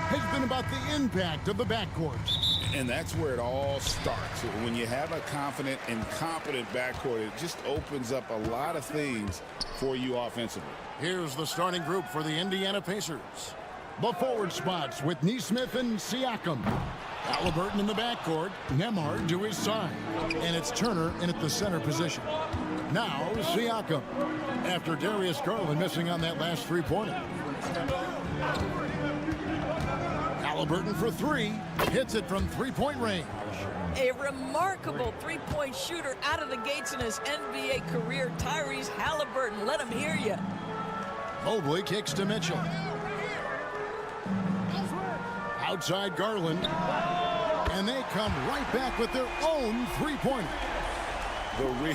Has been about the impact of the backcourt. And that's where it all starts. When you have a confident and competent backcourt, it just opens up a lot of things for you offensively. Here's the starting group for the Indiana Pacers. The forward spots with Nesmith and Siakam. Halliburton in the backcourt, Nembhard to his side. And it's Turner in at the center position. Now Siakam, after Darius Garland missing on that last three-pointer. Halliburton for three, hits it from three-point range. A remarkable three-point shooter out of the gates in his NBA career, Tyrese Halliburton. Let him hear you. Mobley kicks to Mitchell. Outside Garland. And they come right back with their own three-pointer. The real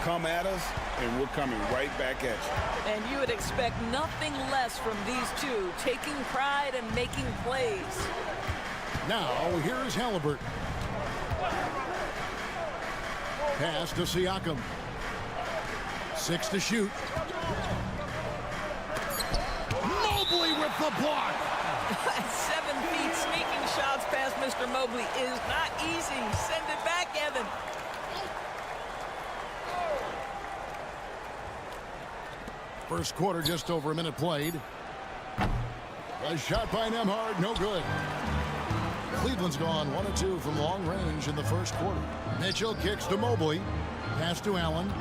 come at us, and we're coming right back at you. And you would expect nothing less from these two, taking pride and making plays. Now, here's Halliburton. Pass to Siakam. 6 to shoot. Mobley with the block. 7 feet sneaking shots past Mr. Mobley is not easy. Send it back, Evan. First quarter, just over a minute played. A shot by Nembhard, no good. Cleveland's gone 1 of 2 from long range in the first quarter. Mitchell kicks to Mobley. Pass to Allen.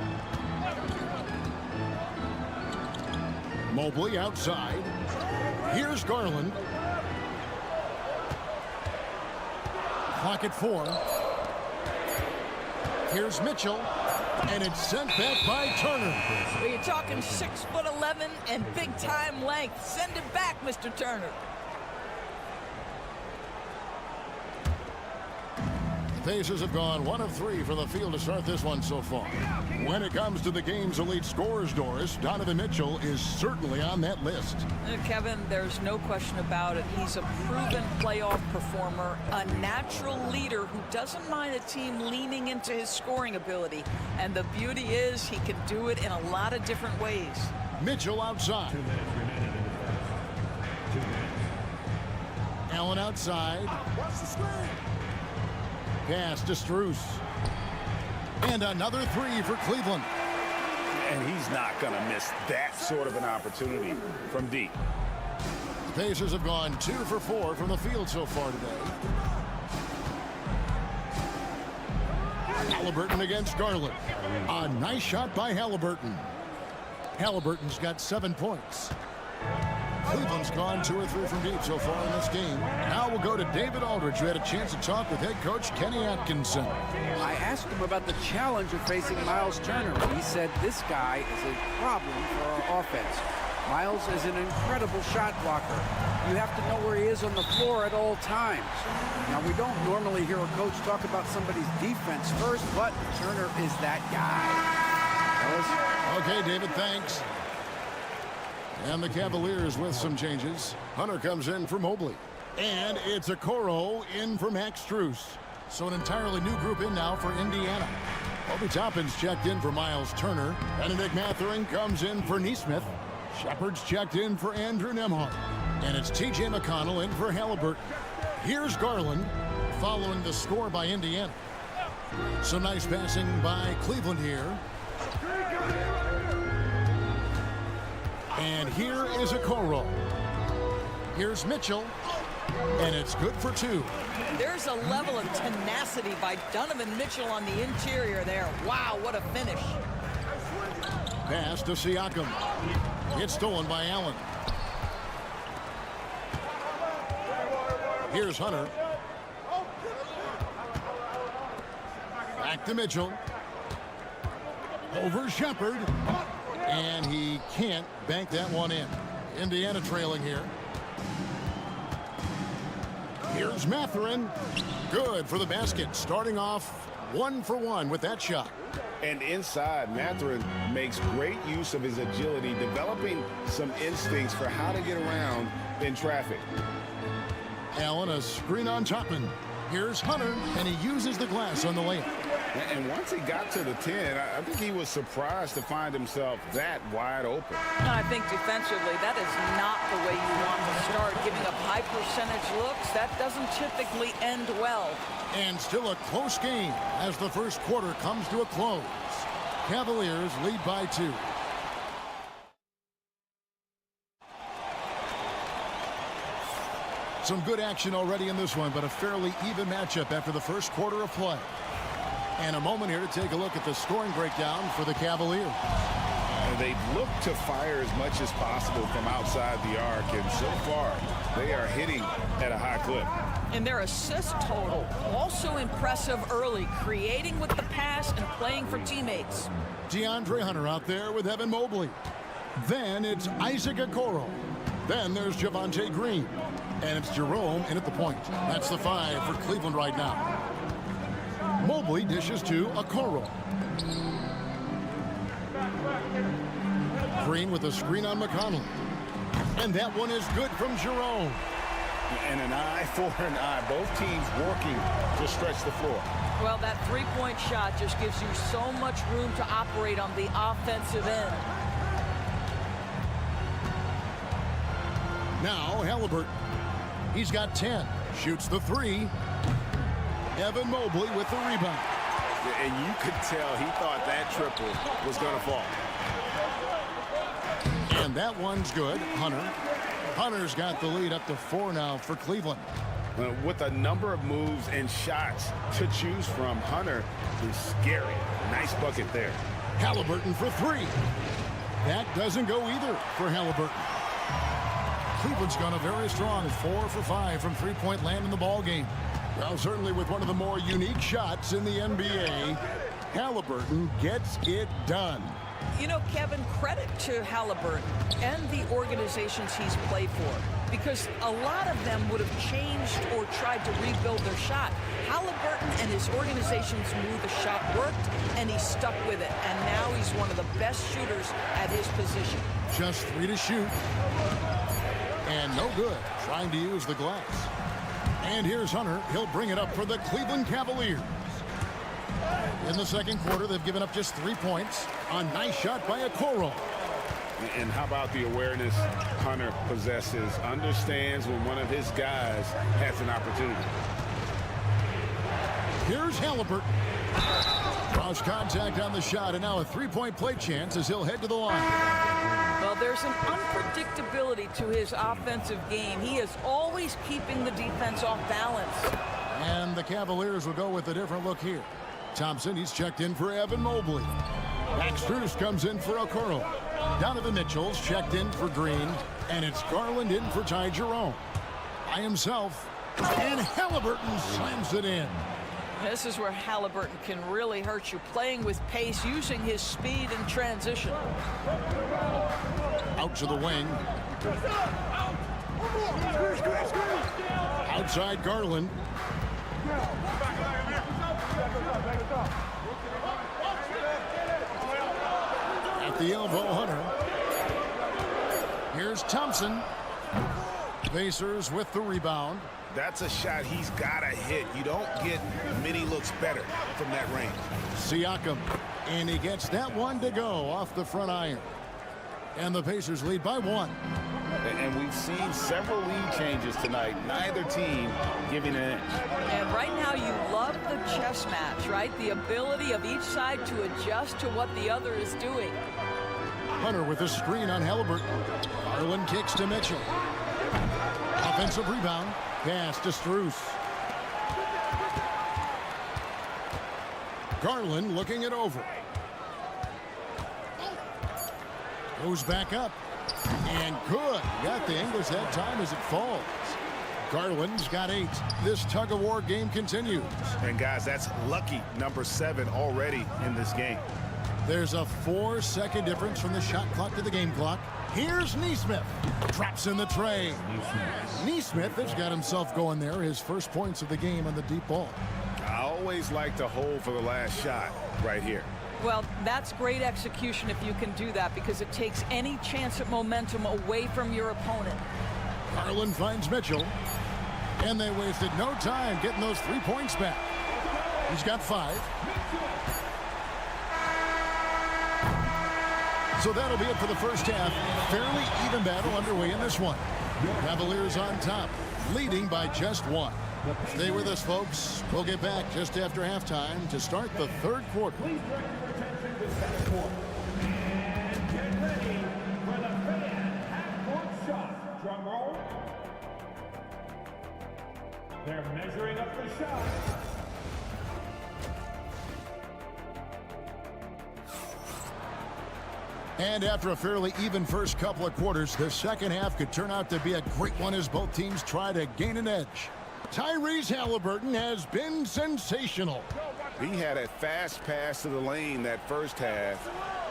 Mobley outside. Here's Garland. Clock at 4. Here's Mitchell. And it's sent back by Turner. Well, you're talking 6'11" and big-time length. Send it back, Mr. Turner. The Pacers have gone 1 of 3 from the field to start this one so far. When it comes to the game's elite scorers, Doris, Donovan Mitchell is certainly on that list. Kevin, there's no question about it. He's a proven playoff performer, a natural leader who doesn't mind a team leaning into his scoring ability. And the beauty is he can do it in a lot of different ways. Mitchell outside. Allen outside. Pass to Strus. And another 3 for Cleveland. And he's not going to miss that sort of an opportunity from deep. The Pacers have gone 2 for 4 from the field so far today. Halliburton against Garland. A nice shot by Halliburton. Halliburton's got 7 points. Cleveland's gone 2 or 3 from deep so far in this game. Now we'll go to David Aldridge, who had a chance to talk with head coach Kenny Atkinson. I asked him about the challenge of facing Miles Turner. He said this guy is a problem for our offense. Miles is an incredible shot blocker. You have to know where he is on the floor at all times. Now, we don't normally hear a coach talk about somebody's defense first, but Turner is that guy. Okay, David, thanks. And the Cavaliers with some changes. Hunter comes in for Mobley. And it's Okoro in for Max Strus. So an entirely new group in now for Indiana. Obi Toppin's checked in for Miles Turner. Benedict Mathurin comes in for Nesmith. Shepard's checked in for Andrew Nembhard. And it's T.J. McConnell in for Halliburton. Here's Garland following the score by Indiana. Some nice passing by Cleveland here. And here is a Okoro. Here's Mitchell. And it's good for 2. There's a level of tenacity by Donovan Mitchell on the interior there. Wow, what a finish. Pass to Siakam. It's stolen by Allen. Here's Hunter. Back to Mitchell. Over Shepard. And he can't bank that one in. Indiana trailing here. Here's Mathurin. Good for the basket. Starting off 1 for 1 with that shot. And inside, Mathurin makes great use of his agility, developing some instincts for how to get around in traffic. Allen, a screen on Toppin. Here's Hunter, and he uses the glass on the layup. And once he got to the 10, I think he was surprised to find himself that wide open. And I think defensively, that is not the way you want to start. Giving up high percentage looks, that doesn't typically end well. And still a close game as the first quarter comes to a close. Cavaliers lead by 2. Some good action already in this one, but a fairly even matchup after the first quarter of play. And a moment here to take a look at the scoring breakdown for the Cavaliers. They've looked to fire as much as possible from outside the arc, and so far they are hitting at a high clip. And their assist total, also impressive early, creating with the pass and playing for teammates. DeAndre Hunter out there with Evan Mobley. Then it's Isaac Okoro. Then there's Javonte Green. And it's Jerome in at the point. That's the 5 for Cleveland right now. Mobley dishes to Okoro. Green with a screen on McConnell. And that one is good from Jerome. And an eye for an eye. Both teams working to stretch the floor. Well, that three-point shot just gives you so much room to operate on the offensive end. Now Halliburton. He's got 10. Shoots the 3. Evan Mobley with the rebound. And you could tell he thought that triple was going to fall. And that one's good. Hunter's got the lead up to 4 now for Cleveland. With a number of moves and shots to choose from, Hunter is scary. Nice bucket there. Halliburton for 3. That doesn't go either for Halliburton. Cleveland's gone a very strong 4 for 5 from three-point land in the ball game. Well, certainly with one of the more unique shots in the NBA, Halliburton gets it done. You know, Kevin, credit to Halliburton and the organizations he's played for, because a lot of them would have changed or tried to rebuild their shot. Halliburton and his organizations knew the shot worked, and he stuck with it. And now he's one of the best shooters at his position. Just 3 to shoot. And no good, trying to use the glass. And here's Hunter. He'll bring it up for the Cleveland Cavaliers. In the second quarter, they've given up just 3 points. A nice shot by Okoro. And how about the awareness Hunter possesses? Understands when one of his guys has an opportunity. Here's Halliburton. Cross contact on the shot, and now a three-point play chance as he'll head to the line. Well, there's an unpredictability to his offensive game. He is always keeping the defense off balance. And the Cavaliers will go with a different look here. Thompson, he's checked in for Evan Mobley. Max Strus comes in for Okoro. Donovan Mitchell's checked in for Green. And it's Garland in for Ty Jerome. By himself. And Halliburton slams it in. This is where Halliburton can really hurt you, playing with pace, using his speed in transition. Out to the wing. Outside Garland. At the elbow, Hunter. Here's Thompson. Pacers with the rebound. That's a shot he's got to hit. You don't get many looks better from that range. Siakam, and he gets that one to go off the front iron. And the Pacers lead by 1. And we've seen several lead changes tonight. Neither team giving an inch. And right now you love the chess match, right? The ability of each side to adjust to what the other is doing. Hunter with a screen on Halliburton. Garland kicks to Mitchell. Offensive rebound. Pass to Strus. Garland looking it over. Goes back up. And good. Got the English that time as it falls. Garland's got 8. This tug-of-war game continues. And, guys, that's lucky number 7 already in this game. There's a 4-second difference from the shot clock to the game clock. Here's Neesmith. Drops in the tray. Neesmith has got himself going there. His first points of the game on the deep ball. I always like to hold for the last shot right here. Well, that's great execution if you can do that, because it takes any chance at momentum away from your opponent. Garland finds Mitchell. And they wasted no time getting those 3 points back. He's got 5. So that'll be it for the first half. Fairly even battle underway in this one. Cavaliers on top, leading by just 1. Stay with us, folks. We'll get back just after halftime to start the third quarter. Drum roll. They're measuring up the shot. And after a fairly even first couple of quarters, the second half could turn out to be a great one as both teams try to gain an edge. Tyrese Halliburton has been sensational. He had a fast pass to the lane that first half.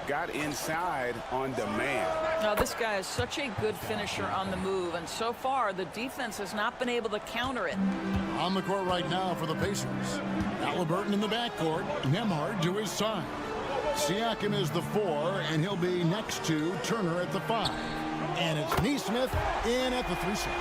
Got inside on demand. Now, this guy is such a good finisher on the move, and so far the defense has not been able to counter it. On the court right now for the Pacers. Halliburton in the backcourt. Nembhard to his side. Siakam is the 4, and he'll be next to Turner at the 5. And it's Neesmith in at the 3 side.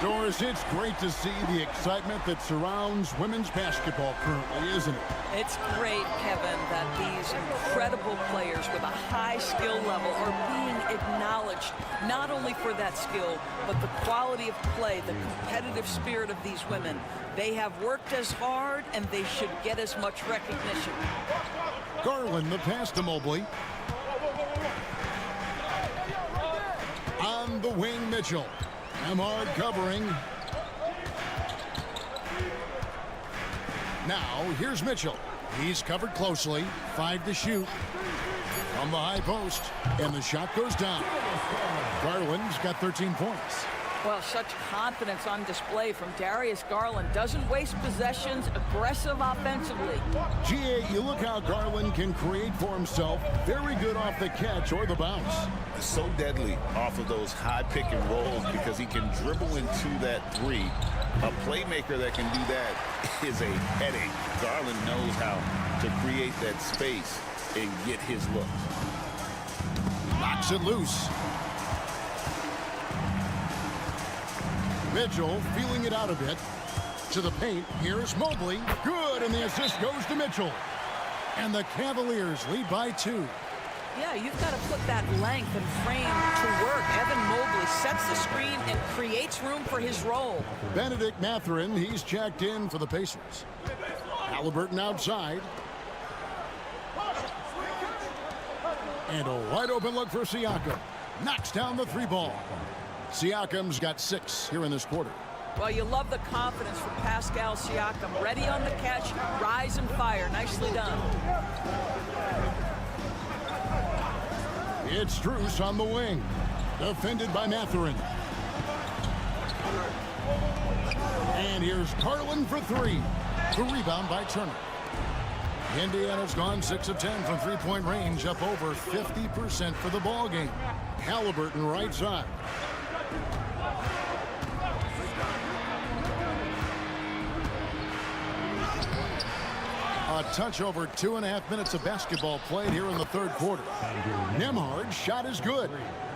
Doris, it's great to see the excitement that surrounds women's basketball currently, isn't it? It's great, Kevin, that these incredible players with a high skill level are being acknowledged, not only for that skill, but the quality of play, the competitive spirit of these women. They have worked as hard, and they should get as much recognition. Garland, the pass to Mobley. On the wing, Mitchell. Nembhard covering. Now, here's Mitchell. He's covered closely. 5 to shoot. From the high post. And the shot goes down. Garland's got 13 points. Well, such confidence on display from Darius Garland. Doesn't waste possessions, aggressive offensively. GA, you look how Garland can create for himself. Very good off the catch or the bounce. So deadly off of those high pick and rolls because he can dribble into that 3. A playmaker that can do that is a headache. Garland knows how to create that space and get his look. Knocks it loose. Mitchell feeling it out a bit. To the paint. Here's Mobley. Good, and the assist goes to Mitchell. And the Cavaliers lead by 2. Yeah, you've got to put that length and frame to work. Evan Mobley sets the screen and creates room for his role. Benedict Mathurin, he's checked in for the Pacers. Halliburton outside. And a wide open look for Siakam. Knocks down the 3 ball. Siakam's got 6 here in this quarter. Well, you love the confidence from Pascal Siakam. Ready on the catch, rise and fire. Nicely done. It's Strus on the wing. Defended by Mathurin. And here's Garland for 3. The rebound by Turner. Indiana's gone 6 of 10 from three-point range, up over 50% for the ball game. Halliburton right side. A touch over 2.5 minutes of basketball played here in the third quarter. Nembhard's shot is good.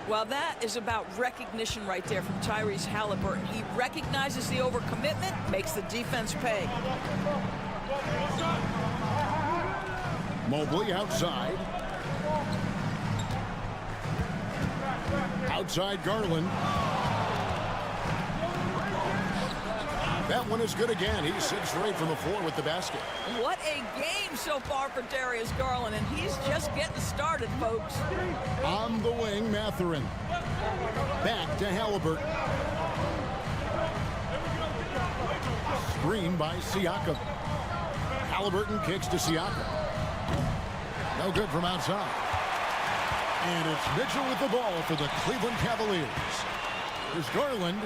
Well, that is about recognition right there from Tyrese Halliburton. He recognizes the overcommitment, makes the defense pay. Mobley outside. Outside Garland. That one is good again. He's 6 for 8 from the floor with the basket. What a game so far for Darius Garland, and he's just getting started, folks. On the wing, Mathurin. Back to Halliburton. Screen by Siakam. Halliburton kicks to Siakam. No good from outside. And it's Mitchell with the ball for the Cleveland Cavaliers. Here's Garland.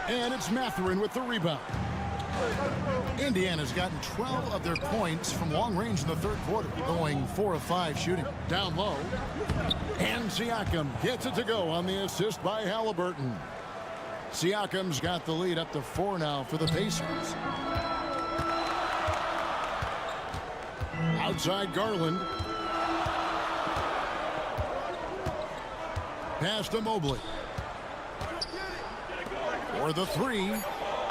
And it's Mathurin with the rebound. Indiana's gotten 12 of their points from long range in the third quarter, going 4 of 5 shooting. Down low. And Siakam gets it to go on the assist by Halliburton. Siakam's got the lead up to 4 now for the Pacers. Outside Garland. Pass to Mobley. For the 3.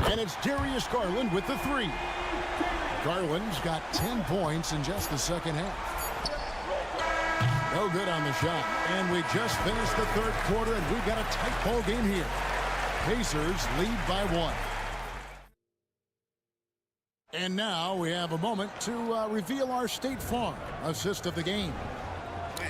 And it's Darius Garland with the 3. Garland's got 10 points in just the second half. No good on the shot. And we just finished the third quarter, and we've got a tight ball game here. Pacers lead by 1. And now we have a moment to reveal our State Farm assist of the game.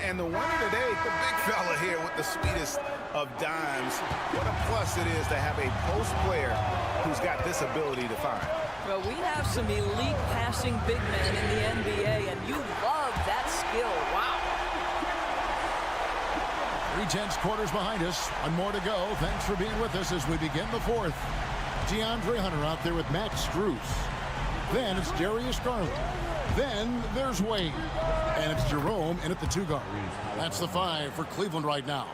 And the winner today, the big fella here with the sweetest of dimes. What a plus it is to have a post player who's got this ability to find. Well, we have some elite passing big men in the NBA, and you love that skill. Wow. 3/10 quarters behind us. 1 more to go. Thanks for being with us as we begin the fourth. DeAndre Hunter out there with Max Strus. Then it's Darius Garland. Then there's Wade. And it's Jerome in at the 2 guard. That's the 5 for Cleveland right now.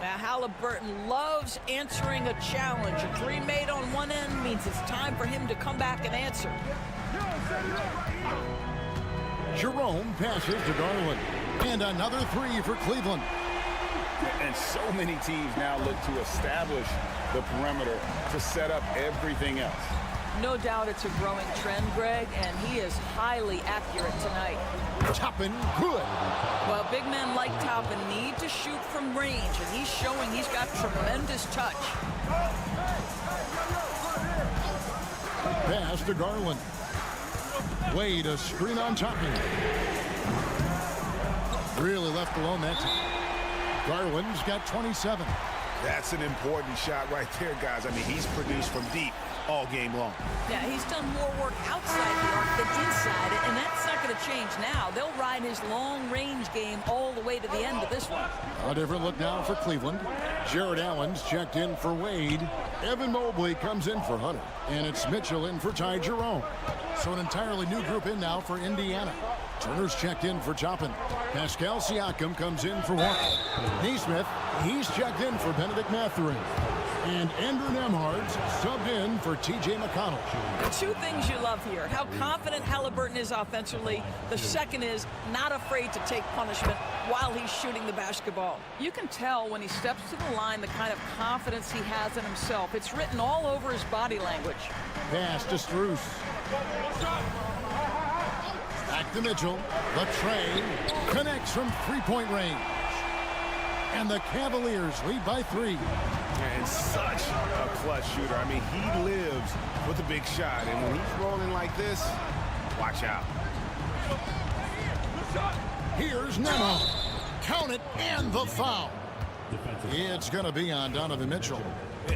Now, Halliburton loves answering a challenge. A 3 made on one end means it's time for him to come back and answer. Jerome passes to Garland. And another 3 for Cleveland. And so many teams now look to establish the perimeter to set up everything else. No doubt it's a growing trend, Greg, and he is highly accurate tonight. Toppin, good. Well, big men like Toppin need to shoot from range, and he's showing he's got tremendous touch. Pass to Garland. Wade, a screen on Toppin. Really left alone that time. Garland's got 27. That's an important shot right there, guys. I mean, he's produced from deep all game long. Yeah, he's done more work outside the arc than inside it, and that's not going to change now. They'll ride his long-range game all the way to the end of this one. A different look now for Cleveland. Jared Allen's checked in for Wade. Evan Mobley comes in for Hunter. And it's Mitchell in for Ty Jerome. So an entirely new group in now for Indiana. Turner's checked in for Toppin. Pascal Siakam comes in for Warren. Neesmith, he's checked in for Benedict Mathurin. And Andrew Nembhard's subbed in for T.J. McConnell. Two things you love here. How confident Halliburton is offensively. The second is not afraid to take punishment while he's shooting the basketball. You can tell when he steps to the line the kind of confidence he has in himself. It's written all over his body language. Pass to Strus. Back to Mitchell. The tray connects from three-point range. And the Cavaliers lead by 3. And such a clutch shooter. I mean, he lives with a big shot. And when he's rolling like this, watch out. Here's Nembhard. Count it, and the foul. It's going to be on Donovan Mitchell.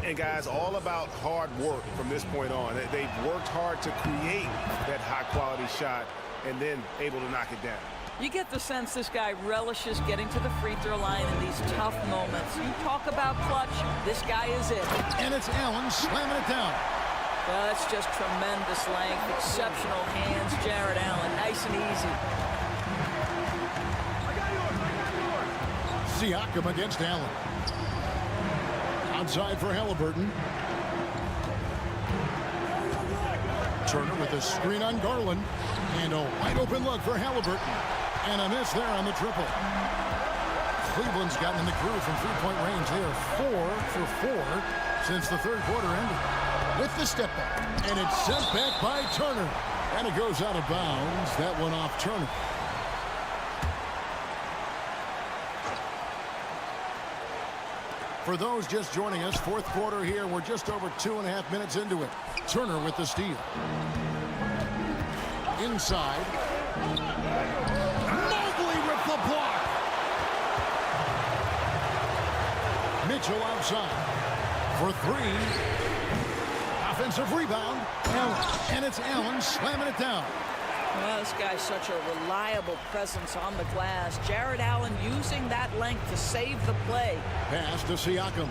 And guys, all about hard work from this point on. They've worked hard to create that high-quality shot and then able to knock it down. You get the sense this guy relishes getting to the free throw line in these tough moments. You talk about clutch, this guy is it. And it's Allen slamming it down. Well, that's just tremendous length, exceptional hands, Jared Allen, nice and easy. Siakam against Allen. Outside for Halliburton. Turner with a screen on Garland. And a wide open look for Halliburton. And a miss there on the triple. Cleveland's gotten in the groove from three-point range. They are 4 for 4 since the third quarter ended. With the step back. And it's sent back by Turner. And it goes out of bounds. That one off Turner. For those just joining us, fourth quarter here. We're just over 2.5 minutes into it. Turner with the steal. Inside. Mobley with the block. Mitchell outside. For three. Offensive rebound. Allen. And it's Allen slamming it down. Well, this guy's such a reliable presence on the glass. Jared Allen using that length to save the play. Pass to Siakam.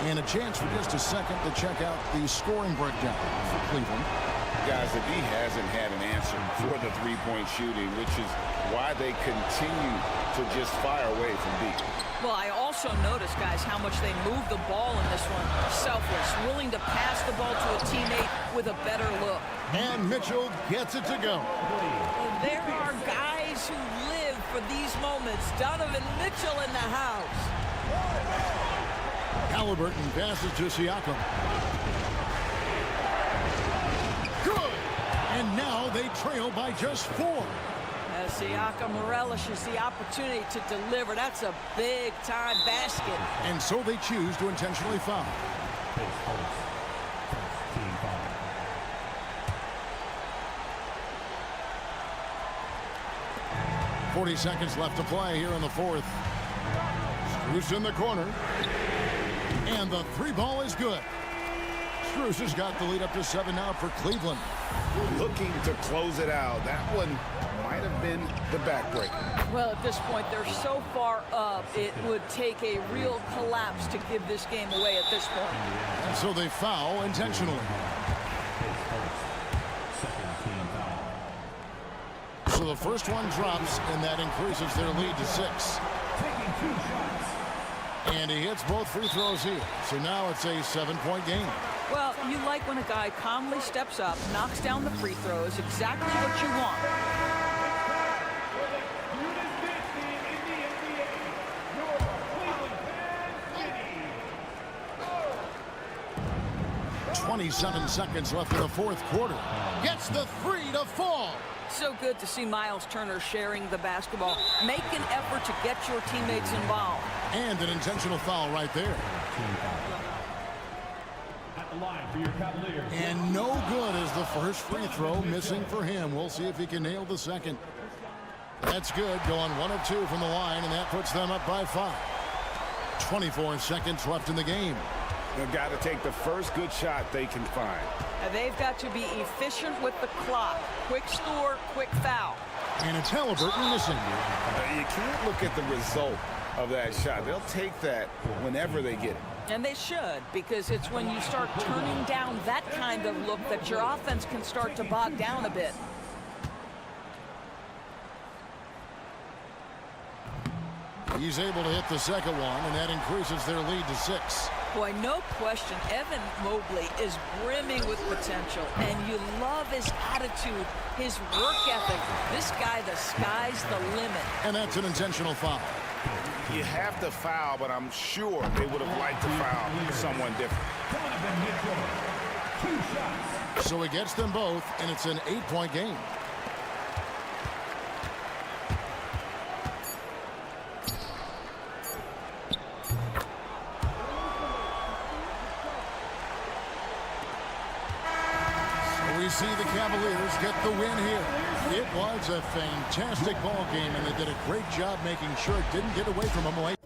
And a chance for just a second to check out the scoring breakdown for Cleveland. Guys, the D hasn't had an answer for the three-point shooting, which is why they continue to just fire away from deep. Well, I also noticed, guys, how much they move the ball in this one. Selfless, willing to pass the ball to a teammate with a better look. And Mitchell gets it to go. There are guys who live for these moments. Donovan Mitchell in the house. Halliburton passes to Siakam. Good! And now they trail by just 4. As Siakam relishes the opportunity to deliver. That's a big-time basket. And so they choose to intentionally foul. 40 seconds left to play here in the fourth. Strus in the corner. And the three ball is good. Strus has got the lead up to 7 now for Cleveland. Looking to close it out. That one might have been the backbreaker. Well, at this point, they're so far up, it would take a real collapse to give this game away at this point. And so they foul intentionally. So the first one drops, and that increases their lead to 6. And he hits both free throws here. So now it's a 7-point game. Well, you like when a guy calmly steps up, knocks down the free throws, exactly what you want. Cleveland 27 seconds left in the fourth quarter. Gets the three to fall. So good to see Miles Turner sharing the basketball. Make an effort to get your teammates involved. And an intentional foul right there. at the line for your Cavaliers. And no good is the first free throw missing for him. We'll see if he can nail the second. That's good, going 1 of 2 from the line, and that puts them up by 5. 24 seconds left in the game. They've got to take the first good shot they can find. And they've got to be efficient with the clock. Quick score, quick foul. And it's Halliburton missing. You can't look at the result of that shot. They'll take that whenever they get it. And they should, because it's when you start turning down that kind of look that your offense can start to bog down a bit. He's able to hit the second one, and that increases their lead to 6. Boy, no question, Evan Mobley is brimming with potential, and you love his attitude, his work ethic. This guy, the sky's the limit. And that's an intentional foul. You have to foul, but I'm sure they would have liked to foul someone different. Donovan Mitchell, 2 shots. So he gets them both, and it's an 8-point game. We see the Cavaliers get the win here. It was a fantastic ball game, and they did a great job making sure it didn't get away from them late.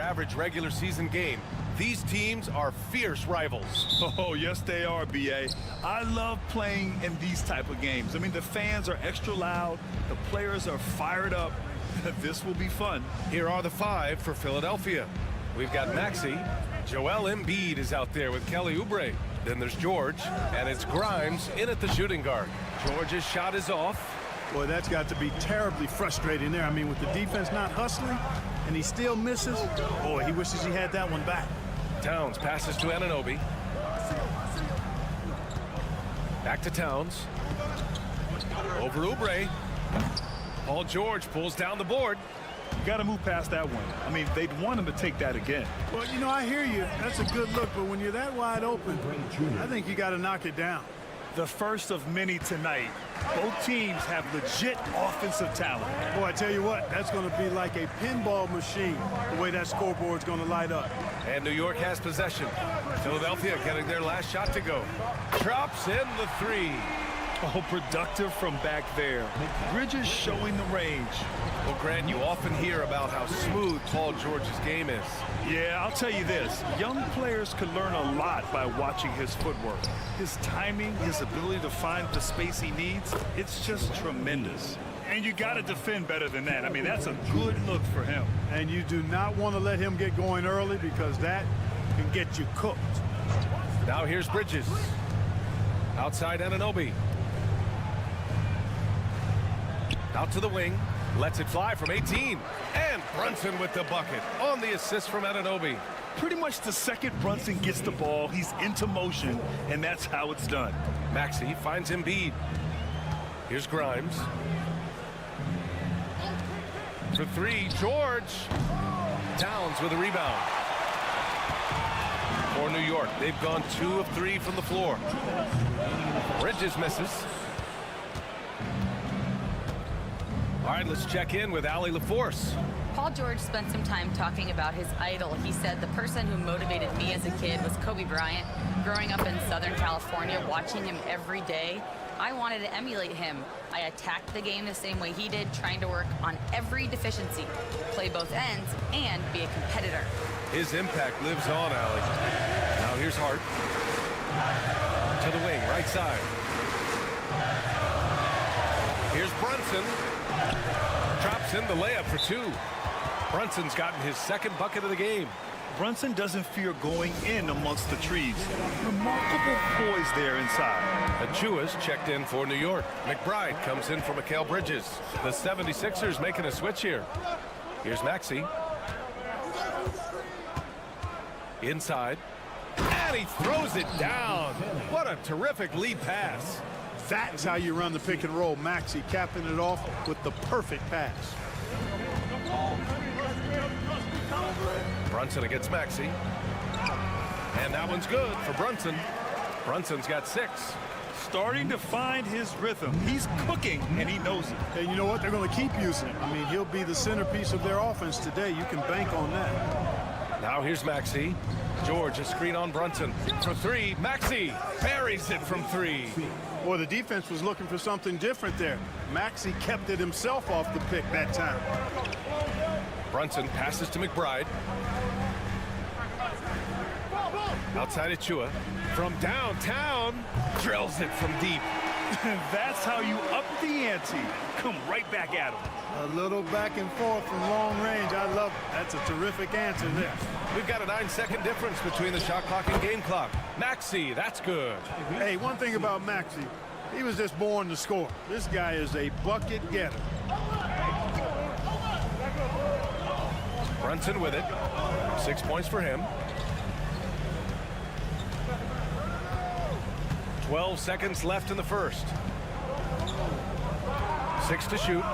Average regular season game. These teams are fierce rivals. Oh, yes, they are, B.A. I love playing in these type of games. I mean, the fans are extra loud. The players are fired up. This will be fun. Here are the 5 for Philadelphia. We've got Maxey. Joel Embiid is out there with Kelly Oubre. Then there's George, and it's Grimes in at the shooting guard. George's shot is off. Boy, that's got to be terribly frustrating there. I mean, with the defense not hustling, and he still misses. Boy, he wishes he had that one back. Towns passes to Anunoby. Back to Towns. Over Oubre. Paul George pulls down the board. You got to move past that one. I mean, they'd want him to take that again. Well, you know, I hear you. That's a good look, but when you're that wide open, I think you got to knock it down. The first of many tonight. Both teams have legit offensive talent. Boy, I tell you what, that's going to be like a pinball machine, the way that scoreboard's going to light up. And New York has possession. Philadelphia getting their last shot to go. Drops in the 3. Oh, productive from back there. Bridges showing the range. Well, Grant, you often hear about how smooth Paul George's game is. Yeah, I'll tell you this. Young players can learn a lot by watching his footwork. His timing, his ability to find the space he needs, it's just tremendous. And you got to defend better than that. I mean, that's a good look for him. And you do not want to let him get going early because that can get you cooked. Now here's Bridges. Outside Anunoby. Out to the wing. Lets it fly from 18. And Brunson with the bucket on the assist from Anunoby. Pretty much the second Brunson gets the ball, he's into motion, and that's how it's done. Maxey finds Embiid. Here's Grimes. For 3, George. Towns with a rebound. For New York, they've gone 2 of 3 from the floor. Bridges misses. All right, let's check in with Allie LaForce. Paul George spent some time talking about his idol. He said, the person who motivated me as a kid was Kobe Bryant. Growing up in Southern California, watching him every day, I wanted to emulate him. I attacked the game the same way he did, trying to work on every deficiency, play both ends, and be a competitor. His impact lives on, Allie. Now here's Hart. To the wing, right side. Here's Brunson. Drops in the layup for 2. Brunson's gotten his second bucket of the game. Brunson doesn't fear going in amongst the trees. Remarkable poise there inside. Achua's checked in for New York. McBride comes in for Mikal Bridges. The 76ers making a switch here. Here's Maxey. Inside. And he throws it down. What a terrific lead pass. That's how you run the pick and roll. Maxey capping it off with the perfect pass. Brunson against Maxey. And that one's good for Brunson. Brunson's got 6. Starting to find his rhythm. He's cooking, and he knows it. And you know what? They're going to keep using him. I mean, he'll be the centerpiece of their offense today. You can bank on that. Now here's Maxey. George, a screen on Brunson. For 3, Maxey buries it from 3. Boy, the defense was looking for something different there. Maxey kept it himself off the pick that time. Brunson passes to McBride. Outside Achua. From downtown, drills it from deep. That's how you up the ante. Come right back at him. A little back and forth from long range. I love it. That's a terrific answer there. We've got a 9-second difference between the shot clock and game clock. Maxey, that's good. Hey, one thing about Maxey, he was just born to score. This guy is a bucket getter. Brunson with it. 6 points for him. 12 seconds left in the first. 6 to shoot.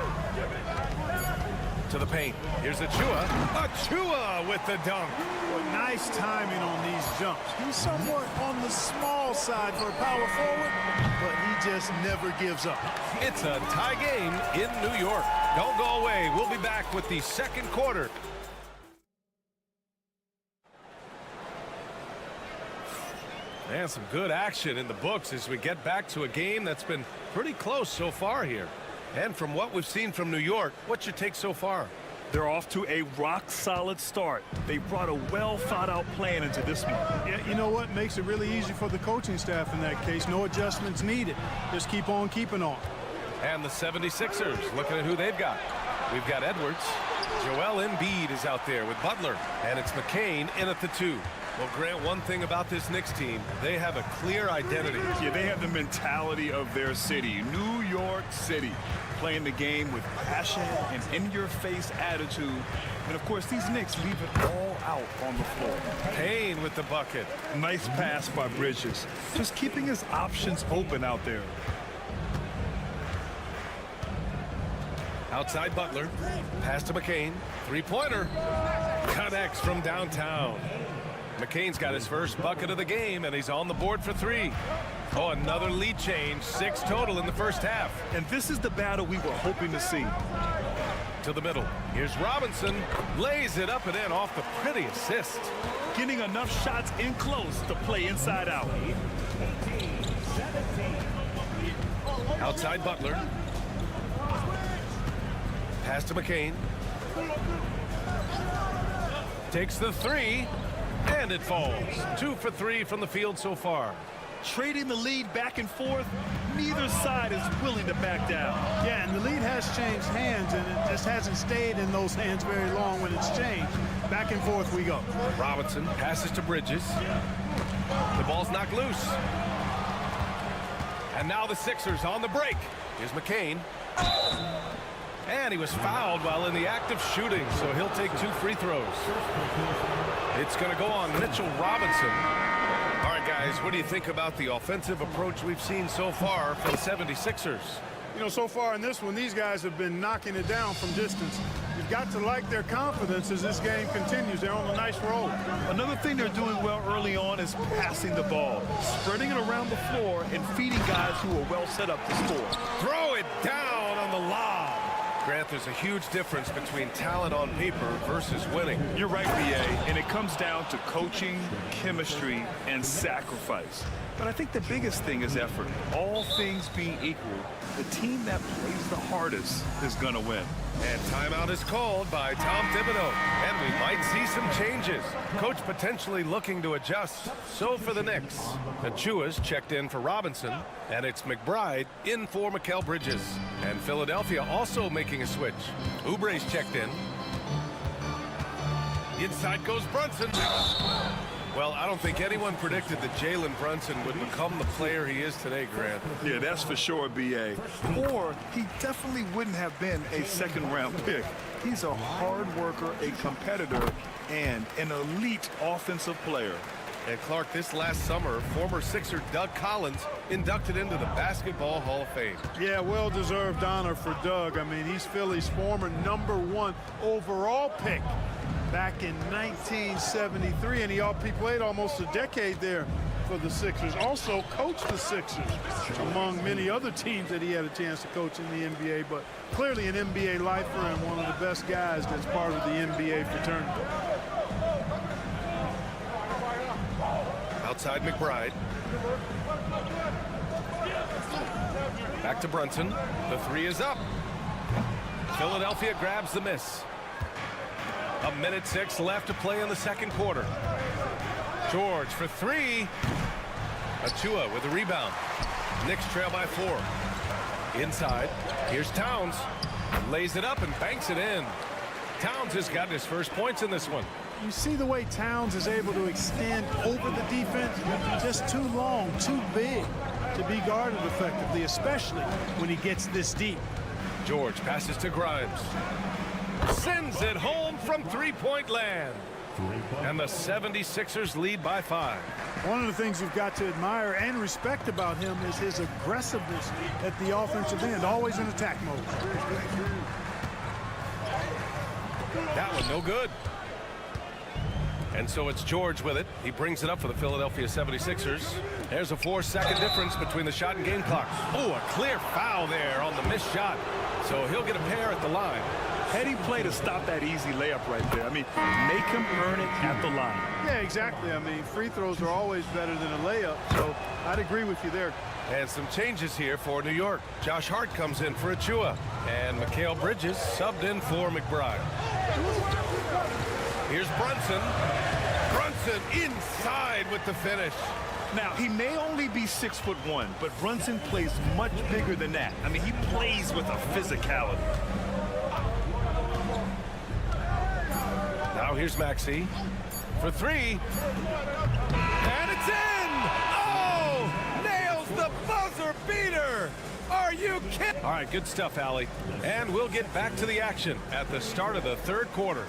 To the paint. Here's Achua. Achua with the dunk. Well, nice timing on these jumps. He's somewhat on the small side for a power forward, but he just never gives up. It's a tie game in New York. Don't go away. We'll be back with the second quarter. And some good action in the books as we get back to a game that's been pretty close so far here. And from what we've seen from New York, what's your take so far? They're off to a rock-solid start. They brought a well-thought-out plan into this one. Yeah, you know what? Makes it really easy for the coaching staff in that case. No adjustments needed. Just keep on keeping on. And the 76ers, looking at who they've got. We've got Edwards. Joel Embiid is out there with Butler. And it's McCain in at the 2. Well, Grant, one thing about this Knicks team, they have a clear identity. Yeah, they have the mentality of their city, New York City, playing the game with passion and in-your-face attitude. And, of course, these Knicks leave it all out on the floor. Payne with the bucket. Nice pass by Bridges. Just keeping his options open out there. Outside Butler. Pass to McCain. Three-pointer. Connects from downtown. McCain's got his first bucket of the game, and he's on the board for 3. Oh, another lead change. 6 total in the first half. And this is the battle we were hoping to see. To the middle. Here's Robinson. Lays it up and in off the pretty assist. Getting enough shots in close to play inside out. Outside Butler. Pass to McCain. Takes the 3. And it falls. 2 for 3 from the field so far. Trading the lead back and forth, neither side is willing to back down. Yeah, and the lead has changed hands, and it just hasn't stayed in those hands very long when it's changed. Back and forth we go. Robinson passes to Bridges. The ball's knocked loose. And now the Sixers on the break. Here's McCain. And he was fouled while in the act of shooting, so he'll take 2 free throws. It's going to go on Mitchell Robinson. All right, guys, what do you think about the offensive approach we've seen so far for the 76ers? You know, so far in this one, these guys have been knocking it down from distance. You've got to like their confidence as this game continues. They're on a nice roll. Another thing they're doing well early on is passing the ball, spreading it around the floor and feeding guys who are well set up to score. Throw it down on the lob. Grant, there's a huge difference between talent on paper versus winning. You're right, B.A., and it comes down to coaching, chemistry, and sacrifice. But I think the biggest thing is effort. All things being equal, the team that plays the hardest is going to win. And timeout is called by Tom Thibodeau. And we might see some changes. Coach potentially looking to adjust. So for the Knicks, Achua's checked in for Robinson. And it's McBride in for Mikal Bridges. And Philadelphia also making a switch. Oubre's checked in. Inside goes Brunson. Well, I don't think anyone predicted that Jalen Brunson would become the player he is today, Grant. Yeah, that's for sure, B.A. Or he definitely wouldn't have been a second-round pick. He's a hard worker, a competitor, and an elite offensive player. And Clark, this last summer, former Sixer Doug Collins inducted into the Basketball Hall of Fame. Yeah, well-deserved honor for Doug. I mean, he's Philly's former #1 overall pick back in 1973, and he played almost a decade there for the Sixers. Also coached the Sixers, among many other teams that he had a chance to coach in the NBA, but clearly an NBA lifer and one of the best guys that's part of the NBA fraternity. Outside McBride. Back to Brunson. The 3 is up. Philadelphia grabs the miss. 1:06 left to play in the second quarter. George for 3. Achua with a rebound. Knicks trail by 4. Inside. Here's Towns. Lays it up and banks it in. Towns has gotten his first points in this one. You see the way Towns is able to extend over the defense, just too long, too big to be guarded effectively, especially when he gets this deep. George passes to Grimes. Sends it home from three-point land. And the 76ers lead by 5. One of the things you've got to admire and respect about him is his aggressiveness at the offensive end, always in attack mode. That one no good. And so it's George with it. He brings it up for the Philadelphia 76ers. There's a 4-second difference between the shot and game clock. Oh, a clear foul there on the missed shot. So he'll get a pair at the line. Heady play to stop that easy layup right there. I mean, make him earn it at the line. Yeah, exactly. I mean, free throws are always better than a layup, so I'd agree with you there. And some changes here for New York. Josh Hart comes in for Achua, and Mikal Bridges subbed in for McBride. Here's Brunson. Brunson inside with the finish. Now, he may only be 6'1", but Brunson plays much bigger than that. I mean, he plays with a physicality. Now here's Maxey for three. And it's in! Oh! Nails the buzzer beater! Are you kidding? All right, good stuff, Allie. And we'll get back to the action at the start of the third quarter.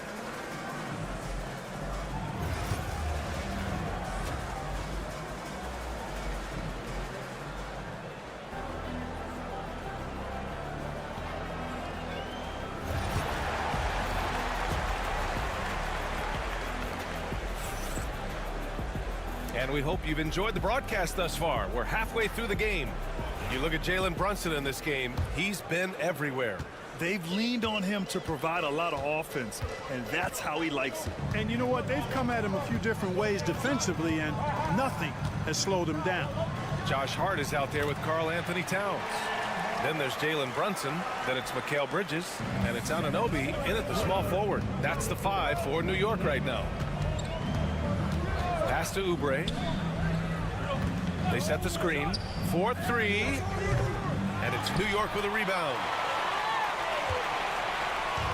And we hope you've enjoyed the broadcast thus far. We're halfway through the game. You look at Jalen Brunson in this game, he's been everywhere. They've leaned on him to provide a lot of offense, and that's how he likes it. And you know what? They've come at him a few different ways defensively, and nothing has slowed him down. Josh Hart is out there with Karl Anthony Towns. Then there's Jalen Brunson. Then it's Mikal Bridges. And it's Anunoby in at the small forward. That's the 5 for New York right now. Pass to Oubre. They set the screen. 4-3. And it's New York with a rebound.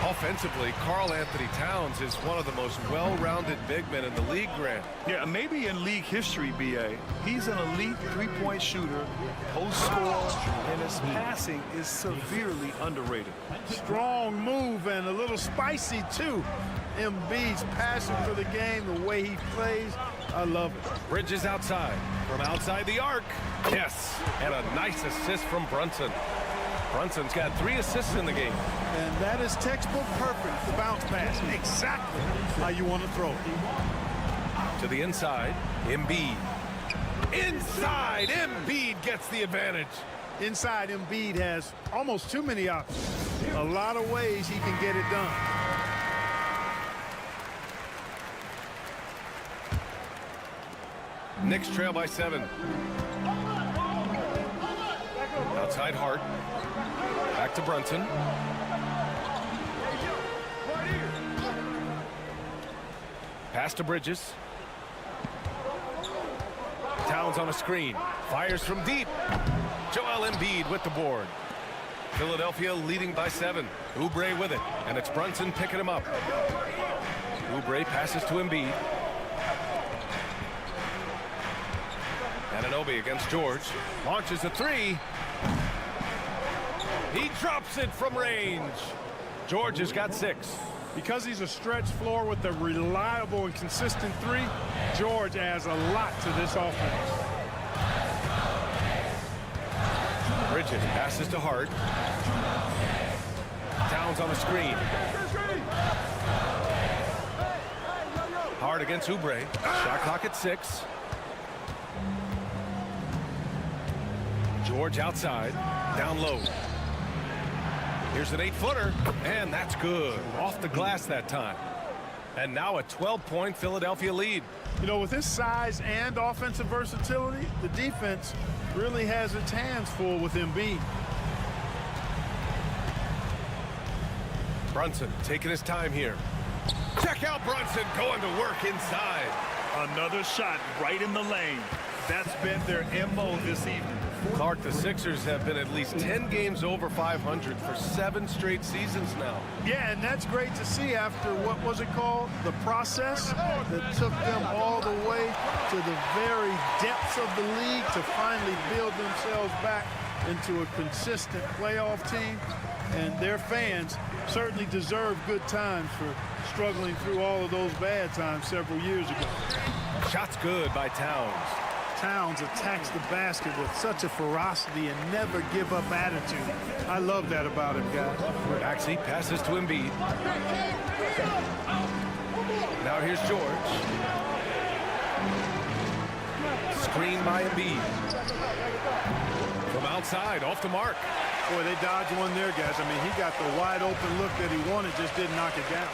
Offensively, Karl Anthony Towns is one of the most well-rounded big men in the league, Grant. Yeah, maybe in league history, B.A. He's an elite three-point shooter, post scorer, and his passing is severely underrated. Strong move and a little spicy, too. Embiid's passing for the game, the way he plays, I love it. Bridges outside, from outside the arc. Yes, and a nice assist from Brunson. Brunson's got 3 assists in the game. And that is textbook perfect, the bounce pass. Exactly how you want to throw it. To the inside, Embiid. Inside, Embiid gets the advantage. Inside, Embiid has almost too many options. A lot of ways he can get it done. Knicks trail by 7. Outside Hart. Back to Brunson. Pass to Bridges. Towns on a screen. Fires from deep. Joel Embiid with the board. Philadelphia leading by 7. Oubre with it. And it's Brunson picking him up. Oubre passes to Embiid. Anunoby against George. Launches a 3. He drops it from range. George has got 6. Because he's a stretch floor with a reliable and consistent 3, George adds a lot to this offense. Bridges passes to Hart. Towns on the screen. Hart against Oubre. Shot clock at 6. George outside. Down low. Here's an 8-footer, and that's good. Off the glass that time. And now a 12-point Philadelphia lead. You know, with his size and offensive versatility, the defense really has its hands full with Embiid. Brunson taking his time here. Check out Brunson going to work inside. Another shot right in the lane. That's been their MO this evening. Clark, the Sixers have been at least 10 games over 500 for 7 straight seasons now. Yeah, and that's great to see after, what was it called? The process that took them all the way to the very depths of the league to finally build themselves back into a consistent playoff team. And their fans certainly deserve good times for struggling through all of those bad times several years ago. Shot's good by Towns. Towns attacks the basket with such a ferocity and never give up attitude. I love that about him, guys. Maxey passes to Embiid. Now here's George. Screen by Embiid. From outside, off the mark. Boy, they dodged one there, guys. I mean, he got the wide open look that he wanted, just didn't knock it down.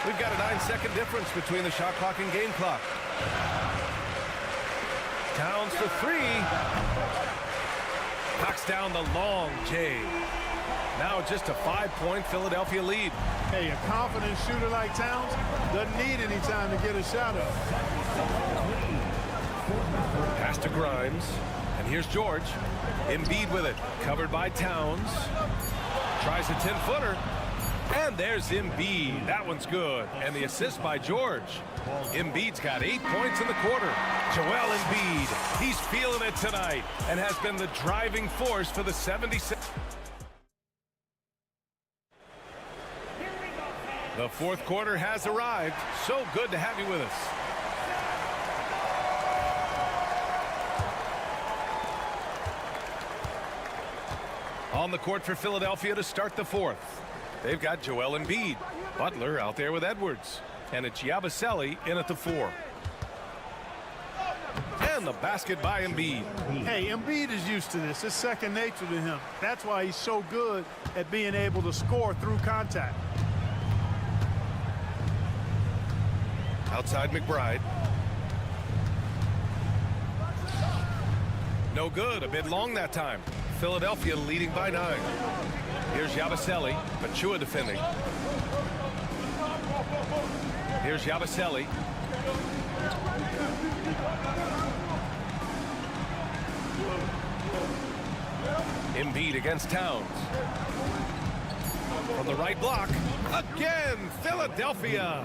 We've got a 9-second difference between the shot clock and game clock. Towns for three. Knocks down the long J. Now just a 5-point Philadelphia lead. Hey, a confident shooter like Towns doesn't need any time to get a shot up. Pass to Grimes. And here's George. Embiid with it. Covered by Towns. Tries a 10-footer. And there's Embiid. That one's good. And the assist by George. Embiid's got 8 points in the quarter. Joel Embiid. He's feeling it tonight and has been the driving force for the 76. The fourth quarter has arrived. So good to have you with us. On the court for Philadelphia to start the fourth. They've got Joel Embiid. Butler out there with Edwards. And it's Yabusele in at the 4. And the basket by Embiid. Hey, Embiid is used to this. It's second nature to him. That's why he's so good at being able to score through contact. Outside McBride. No good. A bit long that time. Philadelphia leading by 9. Here's Yabusele. Achua defending. Here's Yabusele. Embiid against Towns. From the right block. Again, Philadelphia.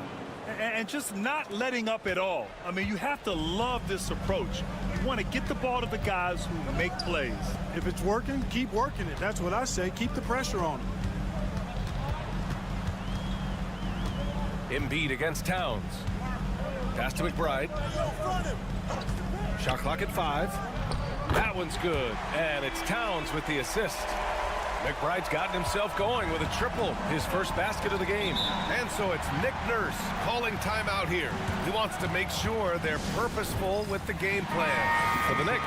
And just not letting up at all. I mean, you have to love this approach. You want to get the ball to the guys who make plays. If it's working, keep working it. That's what I say. Keep the pressure on him. Embiid against Towns. Pass to McBride. Shot clock at 5. That one's good. And it's Towns with the assist. McBride's gotten himself going with a triple, his first basket of the game. And so it's Nick Nurse calling timeout here. He wants to make sure they're purposeful with the game plan. For the Knicks,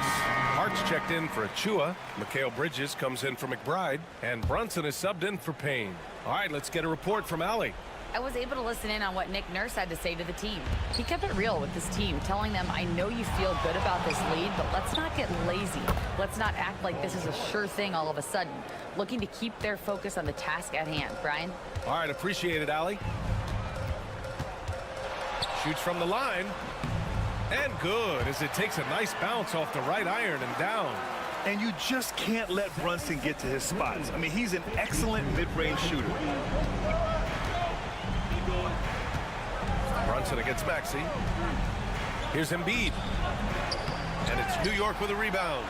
Hart's checked in for Achua. Mikal Bridges comes in for McBride. And Brunson is subbed in for Payne. All right, let's get a report from Allie. I was able to listen in on what Nick Nurse had to say to the team. He kept it real with his team, telling them, I know you feel good about this lead, but let's not get lazy. Let's not act like this is a sure thing all of a sudden. Looking to keep their focus on the task at hand. Brian? All right, appreciate it, Allie. Shoots from the line. And good, as it takes a nice bounce off the right iron and down. And you just can't let Brunson get to his spots. I mean, he's an excellent mid-range shooter. Brunson against Maxey. Here's Embiid. And it's New York with a rebound.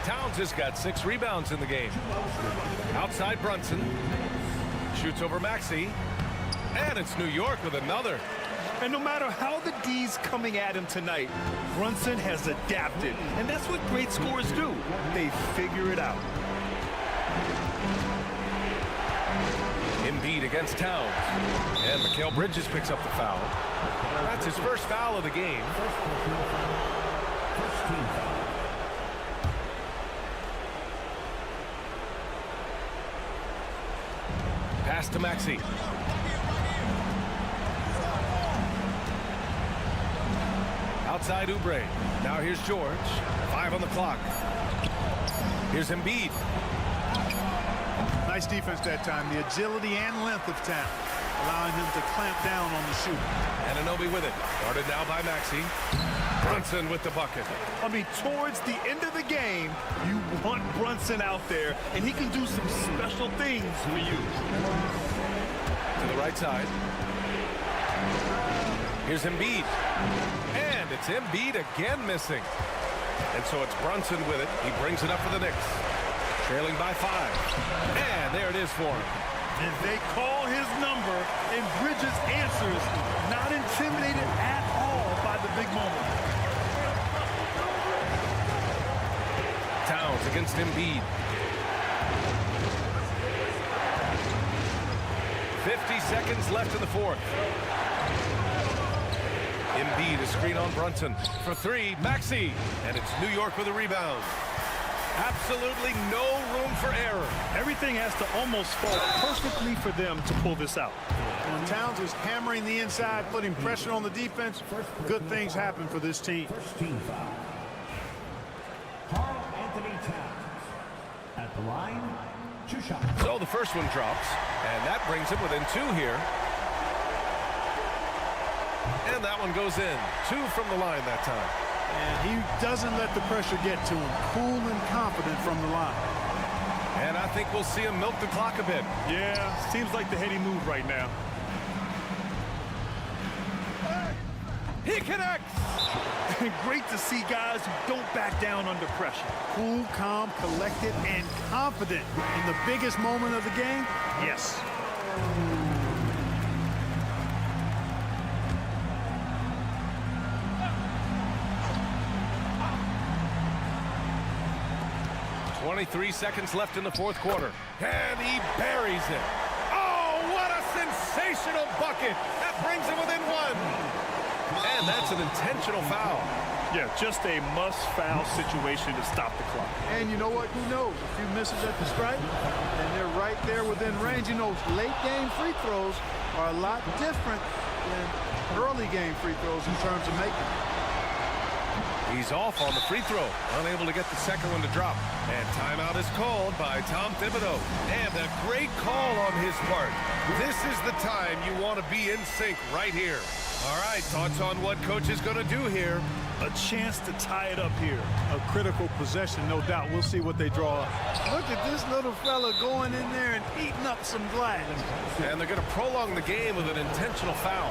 Towns has got 6 rebounds in the game. Outside Brunson. Shoots over Maxey. And it's New York with another. And no matter how the D's coming at him tonight, Brunson has adapted. And that's what great scorers do. They figure it out. Embiid against Towns. And Mikal Bridges picks up the foul. That's his first foul of the game. Pass to Maxey. Outside Oubre. Now here's George. 5 on the clock. Here's Embiid. Nice defense that time. The agility and length of Towns, allowing him to clamp down on the shoot. Anunoby with it. Guarded now by Maxey. Brunson with the bucket. I mean, towards the end of the game, you want Brunson out there, and he can do some special things for you. To the right side. Here's Embiid. And it's Embiid again missing. And so it's Brunson with it. He brings it up for the Knicks. Trailing by 5. And there it is for him. And they call his number, and Bridges answers, not intimidated at all by the big moment. Towns against Embiid. 50 seconds left in the fourth. Embiid, a screen on Brunson. For 3, Maxey. And it's New York with a rebound. Absolutely no room for error. Everything has to almost fall perfectly for them to pull this out. When Towns is hammering the inside, putting pressure on the defense, good things happen for this team. First team foul. Carl Anthony Towns at the line, 2 shots. So the first one drops, and that brings him within 2 here. And that one goes in. 2 from the line that time. And he doesn't let the pressure get to him. Cool and confident from the line. And I think we'll see him milk the clock a bit. Yeah, seems like the heady move right now. He connects! Great to see guys who don't back down under pressure. Cool, calm, collected, and confident in the biggest moment of the game. Yes. .23 seconds left in the fourth quarter. And he buries it. Oh, what a sensational bucket. That brings him within 1. And that's an intentional foul. Yeah, just a must-foul situation to stop the clock. And you know what? Who knows? A few misses at the stripe, and they're right there within range. You know, late-game free throws are a lot different than early-game free throws in terms of making them. He's off on the free throw, unable to get the second one to drop. And timeout is called by Tom Thibodeau. And a great call on his part. This is the time you want to be in sync right here. All right, thoughts on what coach is going to do here? A chance to tie it up here. A critical possession, no doubt. We'll see what they draw up. Look at this little fella going in there and eating up some glass. And they're going to prolong the game with an intentional foul.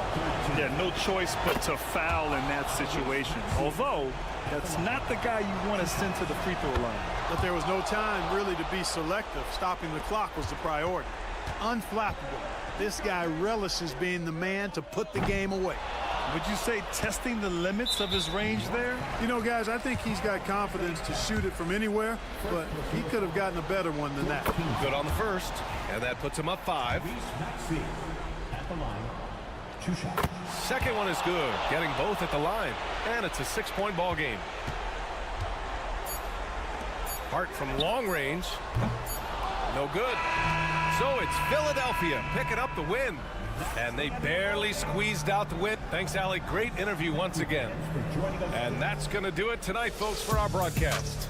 Yeah, no choice but to foul in that situation. Although, that's not the guy you want to send to the free throw line. But there was no time really to be selective. Stopping the clock was the priority. Unflappable. This guy relishes being the man to put the game away. Would you say testing the limits of his range there? You know, guys, I think he's got confidence to shoot it from anywhere, but he could have gotten a better one than that. Good on the first, and that puts him up 5. At the line, 2 shots. Second one is good, getting both at the line, and it's a 6-point ball game. Hart from long range, no good. So it's Philadelphia picking up the win. And they barely squeezed out the win. Thanks, Allie. Great interview once again. And that's going to do it tonight, folks, for our broadcast.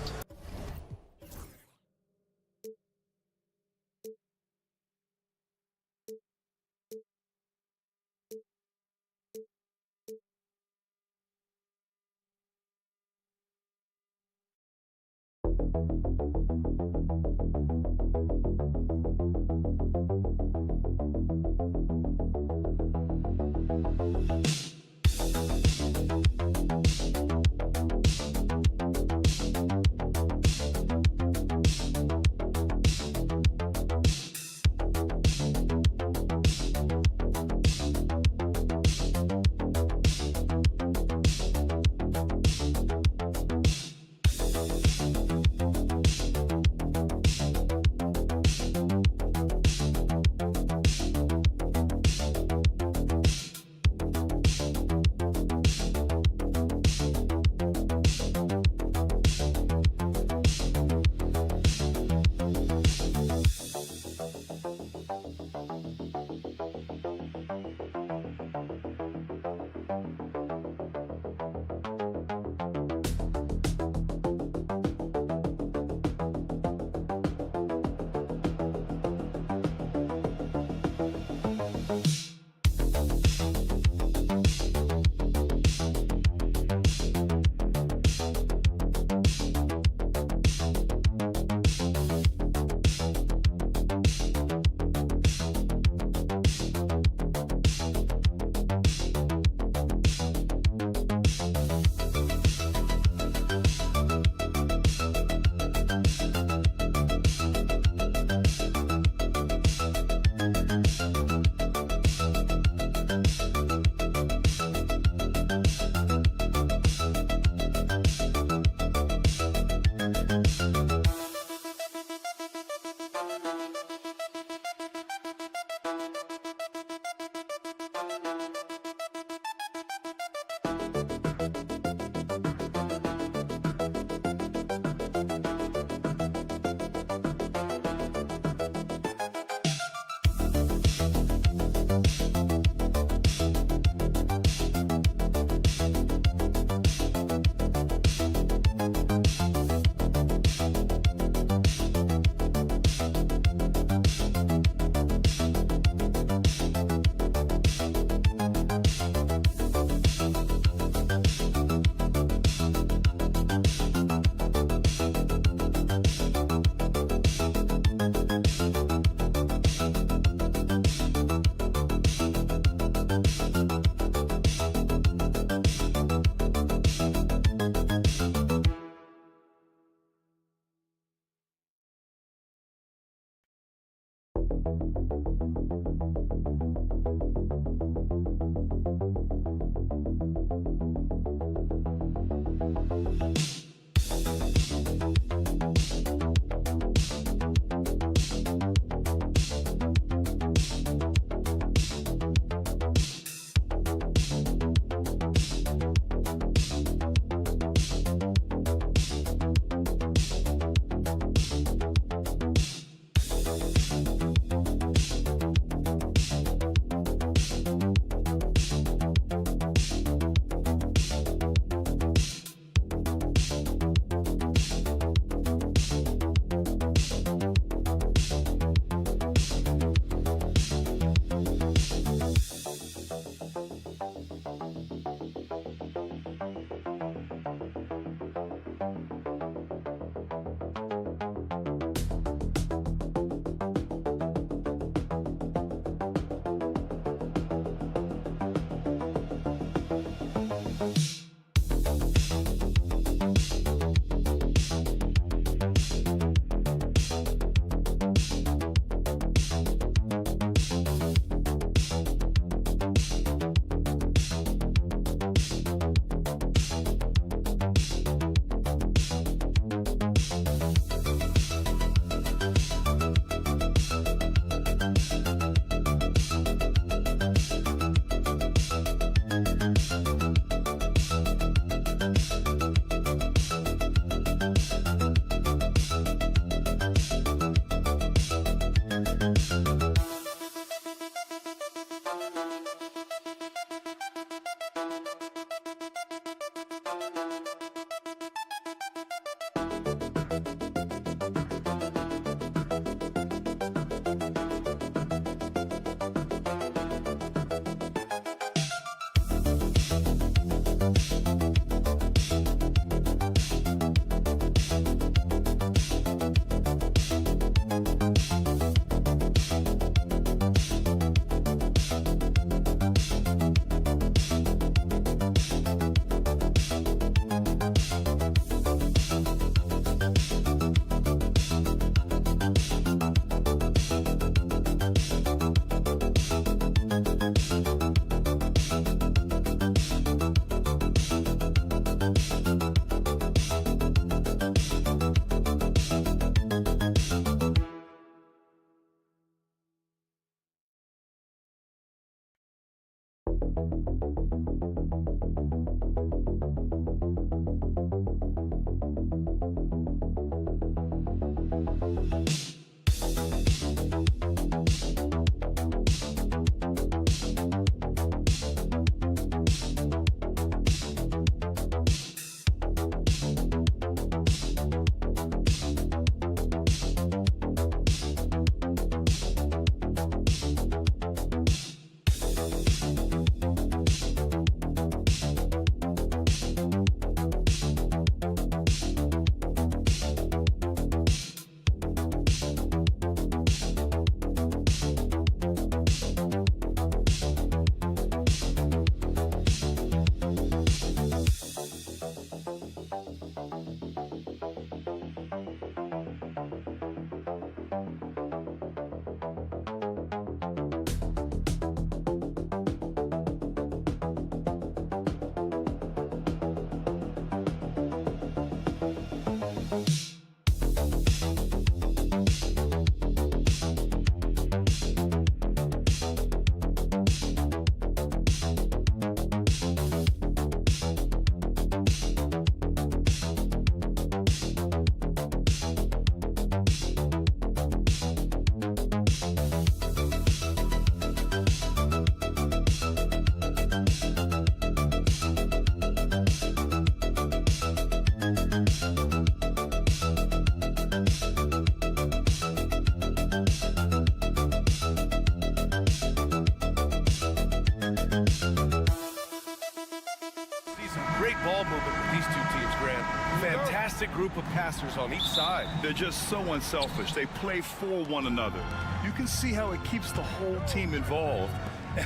ball movement with these two teams, Grant. Fantastic group of passers on each side. They're just so unselfish. They play for one another. You can see how it keeps the whole team involved.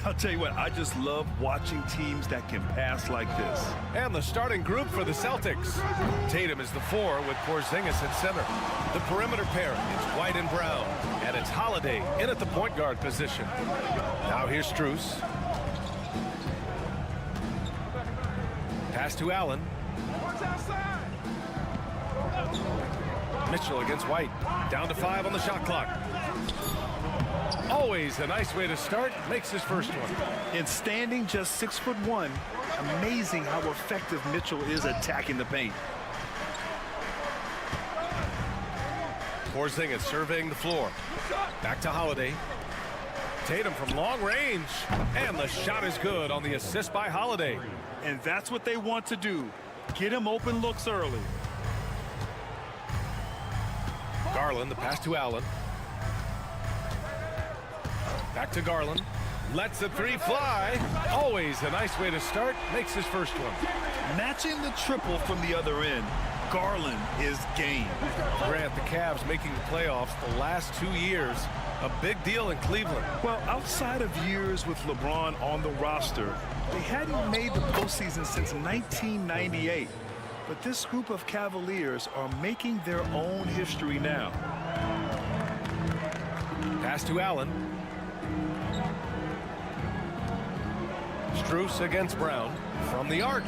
I'll tell you what, I just love watching teams that can pass like this. And the starting group for the Celtics. Tatum is the 4 with Porzingis at center. The perimeter pair is White and Brown. And it's Holiday in at the point guard position. Now here's Strus. Pass to Allen. Mitchell against White. Down to 5 on the shot clock. Always a nice way to start. Makes his first one. And standing just 6'1", amazing how effective Mitchell is attacking the paint. Porzingis surveying the floor. Back to Holiday. Tatum from long range. And the shot is good on the assist by Holiday. And that's what they want to do. Get him open looks early. Garland, the pass to Allen. Back to Garland. Lets the 3 fly. Always a nice way to start. Makes his first one. Matching the triple from the other end. Garland is game. Grant, the Cavs making the playoffs the last 2 years. A big deal in Cleveland. Well, outside of years with LeBron on the roster, they hadn't made the postseason since 1998. But this group of Cavaliers are making their own history now. Pass to Allen. Strus against Brown from the arc.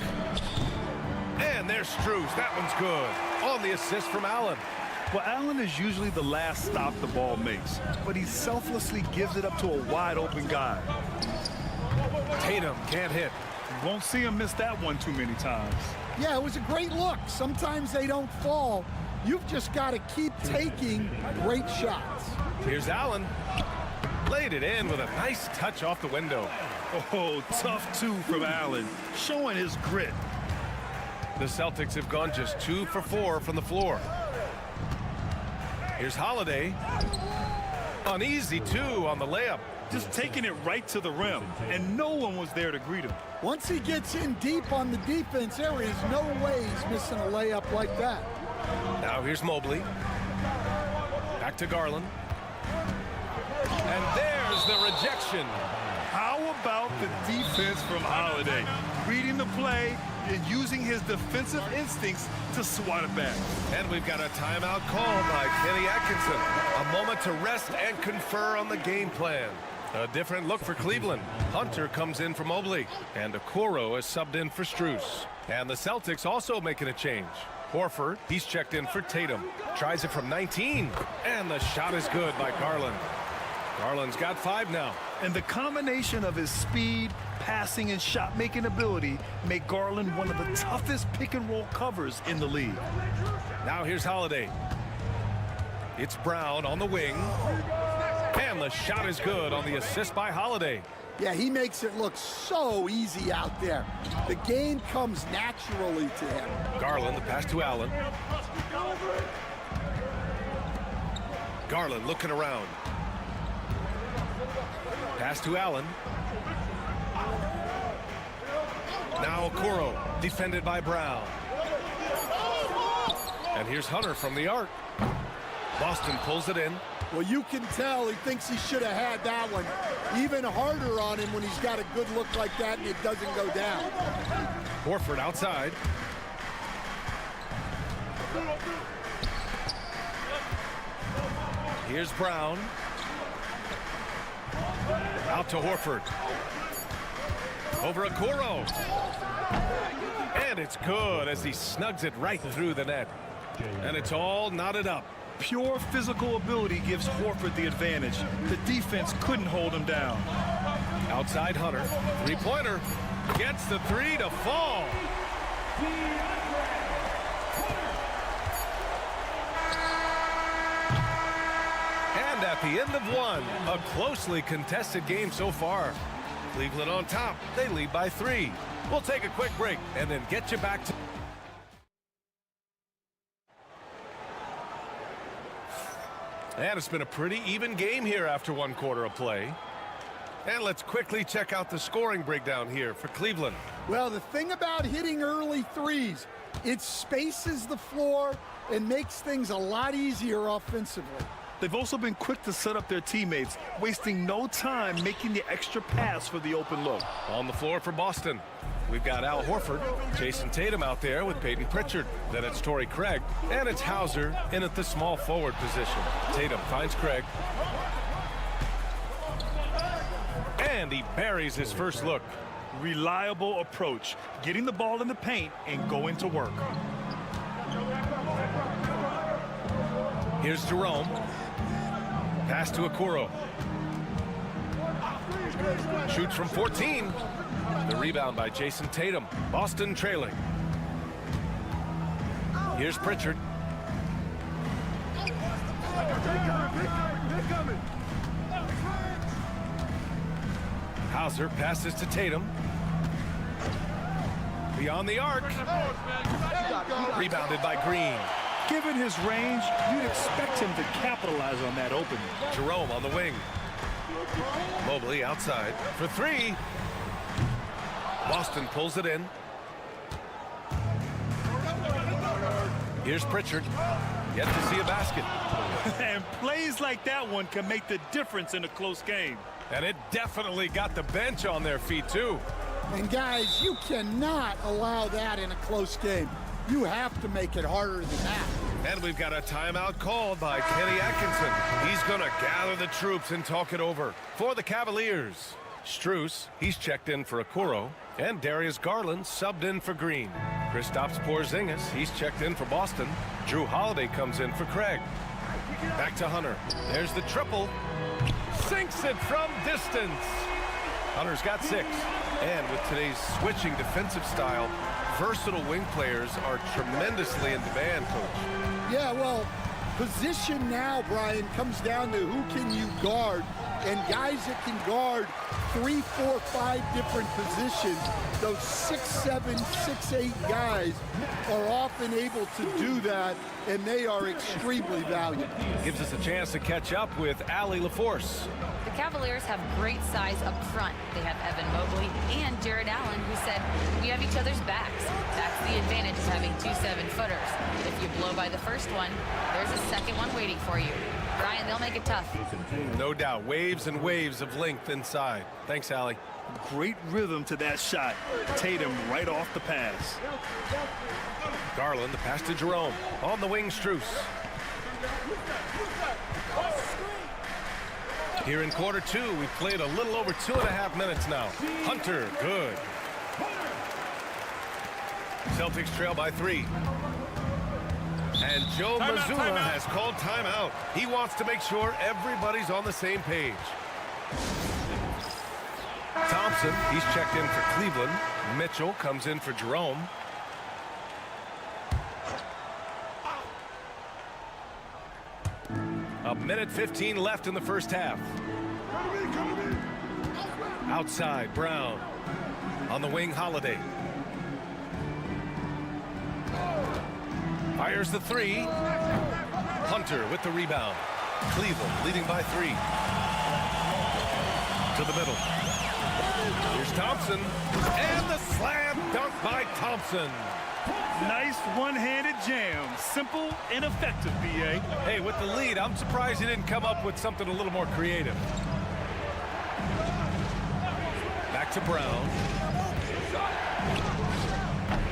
And there's Strus. That one's good. On the assist from Allen. Well, Allen is usually the last stop the ball makes, but he selflessly gives it up to a wide open guy. Tatum can't hit. You won't see him miss that one too many times. Yeah, it was a great look. Sometimes they don't fall. You've just got to keep taking great shots. Here's Allen. Laid it in with a nice touch off the window. Oh, tough 2 from Allen, showing his grit. The Celtics have gone just 2 for 4 from the floor. Here's Holiday. An easy 2 on the layup. Just taking it right to the rim, and no one was there to greet him. Once he gets in deep on the defense, there is no way he's missing a layup like that. Now here's Mobley. Back to Garland. And there's the rejection. How about the defense from Holiday? Reading the play and using his defensive instincts to swat it back. And we've got a timeout called by Kenny Atkinson. A moment to rest and confer on the game plan. A different look for Cleveland. Hunter comes in for Mobley. And Okoro is subbed in for Strus. And the Celtics also making a change. Horford, he's checked in for Tatum. Tries it from 19. And the shot is good by Garland. Garland's got 5 now. And the combination of his speed, passing, and shot-making ability make Garland one of the toughest pick-and-roll covers in the league. Now here's Holiday. It's Brown on the wing. And the shot is good on the assist by Holiday. Yeah, he makes it look so easy out there. The game comes naturally to him. Garland, the pass to Allen. Garland looking around. Pass to Allen. Now Okoro, defended by Brown. And here's Hunter from the arc. Boston pulls it in. Well, you can tell he thinks he should have had that one. Even harder on him when he's got a good look like that and it doesn't go down. Horford outside. Here's Brown. Out to Horford. Over Okoro. And it's good as he snugs it right through the net. And it's all knotted up. Pure physical ability gives Horford the advantage. The defense couldn't hold him down. Outside Hunter. Three-pointer. Gets the 3 to fall. And at the end of 1, a closely contested game so far. Cleveland on top. They lead by 3. We'll take a quick break and then get you back to... And it's been a pretty even game here after 1 quarter of play. And let's quickly check out the scoring breakdown here for Cleveland. Well, the thing about hitting early threes, it spaces the floor and makes things a lot easier offensively. They've also been quick to set up their teammates, wasting no time making the extra pass for the open look. On the floor for Boston, we've got Al Horford, Jason Tatum out there with Peyton Pritchard. Then it's Torrey Craig, and it's Hauser in at the small forward position. Tatum finds Craig. And he buries his first look. Reliable approach, getting the ball in the paint and going to work. Here's Jerome. Pass to Okoro. Shoots from 14. The rebound by Jason Tatum. Boston trailing. Here's Pritchard. Hauser passes to Tatum. Beyond the arc. Rebounded by Green. Given his range, you'd expect him to capitalize on that opening. Jerome on the wing. Mobley outside for three. Boston pulls it in. Here's Pritchard. Yet to see a basket. And plays like that one can make the difference in a close game. And it definitely got the bench on their feet, too. And guys, you cannot allow that in a close game. You have to make it harder than that. And we've got a timeout called by Kenny Atkinson. He's going to gather the troops and talk it over. For the Cavaliers, Strus, he's checked in for Okoro. And Darius Garland subbed in for Green. Kristaps Porzingis, he's checked in for Boston. Drew Holiday comes in for Craig. Back to Hunter. There's the triple. Sinks it from distance. Hunter's got 6. And with today's switching defensive style, versatile wing players are tremendously in demand, Coach. Yeah, well, position now, Brian, comes down to who can you guard. And guys that can guard 3, 4, 5 different positions, those 6'7", 6'8" guys are often able to do that, and they are extremely valuable. Gives us a chance to catch up with Allie LaForce. The Cavaliers have great size up front. They have Evan Mobley and Jared Allen, who said, we have each other's backs. That's the advantage of having 2 7-footers. If you blow by the first one, there's a second one waiting for you. Brian, they'll make it tough. No doubt. Waves and waves of length inside. Thanks, Allie. Great rhythm to that shot. Tatum right off the pass. Garland, the pass to Jerome. On the wing, Strus. Here in quarter 2, we've played a little over 2.5 minutes now. Hunter, good. Celtics trail by 3. And Joe Mazzulla has called timeout. He wants to make sure everybody's on the same page. Thompson, he's checked in for Cleveland. Mitchell comes in for Jerome. A minute 15 left in the first half. Outside, Brown. On the wing, Holiday. Fires the 3. Hunter with the rebound. Cleveland leading by 3. To the middle. Here's Thompson. And the slam dunk by Thompson. Nice one-handed jam. Simple and effective, B.A. Hey, with the lead, I'm surprised he didn't come up with something a little more creative. Back to Brown.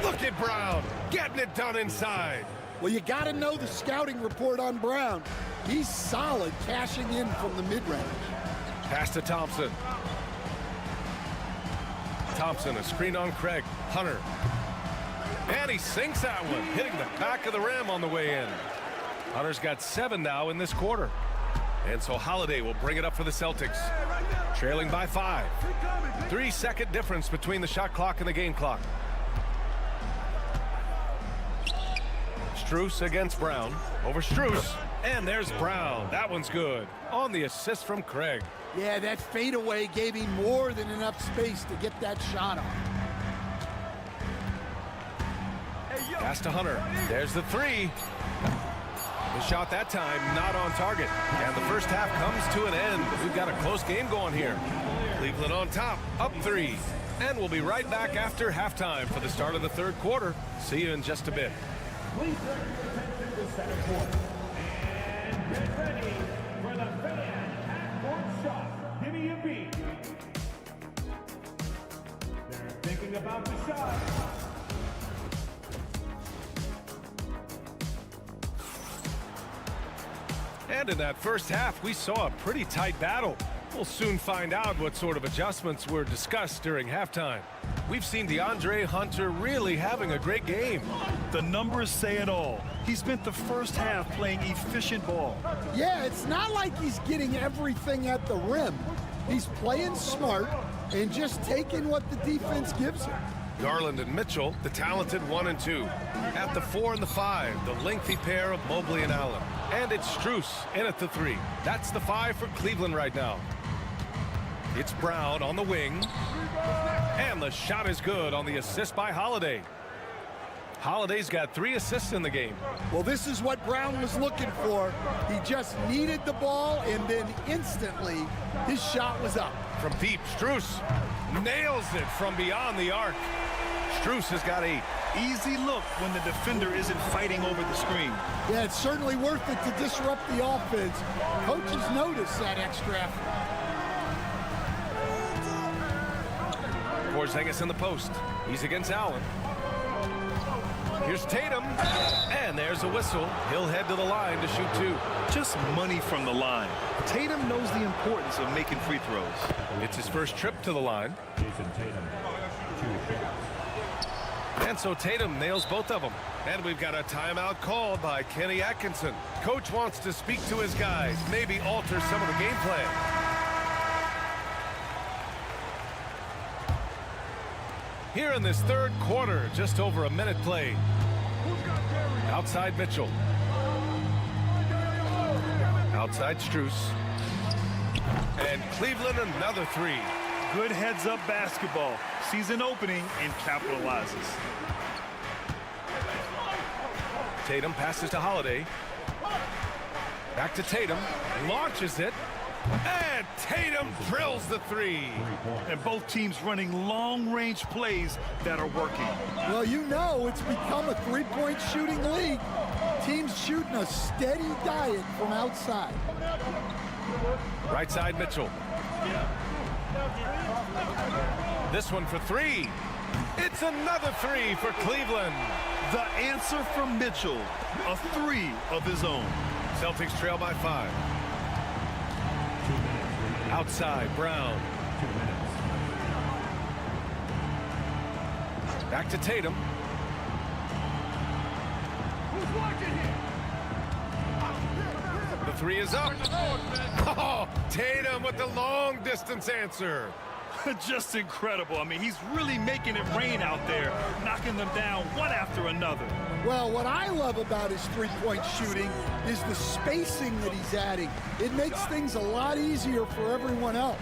Look at Brown getting it done inside. Well, you got to know the scouting report on Brown. He's solid cashing in from the mid-range. Pass to Thompson. Thompson, a screen on Craig. Hunter. And he sinks that one, hitting the back of the rim on the way in. Hunter's got 7 now in this quarter. And so Holiday will bring it up for the Celtics. Trailing by 5. 3-second difference between the shot clock and the game clock. Strus against Brown. Over Strus. And there's Brown. That one's good. On the assist from Craig. Yeah, that fadeaway gave him more than enough space to get that shot off. Pass to Hunter. There's the 3. The shot that time not on target. And the first half comes to an end. We've got a close game going here. Cleveland on top, up 3. And we'll be right back after halftime for the start of the third quarter. See you in just a bit. Get ready for the fan half-court shot. Give me a beat. They're thinking about the shot. And in that first half, we saw a pretty tight battle. We'll soon find out what sort of adjustments were discussed during halftime. We've seen DeAndre Hunter really having a great game. The numbers say it all. He spent the first half playing efficient ball. Yeah, it's not like he's getting everything at the rim. He's playing smart and just taking what the defense gives him. Garland and Mitchell, the talented 1 and 2. At the 4 and the 5, the lengthy pair of Mobley and Allen. And it's Strus in at the 3. That's the 5 for Cleveland right now. It's Brown on the wing. And the shot is good on the assist by Holiday. Holiday's got 3 assists in the game. Well, this is what Brown was looking for. He just needed the ball, and then instantly his shot was up. From deep, Strus nails it from beyond the arc. Strus has got 8. Easy look when the defender isn't fighting over the screen. Yeah, it's certainly worth it to disrupt the offense. Coaches notice that extra effort. Porzingis in the post. He's against Allen. Here's Tatum, and there's a whistle. He'll head to the line to shoot 2. Just money from the line. Tatum knows the importance of making free throws. It's his first trip to the line. Jason Tatum, 2 shots. And so Tatum nails both of them. And we've got a timeout called by Kenny Atkinson. Coach wants to speak to his guys, maybe alter some of the game plan. Here in this third quarter, just over a minute played. Outside Mitchell. Outside Strus. And Cleveland another 3. Good heads-up basketball. Sees an opening and capitalizes. Tatum passes to Holiday. Back to Tatum. Launches it. And Tatum drills the 3. And both teams running long-range plays that are working. Well, you know it's become a three-point shooting league. Teams shooting a steady diet from outside. Right side Mitchell. This one for 3. It's another 3 for Cleveland. The answer from Mitchell, a 3 of his own. Celtics trail by 5. Outside, Brown. 2 minutes. Back to Tatum. The 3 is up. Oh, Tatum with the long distance answer. Just incredible. I mean, he's really making it rain out there, knocking them down one after another. Well, what I love about his three-point shooting is the spacing that he's adding. It makes things a lot easier for everyone else.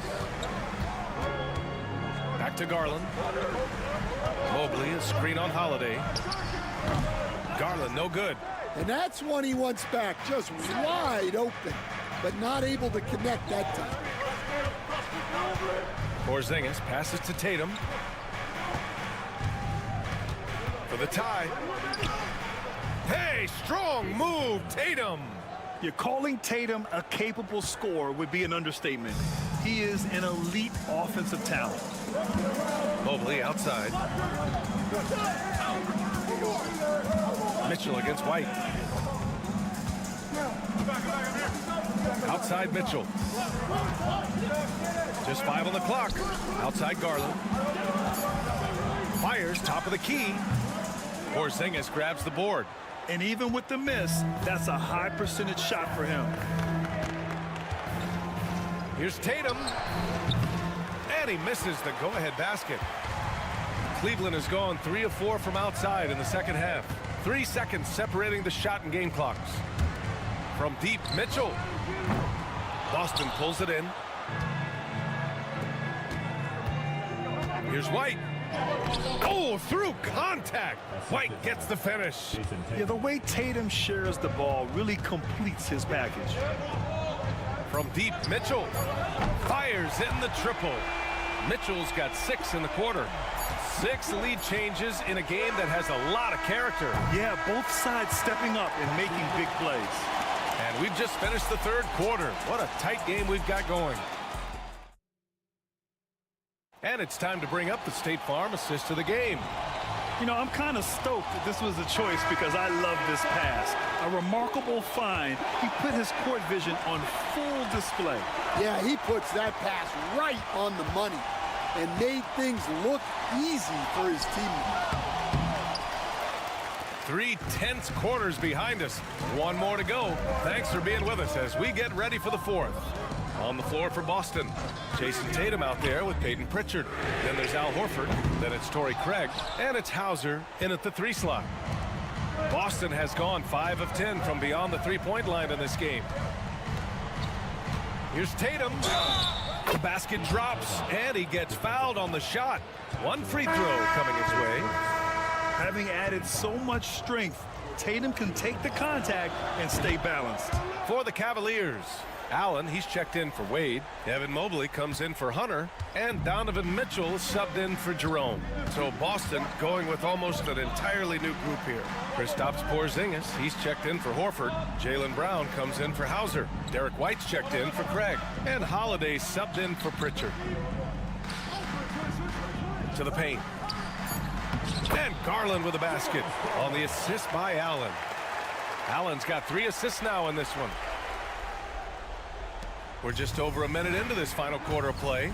Back to Garland. Mobley, a screen on Holiday. Garland, no good. And that's one he wants back, just wide open, but not able to connect that time. Porzingis passes to Tatum. For the tie. Hey, strong move, Tatum. You're calling Tatum a capable scorer would be an understatement. He is an elite offensive talent. Mobley outside. Mitchell against White. Outside Mitchell. Just 5 on the clock. Outside Garland. Fires top of the key. Porzingis grabs the board. And even with the miss, that's a high percentage shot for him. Here's Tatum. And he misses the go-ahead basket. Cleveland has gone 3 of 4 from outside in the second half. 3 seconds separating the shot and game clocks. From deep, Mitchell. Boston pulls it in. Here's White. Oh, through contact. White gets the finish. Yeah, the way Tatum shares the ball really completes his package. From deep, Mitchell fires in the triple. Mitchell's got 6 in the quarter. 6 lead changes in a game that has a lot of character. Yeah, both sides stepping up and making big plays. And we've just finished the third quarter. What a tight game we've got going. And it's time to bring up the State Farm assist of the game. You know, I'm kind of stoked that this was a choice because I love this pass. A remarkable find. He put his court vision on full display. Yeah, he puts that pass right on the money and made things look easy for his teammate. 3 tense quarters behind us. One more to go. Thanks for being with us as we get ready for the fourth. On the floor for Boston, Jason Tatum out there with Peyton Pritchard. Then there's Al Horford. Then it's Torrey Craig. And it's Hauser in at the 3 slot. Boston has gone 5 of 10 from beyond the 3-point line in this game. Here's Tatum. The basket drops, and he gets fouled on the shot. 1 free throw coming his way. Having added so much strength, Tatum can take the contact and stay balanced. For the Cavaliers, Allen, he's checked in for Wade. Evan Mobley comes in for Hunter. And Donovan Mitchell subbed in for Jerome. So Boston going with almost an entirely new group here. Kristaps Porzingis, he's checked in for Horford. Jaylen Brown comes in for Hauser. Derek White's checked in for Craig. And Holiday subbed in for Pritchard. To the paint. And Garland with a basket on the assist by Allen. Allen's got 3 assists now in this one. We're just over a minute into this final quarter of play.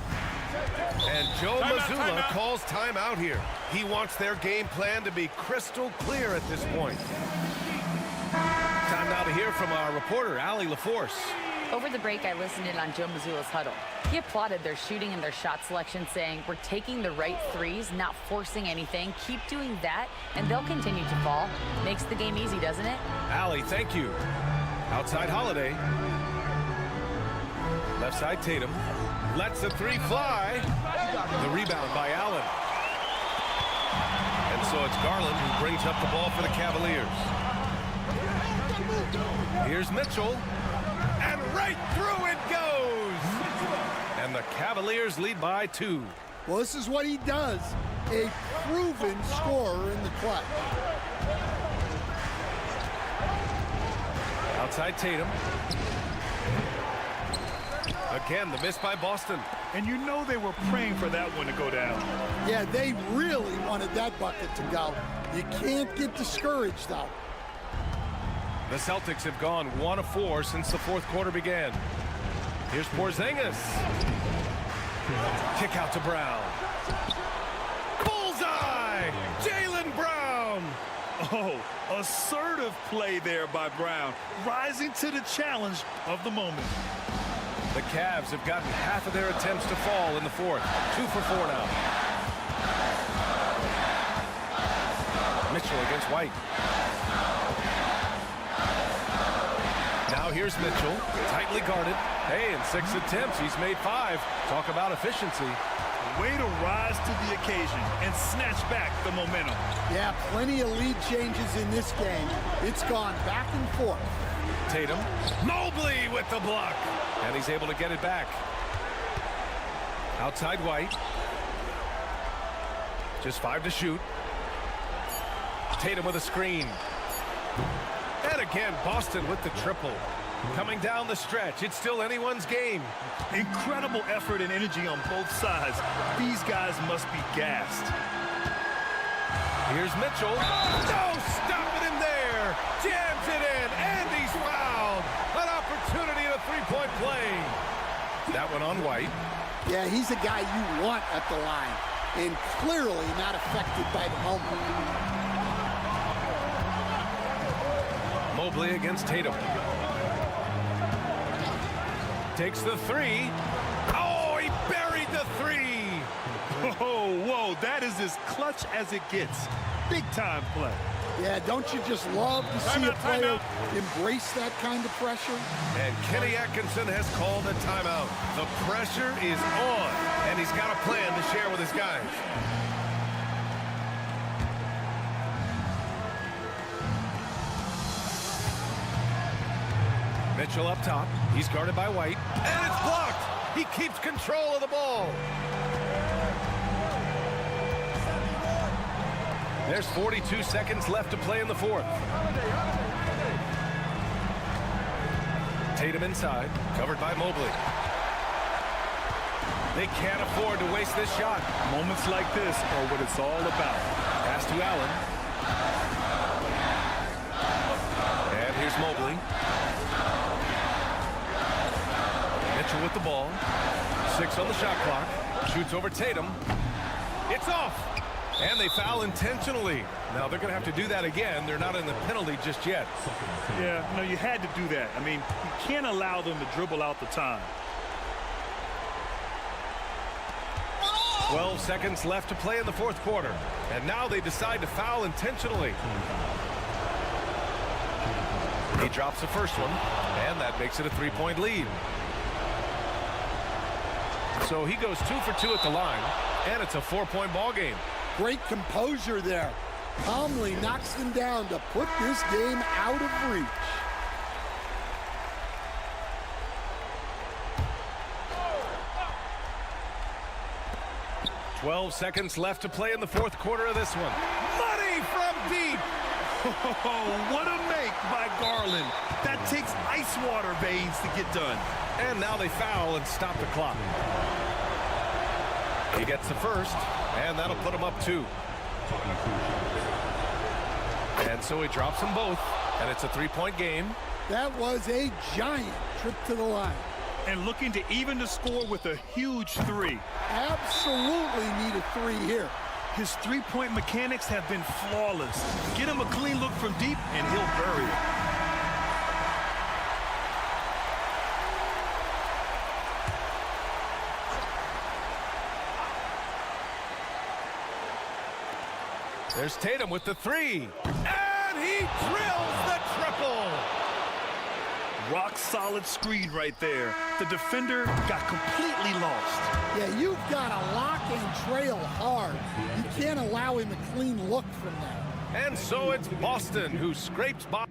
And Joe Mazzulla calls timeout here. He wants their game plan to be crystal clear at this point. Time now to hear from our reporter, Allie LaForce. Over the break, I listened in on Joe Mazzulla's huddle. He applauded their shooting and their shot selection, saying, "We're taking the right threes, not forcing anything. Keep doing that, and they'll continue to fall." Makes the game easy, doesn't it? Allie, thank you. Outside Holiday. Left side Tatum. Lets the 3 fly. The rebound by Allen. And so it's Garland who brings up the ball for the Cavaliers. Here's Mitchell. And right through it goes. And the Cavaliers lead by 2. Well, this is what he does. A proven scorer in the clutch. Outside Tatum. Again, the miss by Boston. And you know they were praying for that one to go down. Yeah, they really wanted that bucket to go. You can't get discouraged, though. The Celtics have gone 1 of 4 since the fourth quarter began. Here's Porzingis. Kick out to Brown. Bullseye! Jaylen Brown! Oh, assertive play there by Brown, rising to the challenge of the moment. The Cavs have gotten half of their attempts to fall in the fourth. 2 for 4 now. Mitchell against White. Now here's Mitchell, tightly guarded. Hey, in 6 attempts, he's made 5. Talk about efficiency. Way to rise to the occasion and snatch back the momentum. Yeah, plenty of lead changes in this game. It's gone back and forth. Tatum. Mobley with the block. And he's able to get it back. Outside White. Just 5 to shoot. Tatum with a screen. And again, Boston with the triple. Coming down the stretch. It's still anyone's game. Incredible effort and energy on both sides. These guys must be gassed. Here's Mitchell. No, stopping him there. Jams it in, and he's fouled. An opportunity at a 3-point play. That one on White. Yeah, he's a guy you want at the line, and clearly not affected by the moment. Mobley against Tatum. Takes the 3. Oh, he buried the 3. Oh, whoa, that is as clutch as it gets. Big time play. Yeah, don't you just love to see a player embrace that kind of pressure? And Kenny Atkinson has called a timeout. The pressure is on, and he's got a plan to share with his guys. Mitchell up top. He's guarded by White. And it's blocked. He keeps control of the ball. There's 42 seconds left to play in the fourth. Tatum inside, covered by Mobley. They can't afford to waste this shot. Moments like this are what it's all about. Pass to Allen. And here's Mobley. Mitchell with the ball. 6 on the shot clock. Shoots over Tatum. It's off. And they foul intentionally. Now they're going to have to do that again. They're not in the penalty just yet. Yeah, no, you had to do that. I mean, you can't allow them to dribble out the time. 12 seconds left to play in the fourth quarter. And now they decide to foul intentionally. He drops the first one, and that makes it a 3-point lead. So he goes 2 for 2 at the line, and it's a 4-point ball game. Great composure there. Calmly knocks them down to put this game out of reach. 12 seconds left to play in the fourth quarter of this one. Money from deep. Oh, what a make by Garland. That takes ice water veins to get done. And now they foul and stop the clock. He gets the first, and that'll put him up 2. And so he drops them both, and it's a 3-point game. That was a giant trip to the line. And looking to even the score with a huge 3. Absolutely need a 3 here. His three-point mechanics have been flawless. Get him a clean look from deep, and he'll bury it. There's Tatum with the 3. And he drills the triple. Rock solid screen right there. The defender got completely lost. Yeah, you've got to lock and trail hard. You can't allow him a clean look from that. And so it's Boston who scrapes by.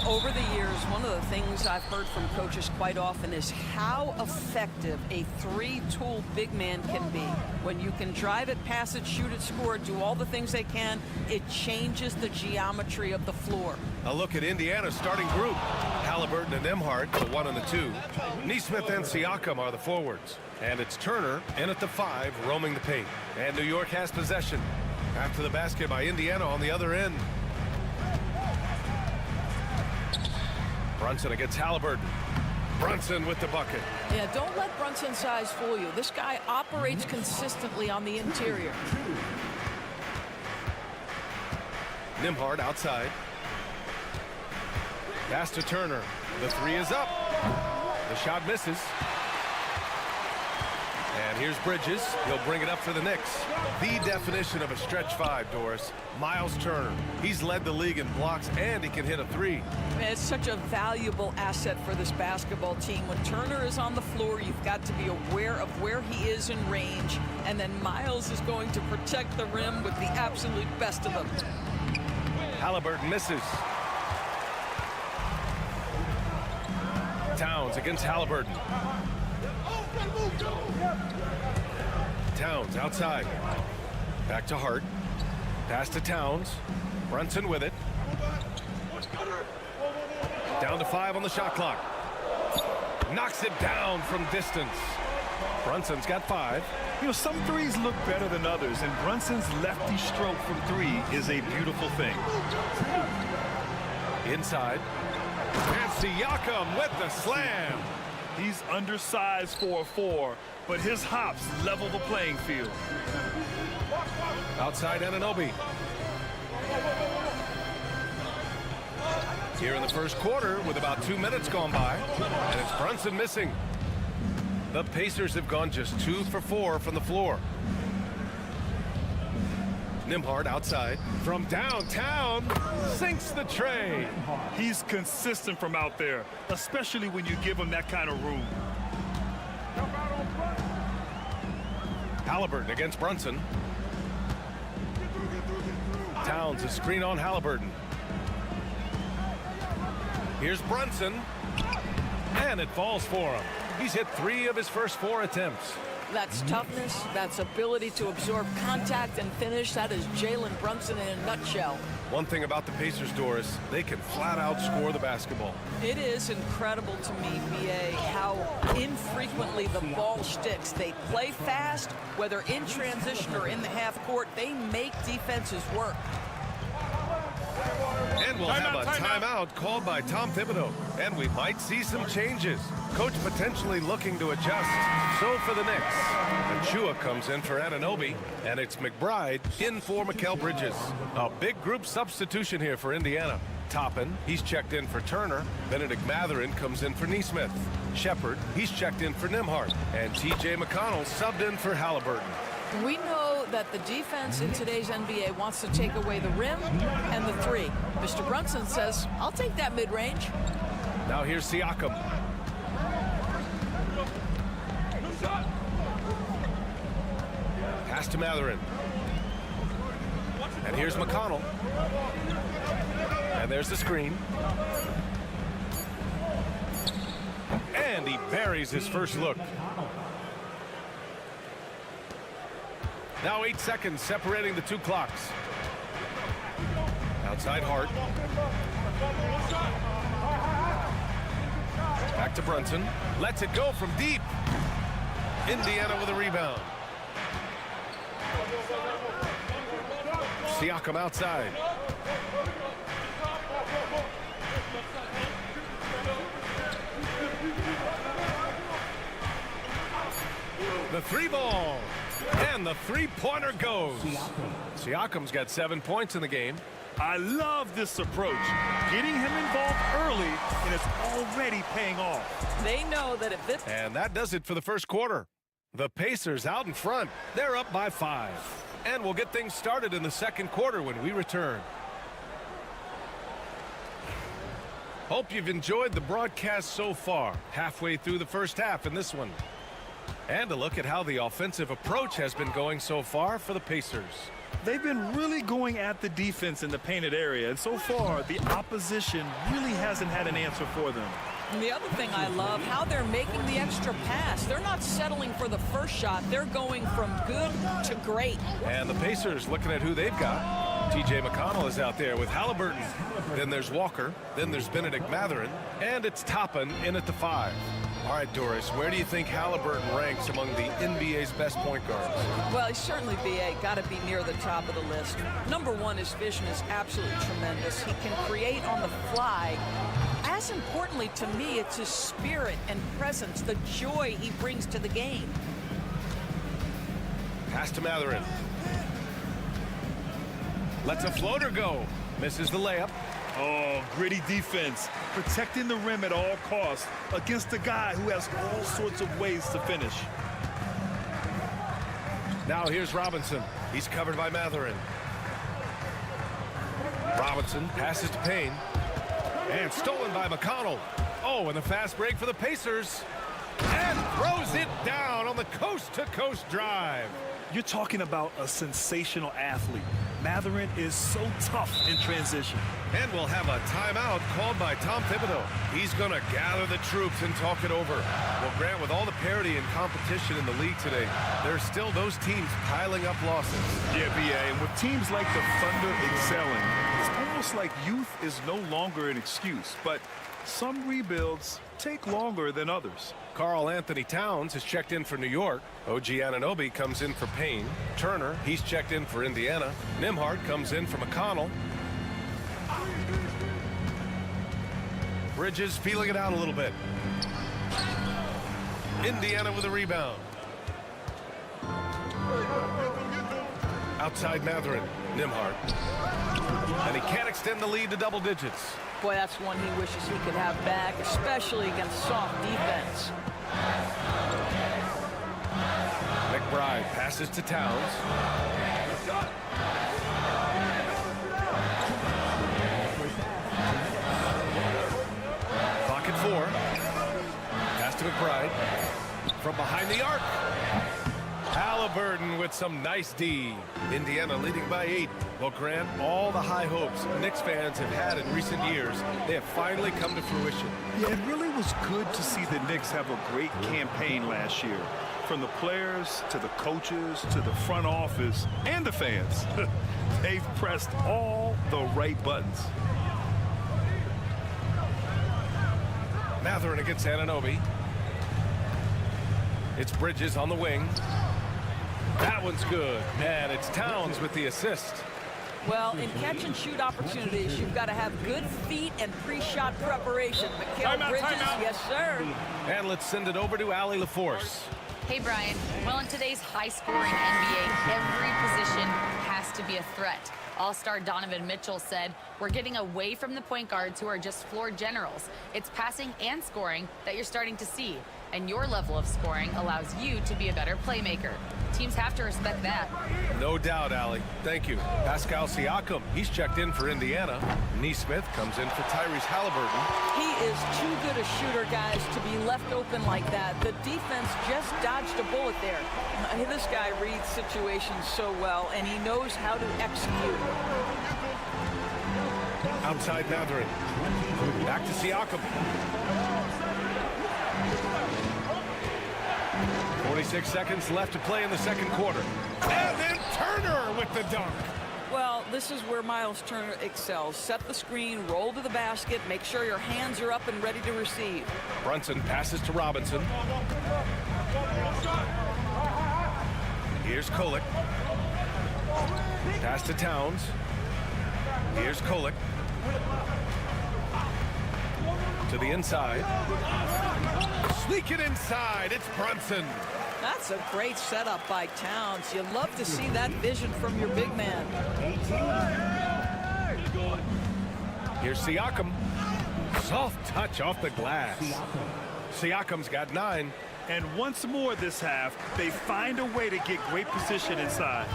Over the years, one of the things I've heard from coaches quite often is how effective a three-tool big man can be. When you can drive it, pass it, shoot it, score it, do all the things they can, it changes the geometry of the floor. A look at Indiana's starting group. Halliburton and Nembhard, the 1 and the 2. Nesmith and Siakam are the forwards. And it's Turner in at the 5, roaming the paint. And New York has possession. After the basket by Indiana on the other end. Brunson against Halliburton. Brunson with the bucket. Yeah, don't let Brunson's size fool you. This guy operates consistently on the interior. Nembhard outside. Pass to Turner. The 3 is up. The shot misses. And here's Bridges. He'll bring it up for the Knicks. The definition of a stretch 5, Doris. Miles Turner. He's led the league in blocks, and he can hit a 3. It's such a valuable asset for this basketball team. When Turner is on the floor, you've got to be aware of where he is in range, and then Miles is going to protect the rim with the absolute best of them. Halliburton misses. Towns against Halliburton. Towns outside. Back to Hart. Pass to Towns. Brunson with it. Down to 5 on the shot clock. Knocks it down from distance. Brunson's got 5. You know, some threes look better than others, and Brunson's lefty stroke from 3 is a beautiful thing. Inside. And Siakam with the slam. He's undersized for a 4, but his hops level the playing field. Outside Anunoby. Here in the first quarter with about 2 minutes gone by, and it's Brunson missing. The Pacers have gone just 2 for 4 from the floor. Nembhard outside from downtown sinks the tray. He's consistent from out there, especially when you give him that kind of room. Halliburton against Brunson. Towns a screen on Halliburton. Here's Brunson, and it falls for him. He's hit 3 of his first 4 attempts. That's toughness, that's ability to absorb contact and finish. That is Jalen Brunson in a nutshell. One thing about the Pacers, Doris, they can flat out score the basketball. It is incredible to me, BA, how infrequently the ball sticks. They play fast, whether in transition or in the half court. They make defenses work. And we'll have a timeout called by Tom Thibodeau, and we might see some changes. Coach potentially looking to adjust. So for the Knicks, Achua comes in for Anunoby, and it's McBride in for Mikal Bridges. A big group substitution here for Indiana. Toppin, he's checked in for Turner. Benedict Mathurin comes in for Neesmith. Shepard, he's checked in for Nembhard. And T.J. McConnell subbed in for Halliburton. We know that the defense in today's NBA wants to take away the rim and the three. Mr. Brunson says, I'll take that mid-range. Now here's Siakam. Pass to Mathurin. And here's McConnell. And there's the screen. And he buries his first look. Now 8 seconds separating the two clocks. Outside Hart. Back to Brunson. Lets it go from deep. Indiana with a rebound. Siakam outside. The three ball. And the three-pointer goes. Siakam's got 7 points in the game. I love this approach. Getting him involved early, and it's already paying off. They know that if this... And that does it for the first quarter. The Pacers out in front. They're up by 5. And we'll get things started in the second quarter when we return. Hope you've enjoyed the broadcast so far. Halfway through the first half in this one. And a look at how the offensive approach has been going so far for the Pacers. They've been really going at the defense in the painted area, and so far the opposition really hasn't had an answer for them. And the other thing I love, how they're making the extra pass. They're not settling for the first shot. They're going from good to great. And the Pacers looking at who they've got. T.J. McConnell is out there with Halliburton. Then there's Walker. Then there's Benedict Mathurin. And it's Toppin in at the 5. All right, Doris, where do you think Halliburton ranks among the NBA's best point guards? Well, he's certainly, BA, got to be near the top of the list. Number one, his vision is absolutely tremendous. He can create on the fly. As importantly to me, it's his spirit and presence, the joy he brings to the game. Pass to Mathurin. Lets a floater go. Misses the layup. Oh, gritty defense. Protecting the rim at all costs against a guy who has all sorts of ways to finish. Now here's Robinson. He's covered by Mathurin. Robinson passes to Payne. And stolen by McConnell. Oh, and the fast break for the Pacers. And throws it down on the coast-to-coast drive. You're talking about a sensational athlete. Mathurin is so tough in transition. And we'll have a timeout called by Tom Thibodeau. He's going to gather the troops and talk it over. Well, Grant, with all the parity and competition in the league today, there's still those teams piling up losses. Yeah, BA, and with teams like the Thunder excelling, it's almost like youth is no longer an excuse. But some rebuilds take longer than others. Karl Anthony Towns has checked in for New York. OG Anunoby comes in for Payne. Turner, he's checked in for Indiana. Nembhard comes in for McConnell. Bridges feeling it out a little bit. Indiana with a rebound. Outside Mathurin. Nembhard. And he can't extend the lead to double digits. Boy, that's one he wishes he could have back, especially against soft defense. McBride passes to Towns. Clock at 4. Pass to McBride. From behind the arc. Halliburton with some nice D. Indiana leading by 8. Well, Grant, all the high hopes Knicks fans have had in recent years, they have finally come to fruition. Yeah, it really was good to see the Knicks have a great campaign last year. From the players to the coaches to the front office and the fans. They've pressed all the right buttons. Mathurin against Anunoby. It's Bridges on the wing. That one's good. And it's Towns with the assist. Well, in catch-and-shoot opportunities, you've got to have good feet and pre-shot preparation. Mikal Bridges, yes, sir. And let's send it over to Allie LaForce. Hey, Brian. Well, in today's high-scoring NBA, every position has to be a threat. All-star Donovan Mitchell said, "We're getting away from the point guards who are just floor generals. It's passing and scoring that you're starting to see. And your level of scoring allows you to be a better playmaker. Teams have to respect that." No doubt, Allie. Thank you. Pascal Siakam, he's checked in for Indiana. Neesmith comes in for Tyrese Halliburton. He is too good a shooter, guys, to be left open like that. The defense just dodged a bullet there. This guy reads situations so well, and he knows how to execute. Outside Mathurin. Back to Siakam. 46 seconds left to play in the second quarter. And then Turner with the dunk. Well, this is where Miles Turner excels. Set the screen, roll to the basket, make sure your hands are up and ready to receive. Brunson passes to Robinson. Here's Kolek. Pass to Towns. Here's Kolek. To the inside. Sneak it inside. It's Brunson. That's a great setup by Towns. You love to see that vision from your big man. Here's Siakam. Soft touch off the glass. Siakam's got 9. And once more this half, they find a way to get great position inside.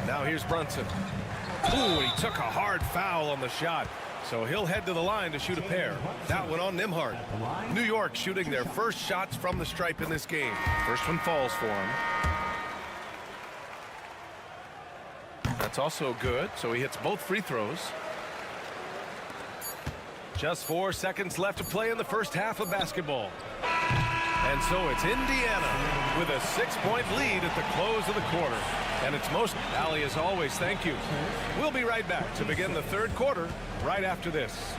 Now here's Brunson. Ooh, he took a hard foul on the shot. So he'll head to the line to shoot a pair. That one on Nembhard. New York shooting their first shots from the stripe in this game. First one falls for him. That's also good, so he hits both free throws. Just 4 seconds left to play in the first half of basketball. And so it's Indiana with a 6-point lead at the close of the quarter. And it's most Allie, as always, thank you. We'll be right back to begin the third quarter right after this.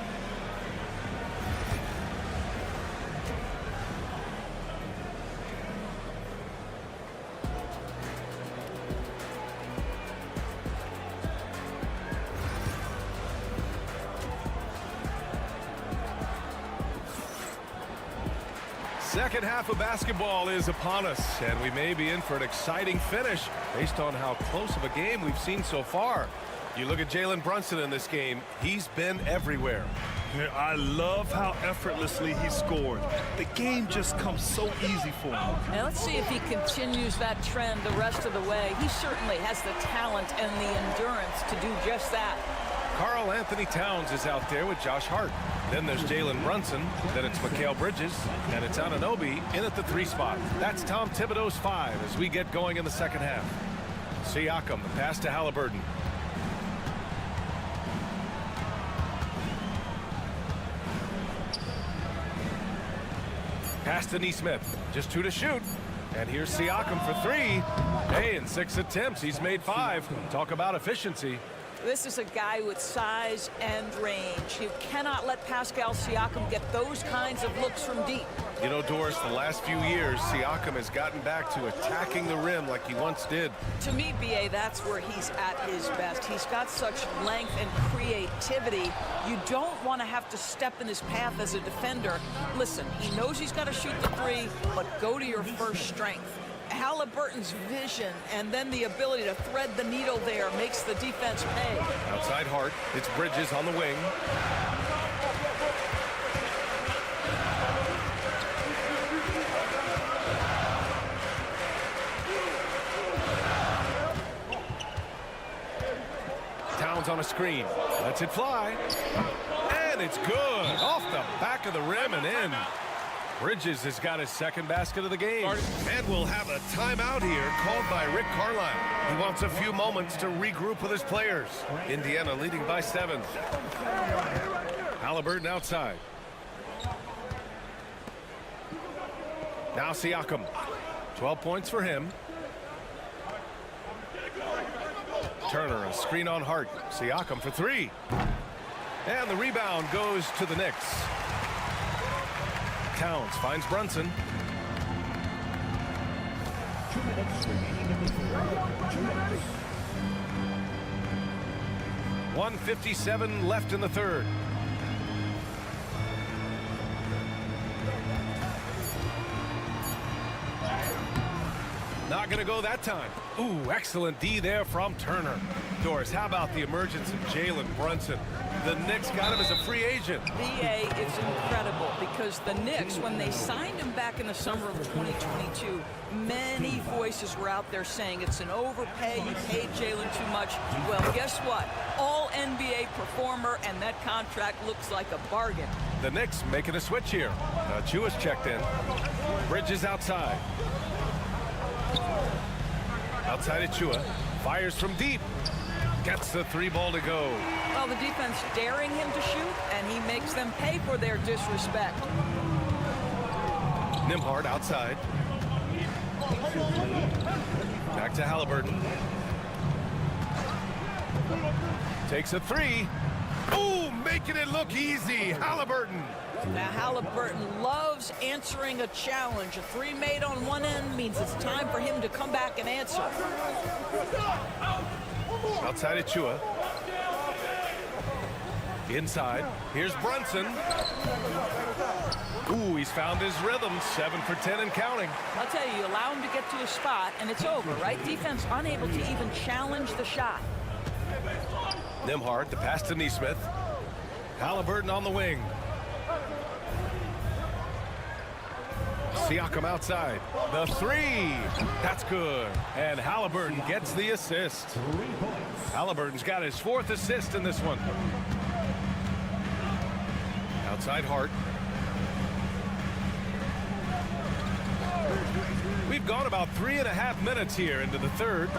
Second half of basketball is upon us, and we may be in for an exciting finish based on how close of a game we've seen so far. You look at Jalen Brunson in this game, he's been everywhere. I love how effortlessly he scored. The game just comes so easy for him. Now let's see if he continues that trend the rest of the way. He certainly has the talent and the endurance to do just that. Karl Anthony Towns is out there with Josh Hart. Then there's Jalen Brunson. Then it's Mikal Bridges. And it's Anunoby in at the 3 spot. That's Tom Thibodeau's 5 as we get going in the second half. Siakam, the pass to Halliburton. Pass to Neesmith. Just 2 to shoot. And here's Siakam for 3. Hey, in 6 attempts, he's made 5. Talk about efficiency. This is a guy with size and range. You cannot let Pascal Siakam get those kinds of looks from deep. You know, Doris, the last few years, Siakam has gotten back to attacking the rim like he once did. To me, B.A., that's where he's at his best. He's got such length and creativity. You don't want to have to step in his path as a defender. Listen, he knows he's got to shoot the 3, but go to your first strength. Halliburton's vision and then the ability to thread the needle there makes the defense pay. Outside Hart, it's Bridges on the wing. Towns on a screen, lets it fly, and it's good, off the back of the rim and in. Bridges has got his second basket of the game. And we'll have a timeout here called by Rick Carlisle. He wants a few moments to regroup with his players. Indiana leading by 7. Halliburton outside. Now Siakam. 12 points for him. Turner, a screen on Hart. Siakam for 3. And the rebound goes to the Knicks. Towns finds Brunson. 2 minutes remaining in the third. 1:57 left in the third. Not going to go that time. Ooh, excellent D there from Turner. Doris, how about the emergence of Jalen Brunson? The Knicks got him as a free agent. BA is incredible because the Knicks, when they signed him back in the summer of 2022, many voices were out there saying it's an overpay, you paid Jalen too much. Well, guess what? All NBA performer, and that contract looks like a bargain. The Knicks making a switch here. Chua's checked in. Bridges outside. Outside of Chua. Fires from deep. Gets the 3-ball to go. Well, the defense daring him to shoot, and he makes them pay for their disrespect. Nembhard outside. Back to Halliburton. Takes a 3. Ooh, making it look easy. Halliburton. Now, Halliburton loves answering a challenge. A 3 made on one end means it's time for him to come back and answer. Outside of Chua. Inside. Here's Brunson. Ooh, he's found his rhythm. 7 for 10 and counting. I'll tell you, you allow him to get to a spot, and it's over, right? Defense unable to even challenge the shot. Nembhard, the pass to Nesmith. Halliburton on the wing. Siakam outside. The 3. That's good. And Halliburton gets the assist. Halliburton's got his 4th assist in this one. Outside Hart. We've gone about 3.5 minutes here into the third.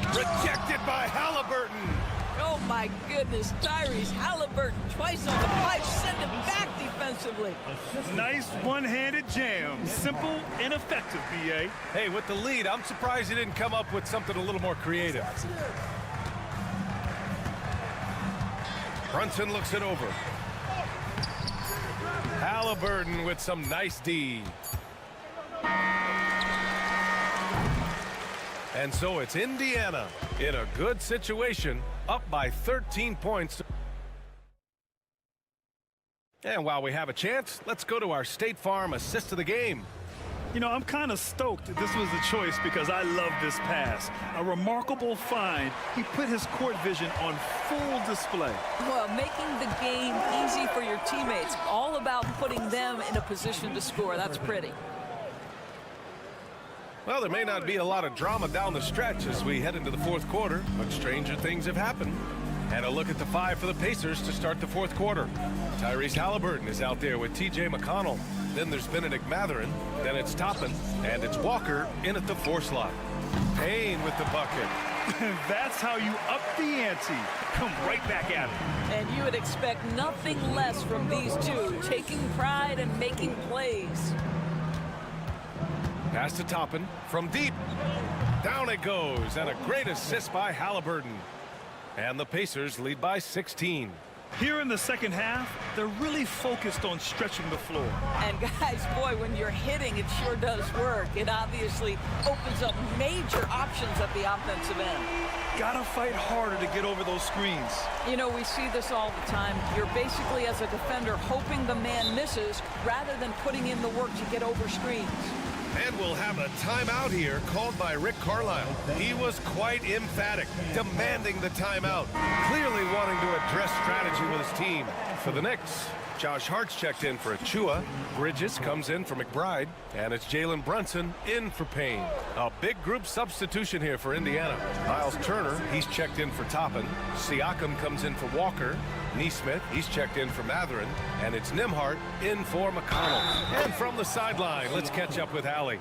Rejected by Halliburton. Oh, my goodness. Tyrese Halliburton twice on the pipe. Send him back defensively. Nice one-handed jam. Simple and effective, B.A. Hey, with the lead, I'm surprised he didn't come up with something a little more creative. Brunson looks it over. Halliburton with some nice D. And so it's Indiana in a good situation, up by 13 points. And while we have a chance, let's go to our State Farm assist of the game. You know, I'm kind of stoked this was a choice because I love this pass. A remarkable find. He put his court vision on full display. Well, making the game easy for your teammates. All about putting them in a position to score. That's pretty. Well, there may not be a lot of drama down the stretch as we head into the fourth quarter, but stranger things have happened. And a look at the 5 for the Pacers to start the fourth quarter. Tyrese Halliburton is out there with T.J. McConnell. Then there's Benedict Mathurin. Then it's Toppin. And it's Walker in at the 4 slot. Payne with the bucket. That's how you up the ante. Come right back at it. And you would expect nothing less from these two, taking pride and making plays. Pass to Toppin from deep. Down it goes, and a great assist by Halliburton. And the Pacers lead by 16. Here in the second half, they're really focused on stretching the floor. And guys, boy, when you're hitting, it sure does work. It obviously opens up major options at the offensive end. Gotta fight harder to get over those screens. You know, we see this all the time. You're basically, as a defender, hoping the man misses rather than putting in the work to get over screens. And we'll have a timeout here called by Rick Carlisle. He was quite emphatic, demanding the timeout, clearly wanting to address strategy with his team. For the Knicks, Josh Hart's checked in for Achua. Bridges comes in for McBride. And it's Jalen Brunson in for Payne. A big group substitution here for Indiana. Miles Turner, he's checked in for Toppin. Siakam comes in for Walker. Nesmith, he's checked in for Mathurin. And it's Nembhard in for McConnell. And from the sideline, let's catch up with Allie.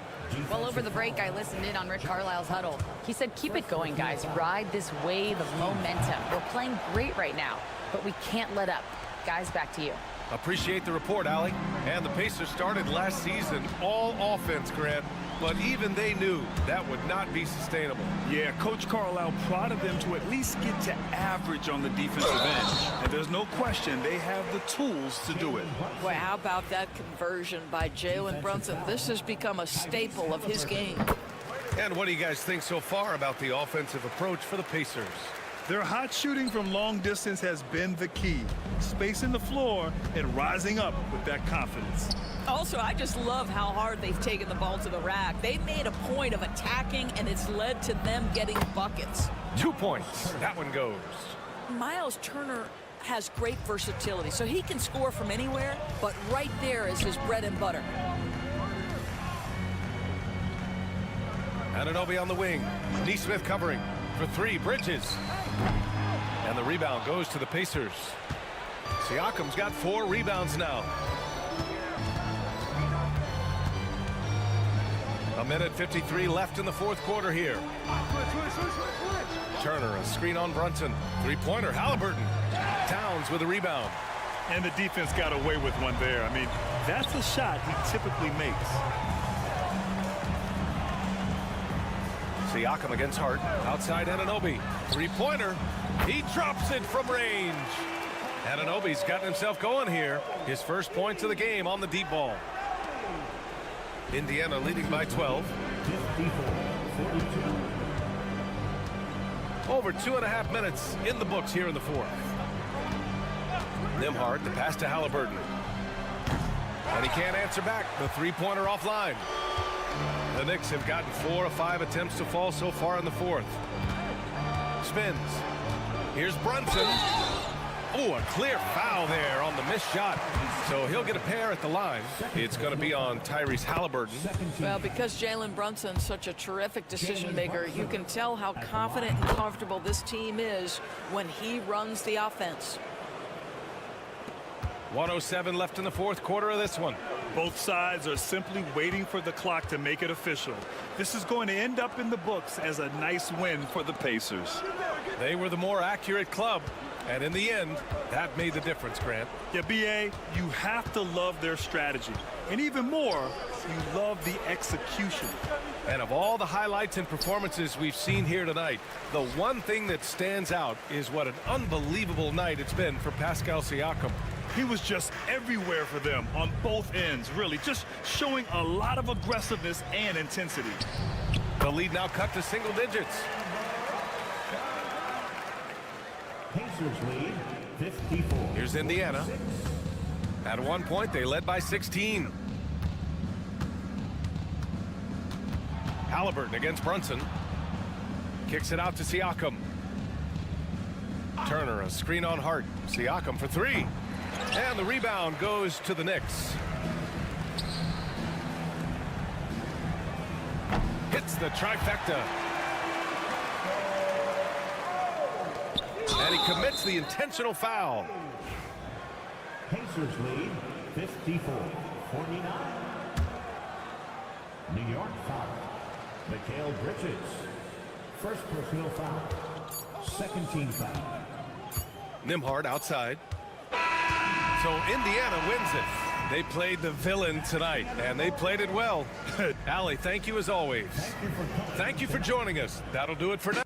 Well, over the break, I listened in on Rick Carlisle's huddle. He said, keep it going, guys. Ride this wave of momentum. We're playing great right now, but we can't let up. Guys, back to you. Appreciate the report, Allie. And the Pacers started last season all offense, Grant. But even they knew that would not be sustainable. Yeah, Coach Carlisle prodded them to at least get to average on the defensive end. And there's no question they have the tools to do it. Boy, how about that conversion by Jalen Brunson? This has become a staple of his game. And what do you guys think so far about the offensive approach for the Pacers? Their hot shooting from long distance has been the key. Spacing the floor and rising up with that confidence. Also, I just love how hard they've taken the ball to the rack. They've made a point of attacking, and it's led to them getting buckets. 2 points. That one goes. Miles Turner has great versatility, so he can score from anywhere, but right there is his bread and butter. Anunoby on the wing. Neesmith covering for three. Bridges. And the rebound goes to the Pacers. Siakam's got 4 rebounds now. A minute 53 left in the fourth quarter here. Turner, a screen on Brunson. Three-pointer, Halliburton. Towns with a rebound. And the defense got away with one there. I mean, that's a shot he typically makes. Siakam against Hart. Outside Anunoby. Three-pointer. He drops it from range. Anunoby's gotten himself going here. His first points of the game on the deep ball. Indiana leading by 12. Over 2.5 minutes in the books here in the fourth. Nembhard, the pass to Halliburton. And he can't answer back. The three-pointer offline. The Knicks have gotten 4 of 5 attempts to fall so far in the fourth. Spins. Here's Brunson. Oh, a clear foul there on the missed shot. So he'll get a pair at the line. It's going to be on Tyrese Halliburton. Well, because Jalen Brunson's such a terrific decision maker, you can tell how confident and comfortable this team is when he runs the offense. 1:07 left in the fourth quarter of this one. Both sides are simply waiting for the clock to make it official. This is going to end up in the books as a nice win for the Pacers. They were the more accurate club, and in the end, that made the difference, Grant. Yeah, B.A., you have to love their strategy. And even more, you love the execution. And of all the highlights and performances we've seen here tonight, the one thing that stands out is what an unbelievable night it's been for Pascal Siakam. He was just everywhere for them on both ends, really, just showing a lot of aggressiveness and intensity. The lead now cut to single digits. Pacers lead 54. Here's Indiana. At one point, they led by 16. Halliburton against Brunson. Kicks it out to Siakam. Turner, a screen on Hart. Siakam for 3. And the rebound goes to the Knicks. Hits the trifecta. And he commits the intentional foul. Pacers lead 54-49. New York foul. Mikal Bridges. First personal foul. Second team foul. Nembhard outside. So Indiana wins it. They played the villain tonight, and they played it well. Allie, thank you as always. Thank you for joining us. That'll do it for now.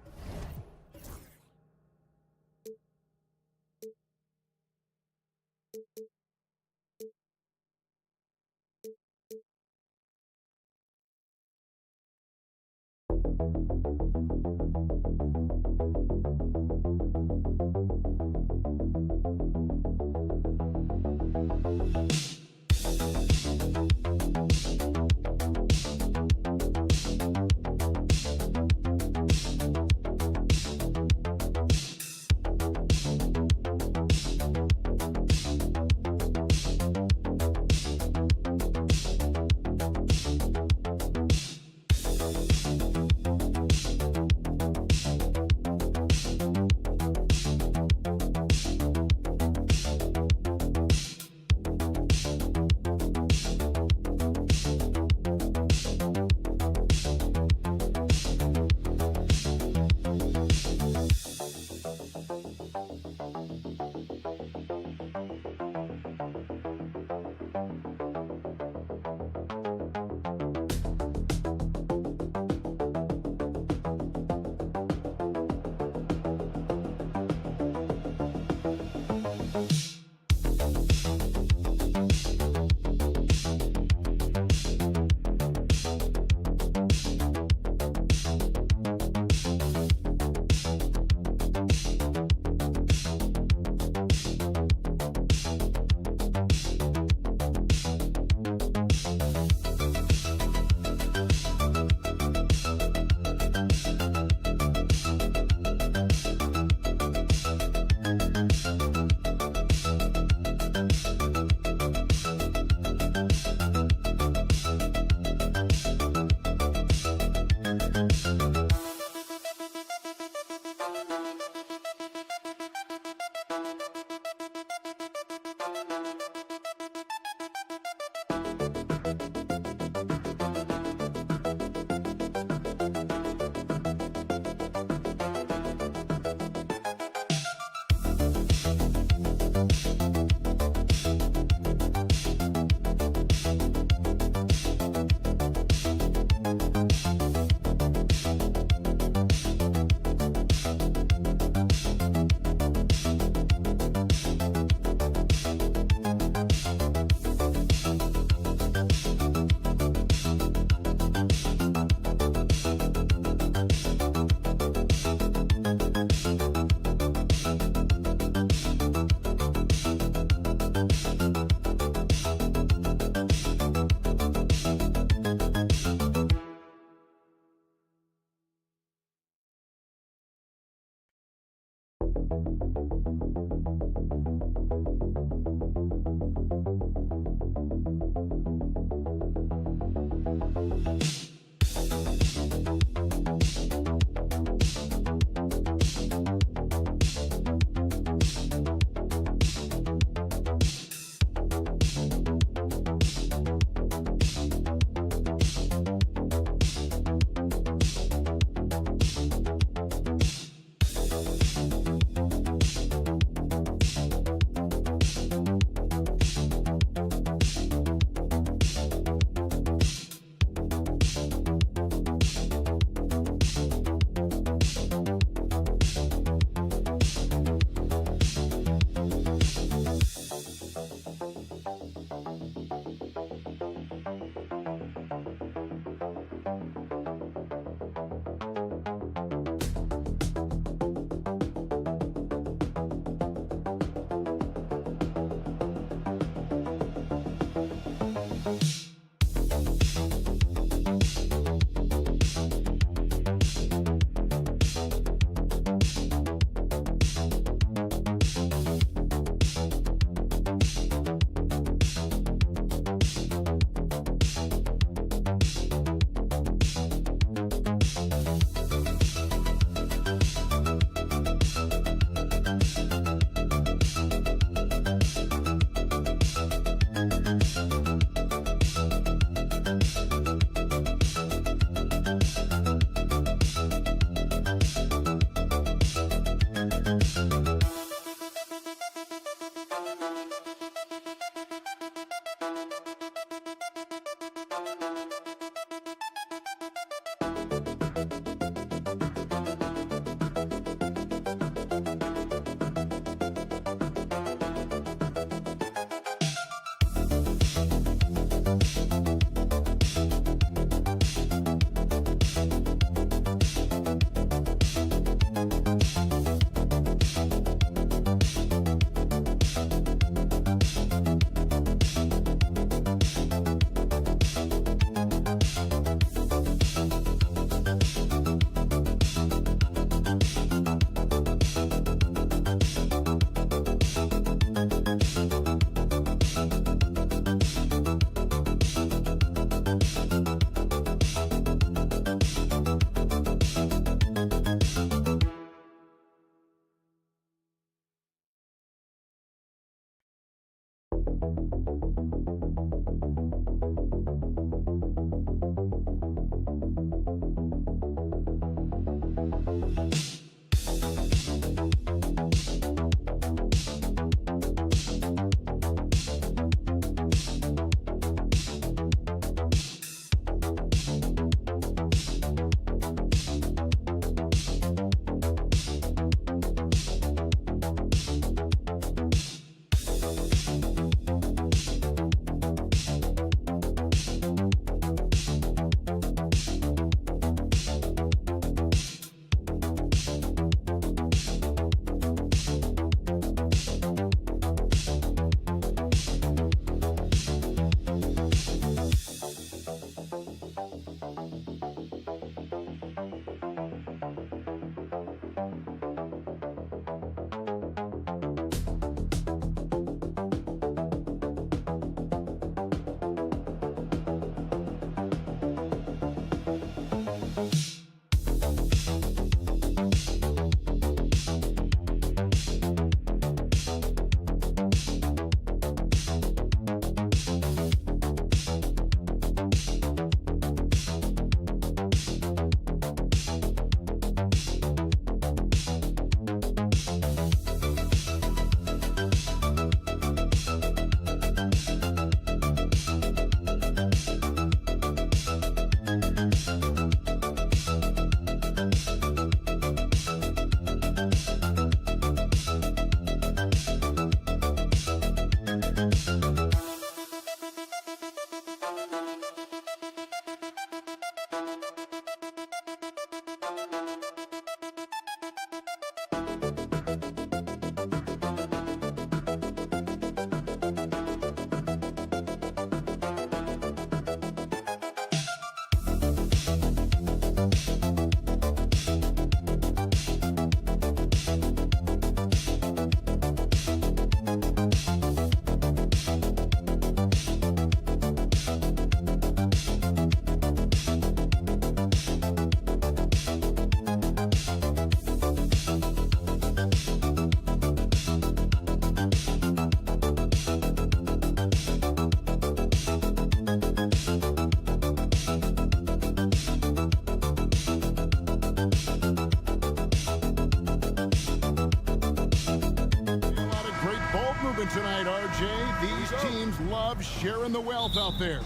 sharing the wealth out there.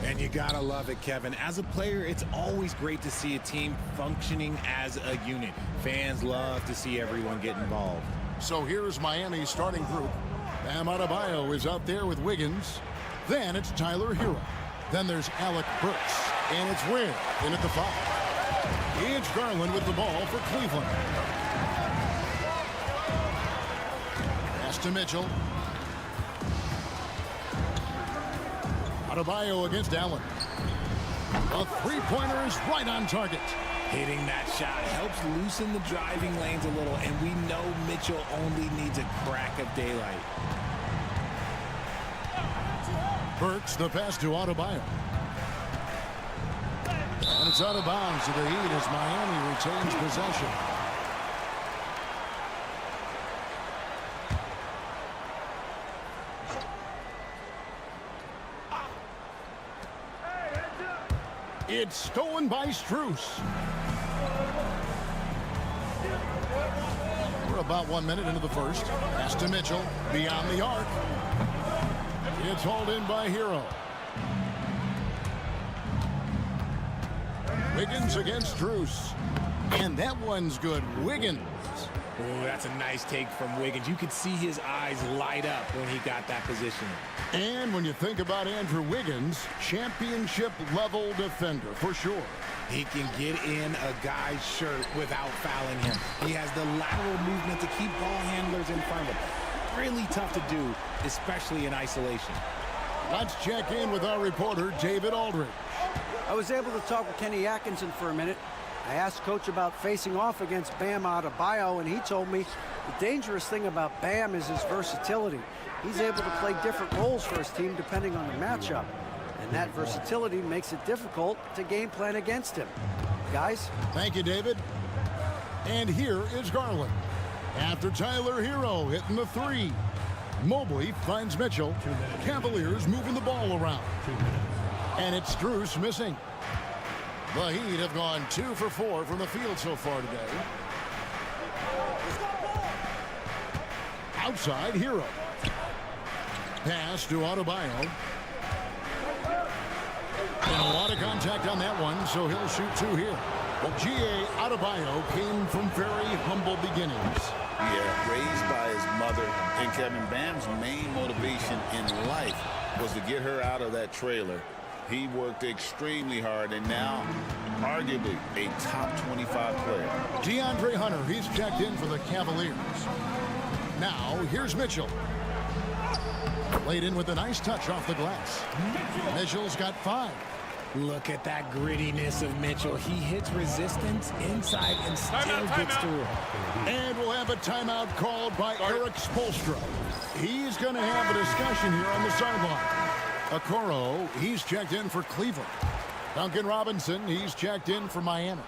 And you gotta love it, Kevin. As a player, it's always great to see a team functioning as a unit. Fans love to see everyone get involved. So here's Miami's starting group. Bam Adebayo is out there with Wiggins. Then it's Tyler Hero. Then there's Alec Burks. And it's Ware in at the 5. It's Garland with the ball for Cleveland. Pass to Mitchell. Adebayo against Allen. A three-pointer is right on target. Hitting that shot helps loosen the driving lanes a little, and we know Mitchell only needs a crack of daylight. Burks the pass to Adebayo. And it's out of bounds to the Heat as Miami retains possession. It's stolen by Strus. We're about 1 minute into the first. Pass to Mitchell, beyond the arc. It's hauled in by Hero. Wiggins against Strus. And that one's good. Wiggins. Oh, that's a nice take from Wiggins. You could see his eyes light up when he got that position. And when you think about Andrew Wiggins, championship-level defender for sure. He can get in a guy's shirt without fouling him. He has the lateral movement to keep ball handlers in front of him. Really tough to do, especially in isolation. Let's check in with our reporter, David Aldridge. I was able to talk with Kenny Atkinson for a minute. I asked Coach about facing off against Bam Adebayo, and he told me the dangerous thing about Bam is his versatility. He's able to play different roles for his team depending on the matchup, and that versatility makes it difficult to game plan against him. Guys? Thank you, David. And here is Garland. After Tyler Hero hitting the 3. Mobley finds Mitchell. Cavaliers moving the ball around. And it's Strus missing. The Heat have gone 2 for 4 from the field so far today. Outside, Hero. Pass to Adebayo. And a lot of contact on that one, so he'll shoot 2 here. Well, G.A. Adebayo came from very humble beginnings. Yeah, raised by his mother. And Kevin, Bam's main motivation in life was to get her out of that trailer. He worked extremely hard, and now arguably a top 25 player. DeAndre Hunter, he's checked in for the Cavaliers. Now, here's Mitchell. Laid in with a nice touch off the glass. Mitchell's got 5. Look at that grittiness of Mitchell. He hits resistance inside and still gets through. And we'll have a timeout called by Eric Spoelstra. He's going to have a discussion here on the sideline. Okoro, he's checked in for Cleveland. Duncan Robinson, he's checked in for Miami.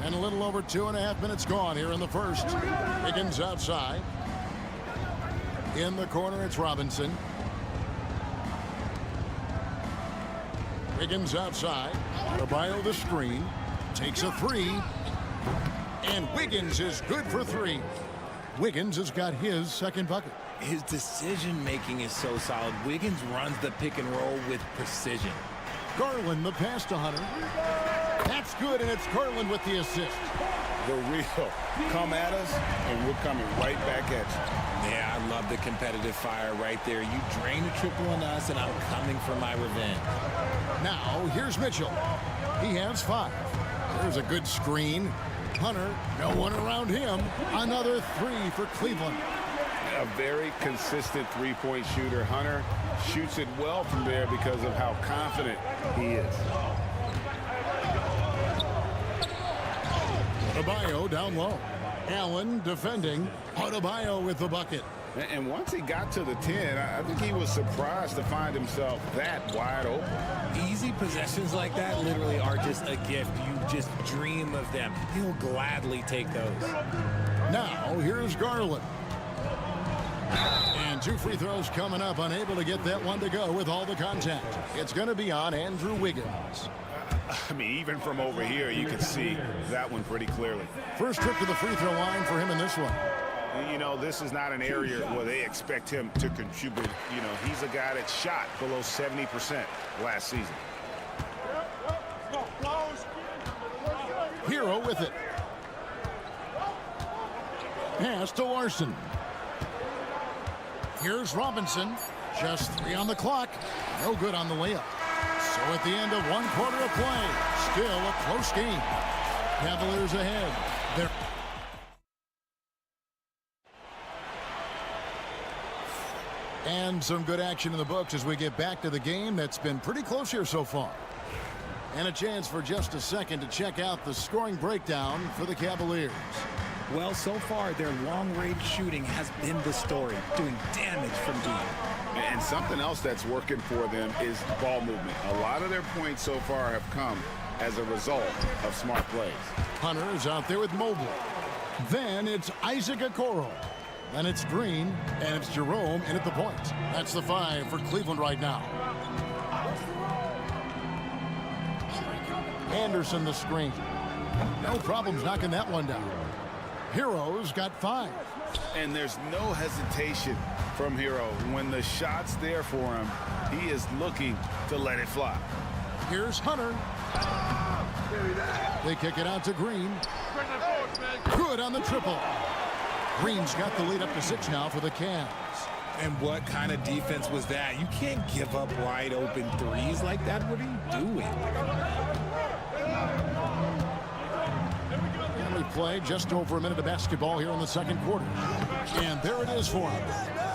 And a little over 2.5 minutes gone here in the first. Wiggins outside. In the corner, it's Robinson. Wiggins outside. Adebayo the screen. Takes a 3. And Wiggins is good for 3. Wiggins has got his second bucket. His decision-making is so solid. Wiggins runs the pick and roll with precision. Garland the pass to Hunter. That's good, and it's Garland with the assist. The real. Come at us, and we're coming right back at you. Yeah, I love the competitive fire right there. You drain a triple on us, and I'm coming for my revenge. Now, here's Mitchell. He has 5. There's a good screen. Hunter, no one around him. Another 3 for Cleveland. A very consistent three-point shooter. Hunter shoots it well from there because of how confident he is. Adebayo down low. Allen defending. Adebayo with the bucket. And once he got to the 10, I think he was surprised to find himself that wide open. Easy possessions like that literally are just a gift. You just dream of them. He'll gladly take those. Now, here's Garland. And 2 free throws coming up. Unable to get that one to go with all the contact. It's going to be on Andrew Wiggins. I mean, even from over here, you can see that one pretty clearly. First trip to the free throw line for him in this one. You know, this is not an area where they expect him to contribute. You know, he's a guy that shot below 70% last season. Hero with it. Pass to Larson. Here's Robinson. Just 3 on the clock. No good on the layup. So at the end of 1 quarter of play, still a close game. Cavaliers ahead. And some good action in the books as we get back to the game that's been pretty close here so far. And a chance for just a second to check out the scoring breakdown for the Cavaliers. Well, so far, their long-range shooting has been the story, doing damage from deep. And something else that's working for them is ball movement. A lot of their points so far have come as a result of smart plays. Hunter is out there with Mobley. Then it's Isaac Okoro. Then it's Green, and it's Jerome in at the point. That's the 5 for Cleveland right now. Anderson the screen. No problems knocking that one down. Hero's got 5. And there's no hesitation from Hero. When the shot's there for him, he is looking to let it fly. Here's Hunter. They kick it out to Green. Good on the triple. Green's got the lead up to 6 now for the Cavs. And what kind of defense was that? You can't give up wide open threes like that. What are you doing? And we play just over a minute of basketball here in the second quarter. And there it is for him.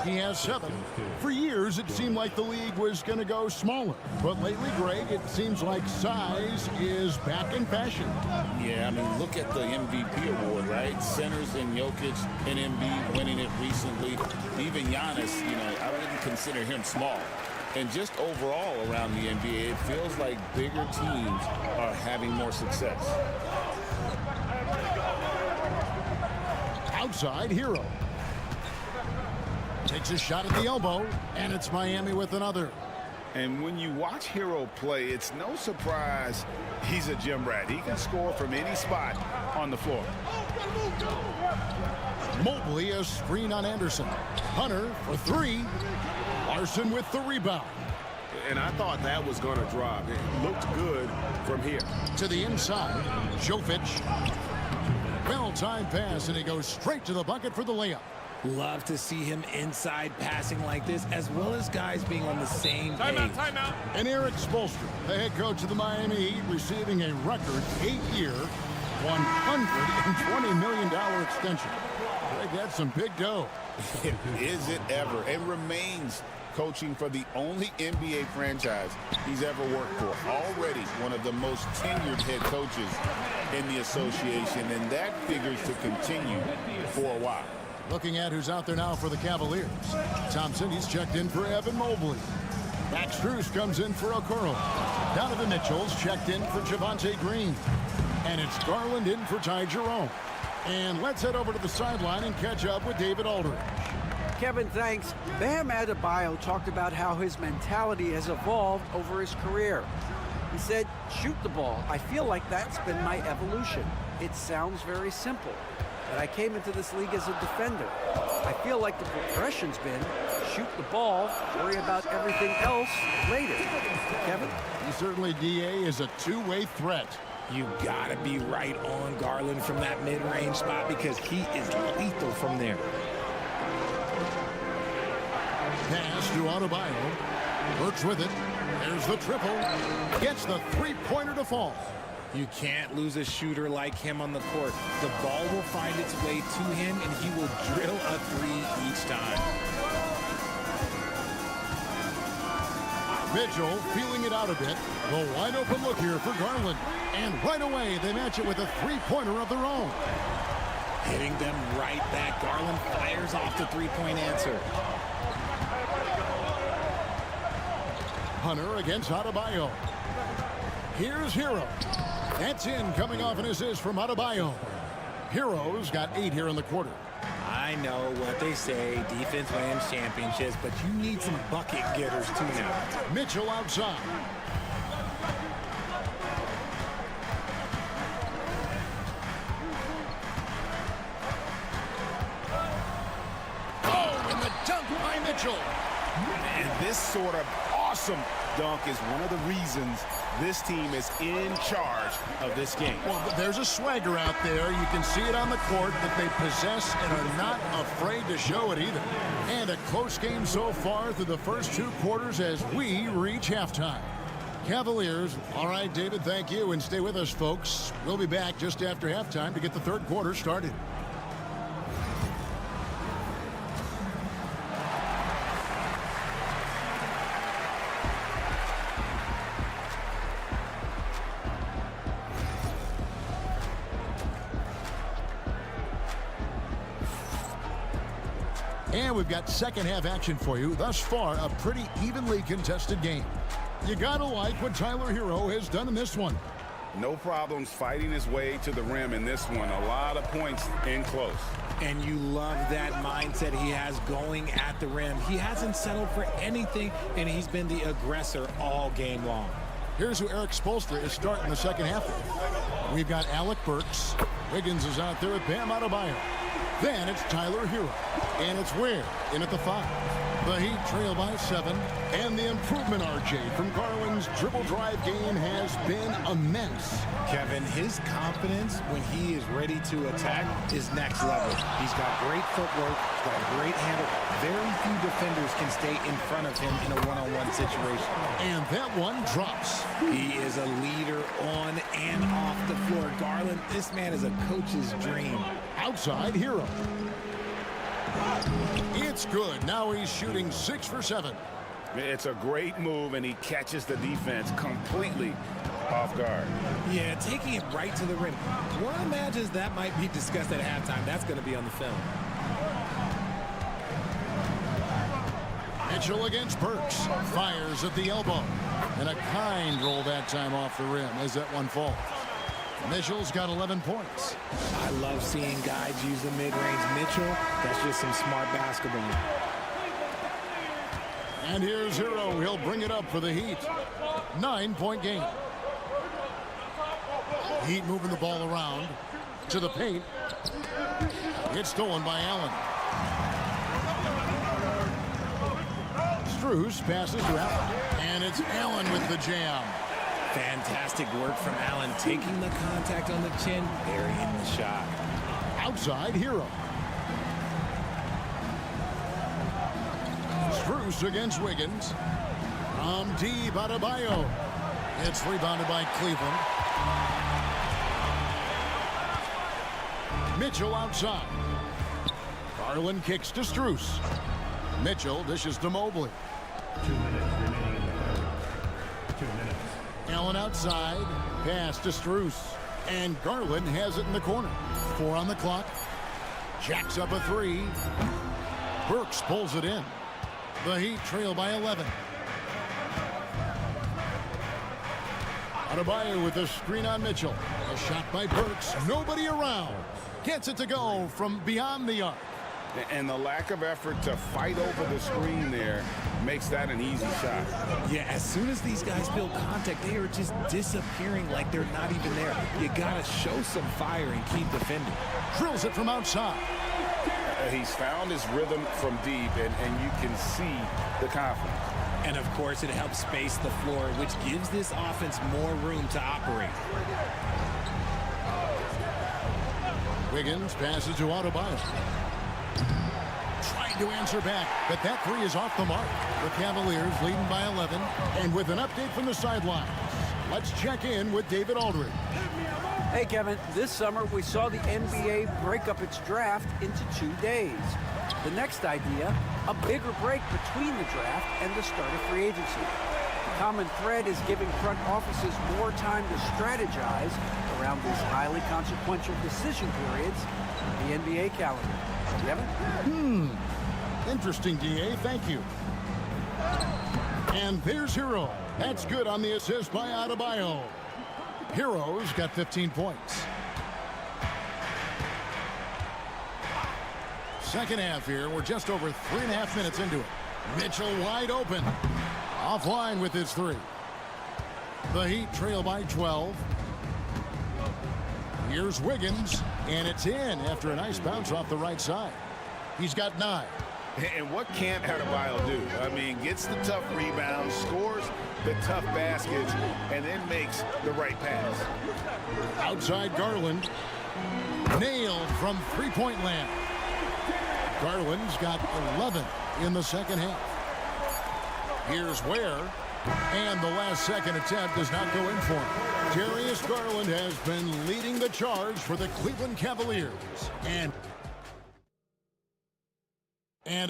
He has 7. For years, it seemed like the league was going to go smaller. But lately, Greg, it seems like size is back in fashion. Yeah, I mean, look at the MVP award, right? Centers and Jokic and Embiid winning it recently. Even Giannis, you know, I wouldn't consider him small. And just overall around the NBA, it feels like bigger teams are having more success. Outside, Hero. Takes a shot at the elbow, and it's Miami with another. And when you watch Hero play, it's no surprise he's a gym rat. He can score from any spot on the floor. Mobley a screen on Anderson. Hunter for 3. Larson with the rebound. And I thought that was going to drop. It looked good from here. To the inside, Jokic. Well-timed pass, and he goes straight to the bucket for the layup. Love to see him inside passing like this, as well as guys being on the same page. Timeout. And Eric Spoelstra, the head coach of the Miami Heat, receiving a record 8-year, $120 million extension. Greg, that's some big dough. Is it ever? And remains coaching for the only NBA franchise he's ever worked for. Already one of the most tenured head coaches in the association, and that figures to continue for a while. Looking at who's out there now for the Cavaliers. Thompson, he's checked in for Evan Mobley. Max Strus comes in for Okoro. Donovan Mitchell's checked in for Javonte Green. And it's Garland in for Ty Jerome. And let's head over to the sideline and catch up with David Aldridge. Kevin, thanks. Bam Adebayo talked about how his mentality has evolved over his career. He said, shoot the ball. I feel like that's been my evolution. It sounds very simple, but I came into this league as a defender. I feel like the progression's been shoot the ball, worry about everything else later. Kevin? He certainly, DA, is a two-way threat. You gotta be right on Garland from that mid-range spot because he is lethal from there. Pass to Adebayo. Works with it. There's the triple. Gets the three-pointer to fall. You can't lose a shooter like him on the court. The ball will find its way to him, and he will drill a 3 each time. Mitchell feeling it out a bit. The wide open look here for Garland. And right away, they match it with a three-pointer of their own. Hitting them right back. Garland fires off the three-point answer. Hunter against Adebayo. Here's Hero. That's in, coming off an assist from Adebayo. Hero's got 8 here in the quarter. I know what they say, defense wins championships, but you need some bucket getters too now. Mitchell outside. Mitchell. And this sort of awesome dunk is one of the reasons this team is in charge of this game. Well, there's a swagger out there. You can see it on the court that they possess and are not afraid to show it either. And a close game so far through the first 2 quarters as we reach halftime. Cavaliers. All right, David, thank you. And stay with us, folks. We'll be back just after halftime to get the 3rd quarter started. And we've got second half action for you. Thus far, a pretty evenly contested game. You gotta like what Tyler Hero has done in this one. No problems fighting his way to the rim in this one. A lot of points in close. And you love that mindset he has going at the rim. He hasn't settled for anything, and he's been the aggressor all game long. Here's who Eric Spoelstra is starting the second half with. We've got Alec Burks. Wiggins is out there with Bam Adebayo. Then it's Tyler Hero. And it's Ware in at the 5. The Heat trail by 7. And the improvement, RJ, from Garland's dribble drive game has been immense. Kevin, his confidence when he is ready to attack is next level. He's got great footwork, he's got a great handle. Very few defenders can stay in front of him in a one-on-one situation. And that one drops. He is a leader on and off the floor. Garland, this man is a coach's dream. Outside Hero. It's good. Now he's shooting 6 for 7. It's a great move, and he catches the defense completely off guard. Yeah, taking it right to the rim. One imagines that might be discussed at halftime. That's going to be on the film. Mitchell against Burks. Fires at the elbow. And a kind roll that time off the rim as that one falls. Mitchell's got 11 points. I love seeing guys use the mid-range. Mitchell, that's just some smart basketball. And here's Hero. He'll bring it up for the Heat. 9-point game. Heat moving the ball around to the paint. It's stolen by Allen. Strus passes to Allen. And it's Allen with the jam. Fantastic work from Allen, taking the contact on the chin, burying the shot. Outside Hero. Strus against Wiggins. From deep, Adebayo. It's rebounded by Cleveland. Mitchell outside. Garland kicks to Strus. Mitchell dishes to Mobley. 2 minutes remaining in the third. 2 minutes. Allen outside. Pass to Strus. And Garland has it in the corner. 4 on the clock. Jacks up a 3. Burks pulls it in. The Heat trail by 11. Adebayo with the screen on Mitchell. A shot by Burks. Nobody around. Gets it to go from beyond the arc. And the lack of effort to fight over the screen there makes that an easy shot. Yeah, as soon as these guys build contact, they are just disappearing like they're not even there. You got to show some fire and keep defending. Drills it from outside. He's found his rhythm from deep, and you can see the confidence. And, of course, it helps space the floor, which gives this offense more room to operate. Wiggins passes to Adebayo. Trying to answer back, but that 3 is off the mark. The Cavaliers leading by 11, and with an update from the sidelines, let's check in with David Aldridge. Hey, Kevin, this summer we saw the NBA break up its draft into 2 days. The next idea, a bigger break between the draft and the start of free agency. The common thread is giving front offices more time to strategize around these highly consequential decision periods in the NBA calendar. Kevin? Interesting, DA. Thank you. And there's Hero. That's good on the assist by Adebayo. Hero's got 15 points. Second half here. We're just over 3.5 minutes into it. Mitchell wide open. Offline with his 3. The Heat trail by 12. Here's Wiggins, and it's in after a nice bounce off the right side. He's got 9. And what can't Adebayo do? I mean, gets the tough rebounds, scores the tough baskets, and then makes the right pass. Outside Garland. Nailed from three-point land. Garland's got 11 in the second half. Here's Ware. And the last second attempt does not go in for him. Darius Garland has been leading the charge for the Cleveland Cavaliers. And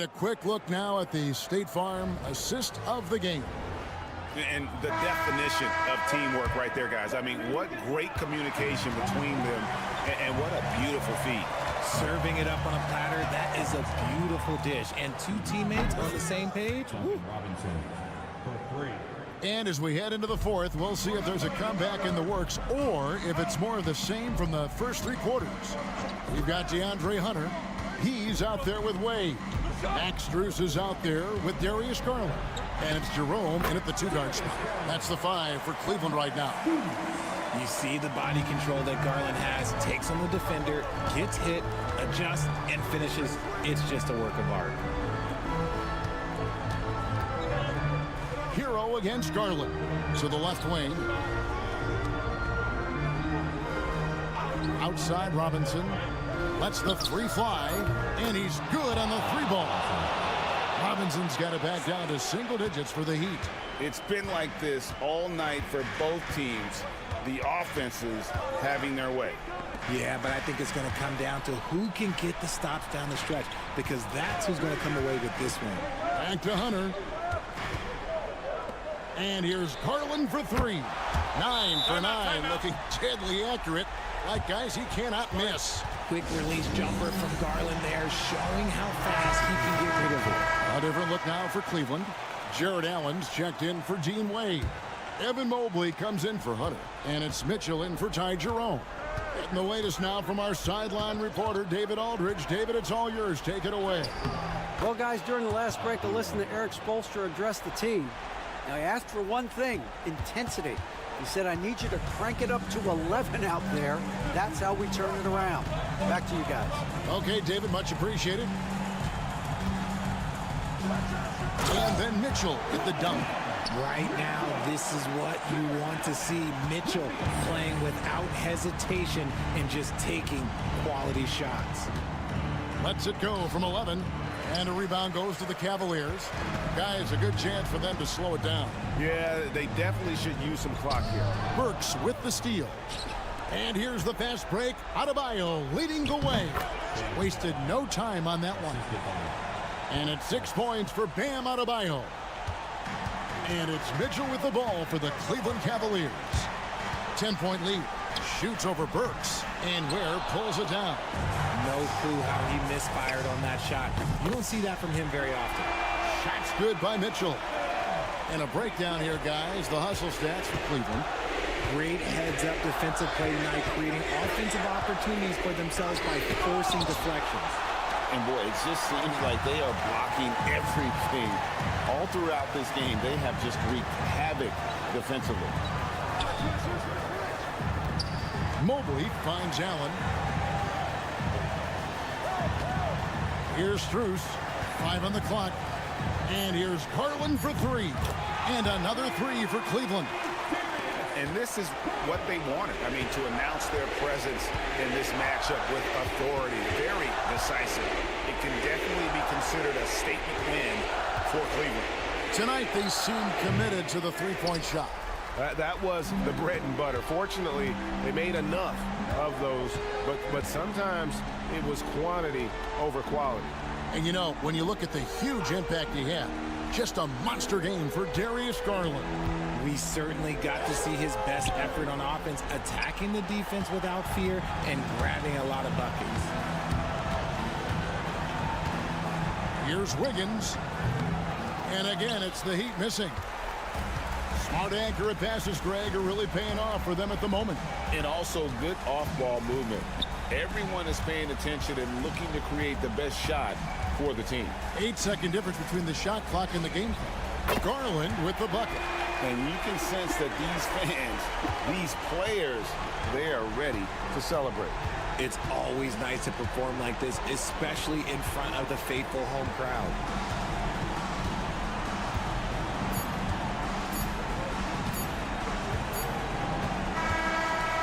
a quick look now at the State Farm assist of the game. And the definition of teamwork right there, guys. I mean, what great communication between them, and what a beautiful feed. Serving it up on a platter, that is a beautiful dish. And two teammates on the same page. Woo. And as we head into the fourth, we'll see if there's a comeback in the works or if it's more of the same from the first three quarters. We've got DeAndre Hunter. He's out there with Wade. Max Strus is out there with Darius Garland. And it's Jerome in at the two-guard spot. That's the 5 for Cleveland right now. You see the body control that Garland has. Takes on the defender, gets hit, adjusts, and finishes. It's just a work of art. Hero against Garland. So the left wing. Outside Robinson. Lets the three fly. And he's good on the three ball. Robinson's got it back down to single digits for the Heat. It's been like this all night for both teams. The offenses having their way. Yeah, but I think it's going to come down to who can get the stops down the stretch, because that's who's going to come away with this one. Back to Hunter. And here's Garland for 3. 9 for 9, looking deadly accurate. Like guys he cannot miss. Quick release jumper from Garland there, showing how fast he can get rid of it. A different look now for Cleveland. Jared Allen's checked in for Dean Wade. Evan Mobley comes in for Hunter. And it's Mitchell in for Ty Jerome. Getting the latest now from our sideline reporter, David Aldridge. David, it's all yours. Take it away. Well, guys, during the last break, I listened to Eric Spoelstra address the team. Now, he asked for one thing, intensity. He said, I need you to crank it up to 11 out there. That's how we turn it around. Back to you guys. Okay, David, much appreciated. And then Mitchell at the dunk. Right now, this is what you want to see. Mitchell playing without hesitation and just taking quality shots. Lets it go from 11. And a rebound goes to the Cavaliers. Guys, a good chance for them to slow it down. Yeah, they definitely should use some clock here. Burks with the steal. And here's the fast break. Adebayo leading the way. Wasted no time on that one. And it's 6 points for Bam Adebayo. And it's Mitchell with the ball for the Cleveland Cavaliers. 10-point lead. Shoots over Burks. And Ware pulls it down. No clue how he misfired on that shot. You don't see that from him very often. Shot's good by Mitchell. And a breakdown here, guys. The hustle stats for Cleveland. Great heads-up defensive play tonight, creating offensive opportunities for themselves by forcing deflections. And boy, it just seems like they are blocking everything. All throughout this game, they have just wreaked havoc defensively. Mobley finds Allen. Here's Strus. 5 on the clock. And here's Garland for 3. And another 3 for Cleveland. And this is what they wanted. I mean, to announce their presence in this matchup with authority. Very decisive. It can definitely be considered a statement win for Cleveland. Tonight, they seem committed to the three-point shot. That was the bread and butter. Fortunately, they made enough of those, but sometimes it was quantity over quality. And you know, when you look at the huge impact he had, just a monster game for Darius Garland. We certainly got to see his best effort on offense, attacking the defense without fear and grabbing a lot of buckets. Here's Wiggins. And again, it's the Heat missing. Smart, accurate passes, Greg, are really paying off for them at the moment. And also good off-ball movement. Everyone is paying attention and looking to create the best shot for the team. 8-second difference between the shot clock and the game clock. Garland with the bucket. And you can sense that these fans, these players, they are ready to celebrate. It's always nice to perform like this, especially in front of the faithful home crowd.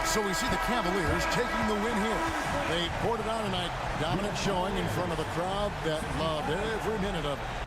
So we see the Cavaliers taking the win here. They poured it on tonight. Dominant showing in front of a crowd that loved every minute of it.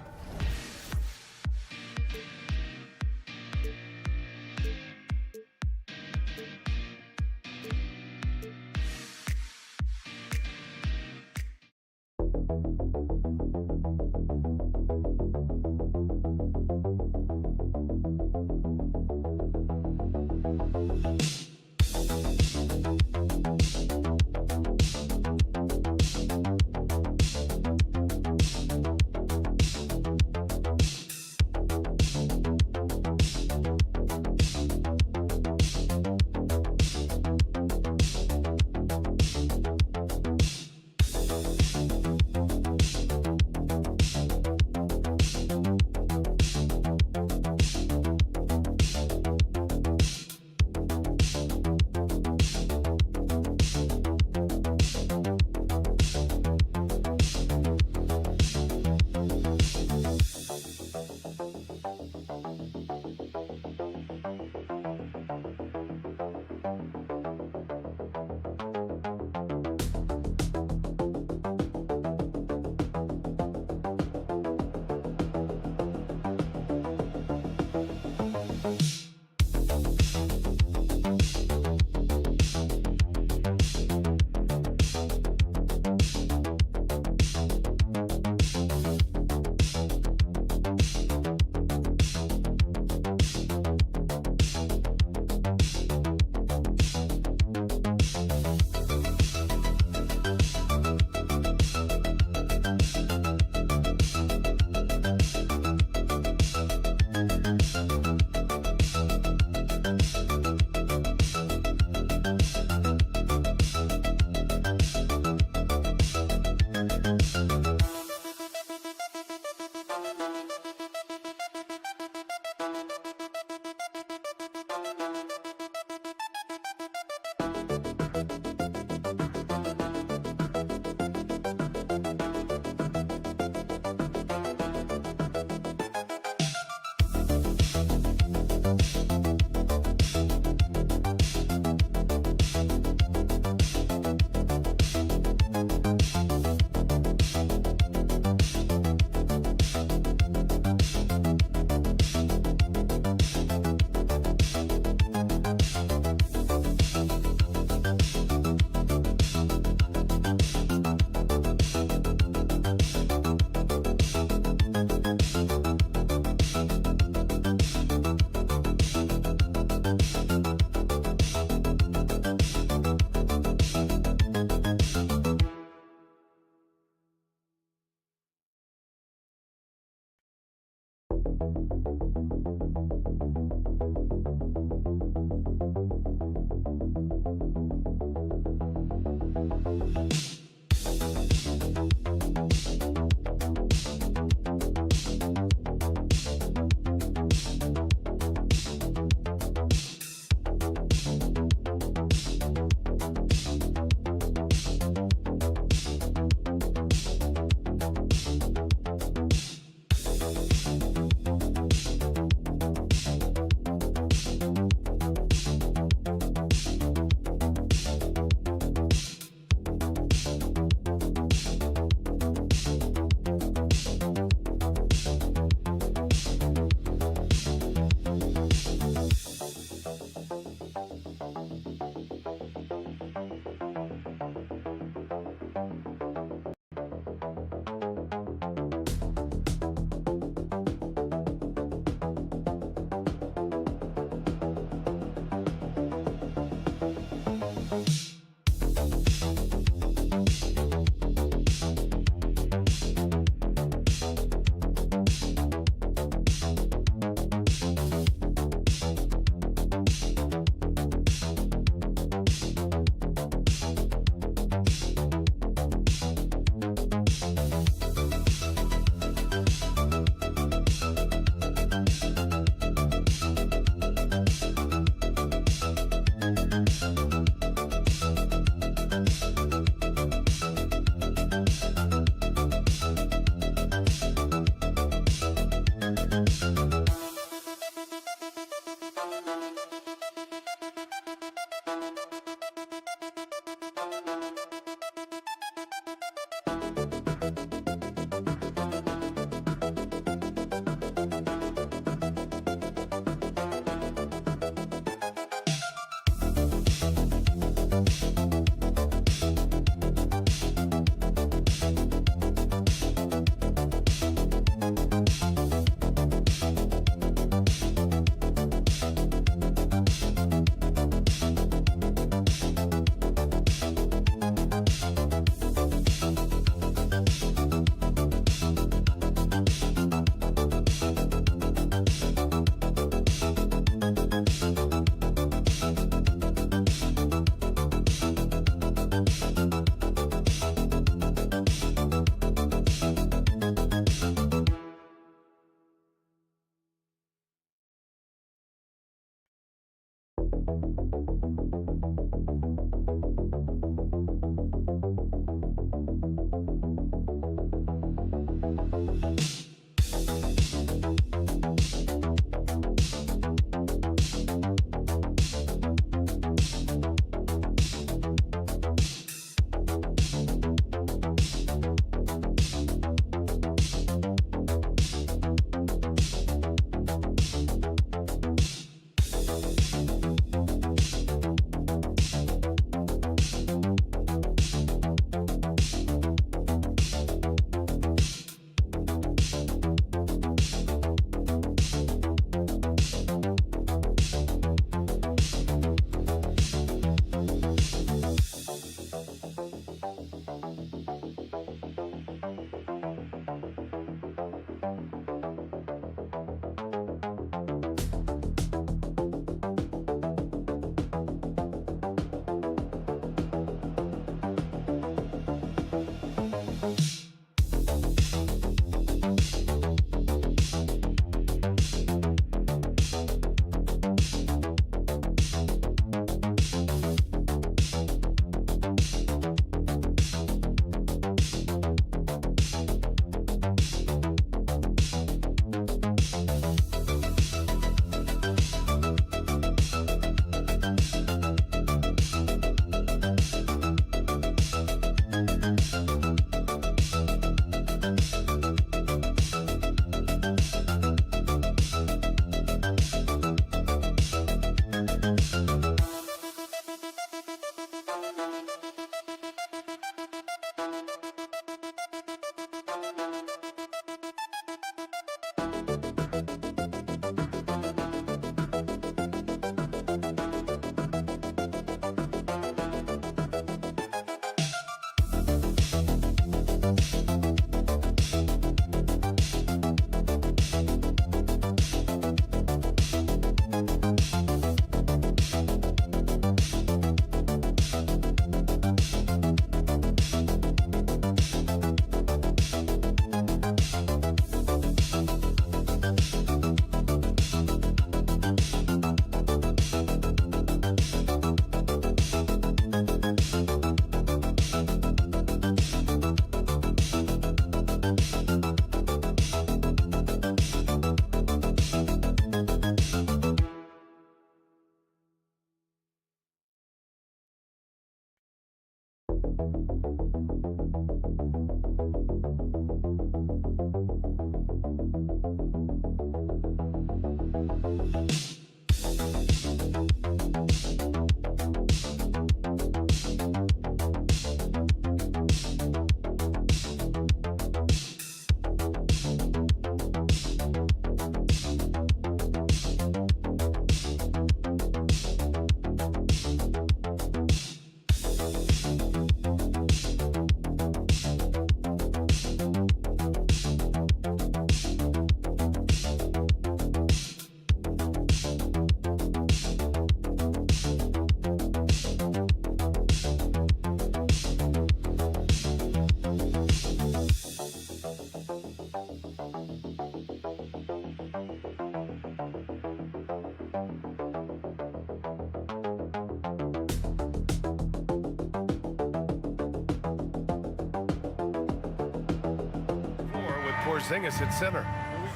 Porzingis at center.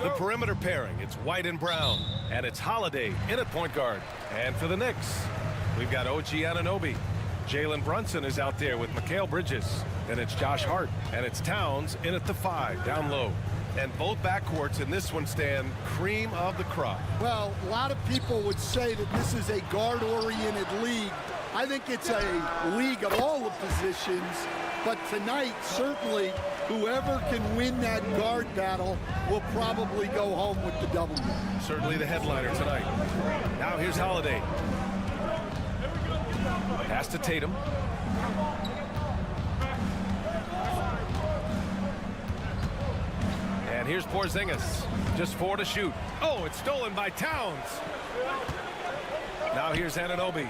The perimeter pairing, it's White and Brown. And it's Holiday in at point guard. And for the Knicks, we've got OG Anunoby. Jalen Brunson is out there with Mikal Bridges. And it's Josh Hart. And it's Towns in at the 5, down low. And both backcourts in this one stand cream of the crop. Well, a lot of people would say that this is a guard-oriented league. I think it's a league of all the positions. But tonight, certainly, whoever can win that guard battle will probably go home with the W. Certainly the headliner tonight. Now here's Holiday. Pass to Tatum. And here's Porzingis. Just 4 to shoot. Oh, it's stolen by Towns. Now here's Anunoby.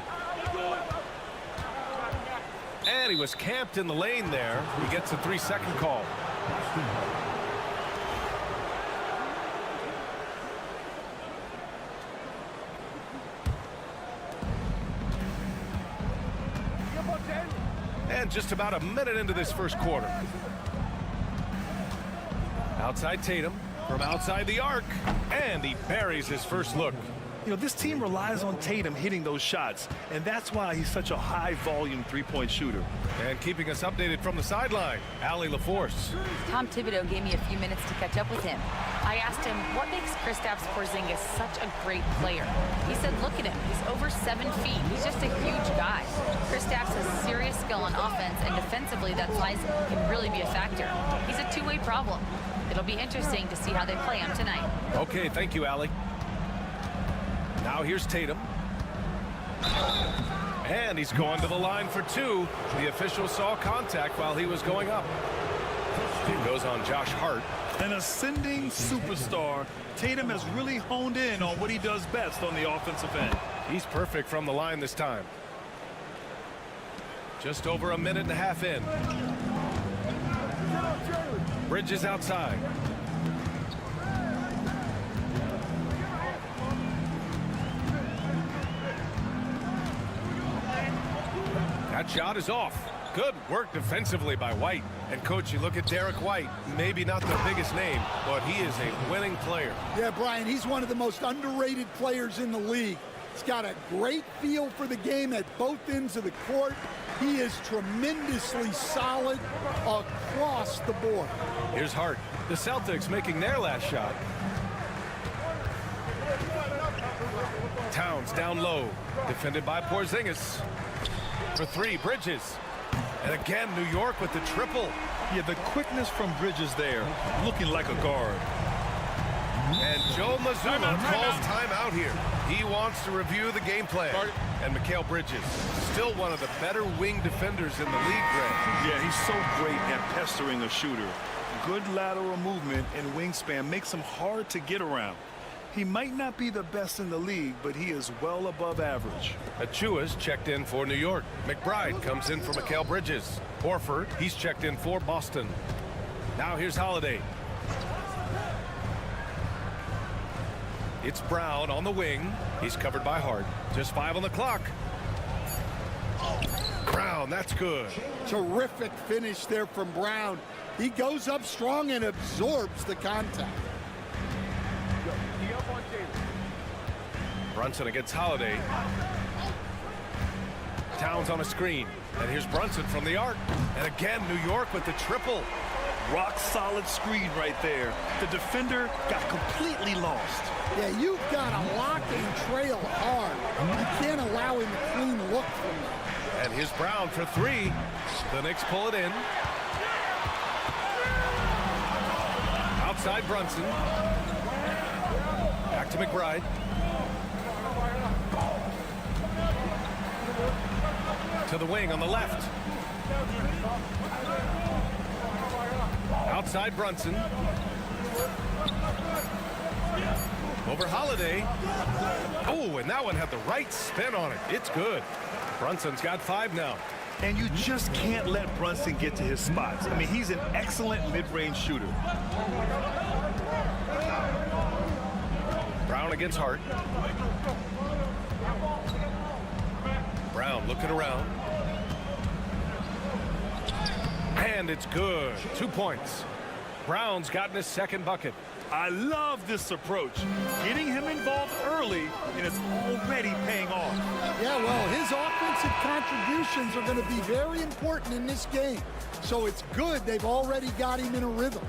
And he was camped in the lane there. He gets a 3-second call. And just about a minute into this first quarter. Outside Tatum from outside the arc. And he buries his first look. You know, this team relies on Tatum hitting those shots, and that's why he's such a high-volume three-point shooter. And keeping us updated from the sideline, Allie LaForce. Tom Thibodeau gave me a few minutes to catch up with him. I asked him, what makes Kristaps Porzingis such a great player? He said, look at him. He's over 7 feet. He's just a huge guy. Kristaps has serious skill on offense, and defensively, that size can really be a factor. He's a two-way problem. It'll be interesting to see how they play him tonight. Okay, thank you, Allie. Now here's Tatum. And he's going to the line for 2. The official saw contact while he was going up. It goes on Josh Hart. An ascending superstar, Tatum has really honed in on what he does best on the offensive end. He's perfect from the line this time. Just over a minute and a half in. Bridges outside. That shot is off. Good work defensively by White. And, Coach, you look at Derek White, maybe not the biggest name, but he is a winning player. Yeah, Brian, he's one of the most underrated players in the league. He's got a great feel for the game at both ends of the court. He is tremendously solid across the board. Here's Hart. The Celtics making their last shot. Towns down low, defended by Porzingis. For 3, Bridges. And again, New York with the triple. Yeah, the quickness from Bridges there, looking like a guard. And Joe Mazzulla calls timeout here. He wants to review the game plan. And Mikal Bridges, still one of the better wing defenders in the league, Greg. Yeah, he's so great at pestering a shooter. Good lateral movement and wingspan makes him hard to get around. He might not be the best in the league, but he is well above average. Achua's checked in for New York. McBride comes in for Mikal Bridges. Horford, he's checked in for Boston. Now here's Holiday. It's Brown on the wing. He's covered by Hart. Just 5 on the clock. Brown, that's good. Terrific finish there from Brown. He goes up strong and absorbs the contact. Brunson against Holiday. Towns on a screen. And here's Brunson from the arc. And again, New York with the triple. Rock solid screen right there. The defender got completely lost. Yeah, you've got to lock and trail hard. You can't allow him a clean look from that. And here's Brown for three. The Knicks pull it in. Outside Brunson. Back to McBride. To the wing on the left. Outside Brunson. Over Holiday. Oh, and that one had the right spin on it. It's good. Brunson's got 5 now. And you just can't let Brunson get to his spots. I mean, he's an excellent mid-range shooter. Brown against Hart. Brown looking around. And it's good. 2 points. Brown's gotten his second bucket. I love this approach. Getting him involved early, and it's already paying off. Yeah, well, his offensive contributions are going to be very important in this game. So it's good they've already got him in a rhythm.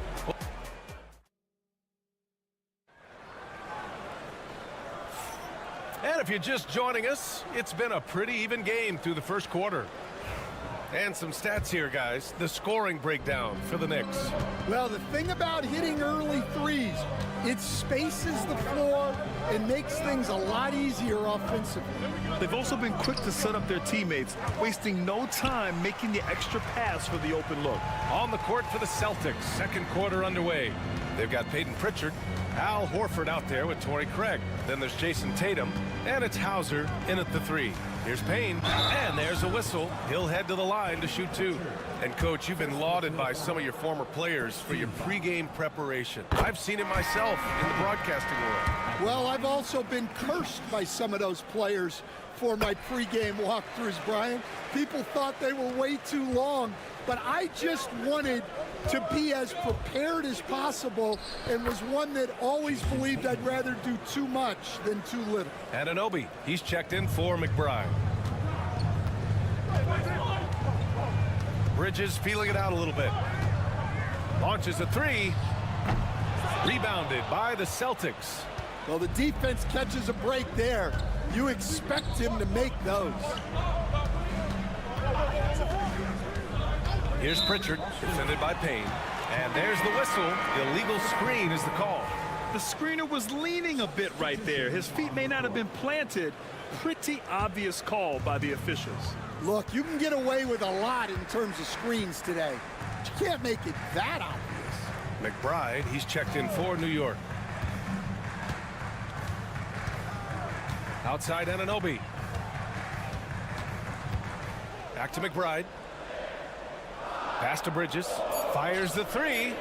And if you're just joining us, it's been a pretty even game through the first quarter. And some stats here, guys. The scoring breakdown for the Knicks. Well, the thing about hitting early threes, it spaces the floor and makes things a lot easier offensively. They've also been quick to set up their teammates, wasting no time making the extra pass for the open look. On the court for the Celtics, second quarter underway. They've got Peyton Pritchard, Al Horford out there with Torrey Craig. Then there's Jason Tatum, and it's Hauser in at the 3. Here's Payne, and there's a whistle. He'll head to the line to shoot 2. And, Coach, you've been lauded by some of your former players for your pregame preparation. I've seen it myself in the broadcasting world. Well, I've also been cursed by some of those players for my pregame walkthroughs, Brian. People thought they were way too long, but I just wanted to be as prepared as possible and was one that always believed I'd rather do too much than too little. Anunoby, he's checked in for McBride. Bridges feeling it out a little bit. Launches a 3. Rebounded by the Celtics. Well, the defense catches a break there. You expect him to make those. Here's Pritchard, defended by Payne. And there's the whistle. Illegal screen is the call. The screener was leaning a bit right there. His feet may not have been planted. Pretty obvious call by the officials. Look, you can get away with a lot in terms of screens today. But you can't make it that obvious. McBride, he's checked in for New York. Outside Anunoby. Back to McBride. Pass to Bridges. Fires the 3.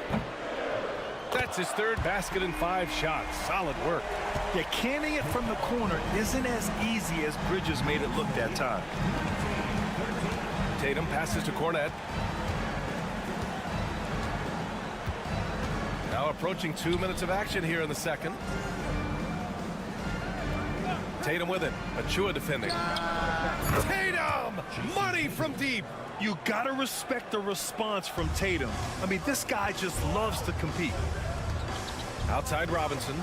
That's his third basket in 5 shots. Solid work. Yeah, canning it from the corner isn't as easy as Bridges made it look that time. Tatum passes to Cornette. Now approaching 2 minutes of action here in the second. Tatum with it. Achua defending. Tatum! Money from deep. You gotta respect the response from Tatum. I mean, this guy just loves to compete. Outside Robinson.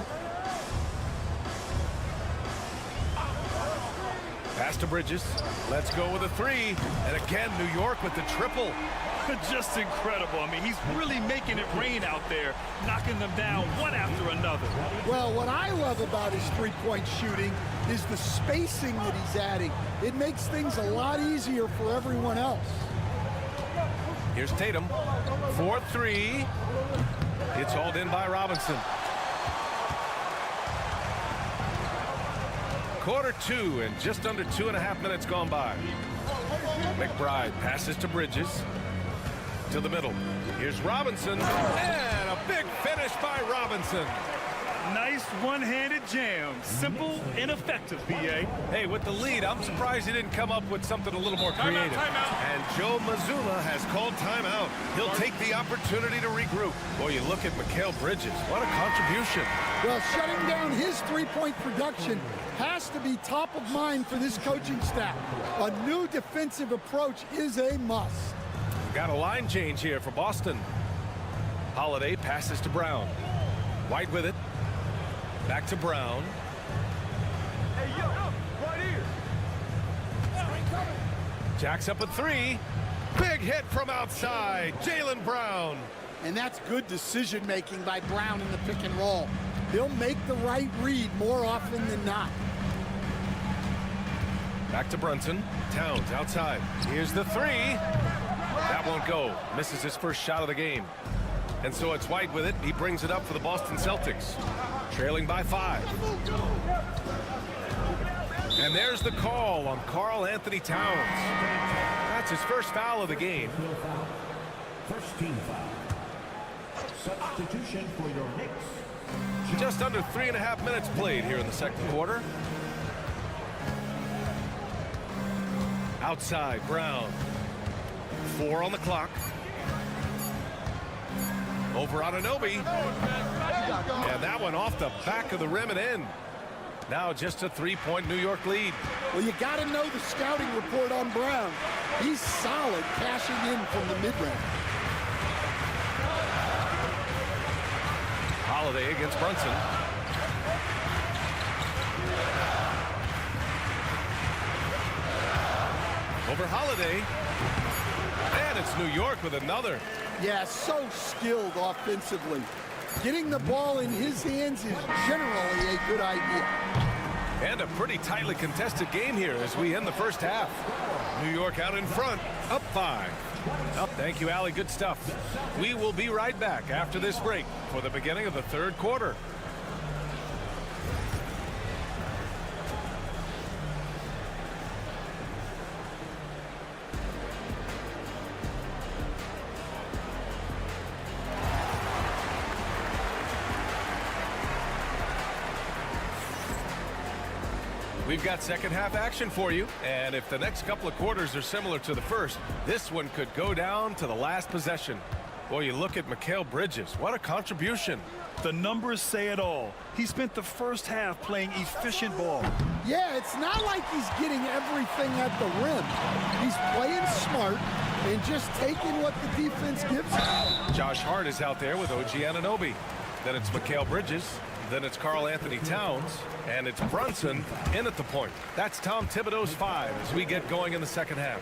Pass to Bridges. Let's go with a 3. And again, New York with the triple. Just incredible. I mean, he's really making it rain out there, knocking them down one after another. Well, what I love about his three-point shooting is the spacing that he's adding. It makes things a lot easier for everyone else. Here's Tatum. 4-3. It's hauled in by Robinson. Quarter 2 and just under 2.5 minutes gone by. McBride passes to Bridges. To the middle. Here's Robinson. And a big finish by Robinson. Nice one-handed jam. Simple and effective, B.A. Hey, with the lead, I'm surprised he didn't come up with something a little more creative. And Joe Mazzulla has called timeout. He'll take the opportunity to regroup. Boy, you look at Mikal Bridges. What a contribution. Well, shutting down his three-point production has to be top of mind for this coaching staff. A new defensive approach is a must. We've got a line change here for Boston. Holiday passes to Brown. White with it. Back to Brown. Hey, yo, right here. Jacks up a three. Big hit from outside. Jaylen Brown. And that's good decision-making by Brown in the pick and roll. He'll make the right read more often than not. Back to Brunson. Towns outside. Here's the three. That won't go. Misses his first shot of the game. And so it's White with it. He brings it up for the Boston Celtics. Trailing by 5. And there's the call on Karl Anthony Towns. That's his first foul of the game. First team foul. Substitution for your Knicks. Just under 3.5 minutes played here in the second quarter. Outside, Brown. 4 on the clock. Over Anunoby. And that one off the back of the rim and in. Now just a 3-point New York lead. Well, you got to know the scouting report on Brown. He's solid cashing in from the mid-range. Holiday against Brunson. Over Holiday. And it's New York with another. Yeah, so skilled offensively. Getting the ball in his hands is generally a good idea. And a pretty tightly contested game here as we end the first half. New York out in front, up 5. Oh, thank you, Allie. Good stuff. We will be right back after this break for the beginning of the third quarter. We've got second half action for you, and if the next couple of quarters are similar to the first, this one could go down to the last possession. Boy, you look at Mikal Bridges. What a contribution. The numbers say it all. He spent the first half playing efficient ball. Yeah, it's not like he's getting everything at the rim. He's playing smart and just taking what the defense gives him. Josh Hart is out there with OG Anunoby. Then it's Mikal Bridges. Then it's Karl Anthony Towns. And it's Brunson in at the point. That's Tom Thibodeau's 5 as we get going in the second half.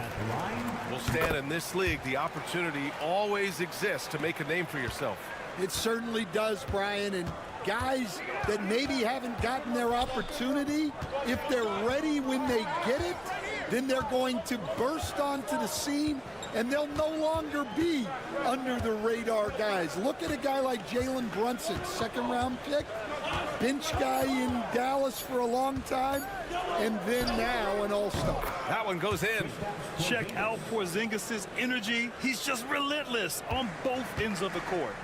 We'll stand in this league. The opportunity always exists to make a name for yourself. It certainly does, Brian. And guys that maybe haven't gotten their opportunity, if they're ready when they get it, then they're going to burst onto the scene and they'll no longer be under the radar guys. Look at a guy like Jalen Brunson, second-round pick, bench guy in Dallas for a long time, and then now an all-star. That one goes in. Check out Porzingis' energy. He's just relentless on both ends of the court.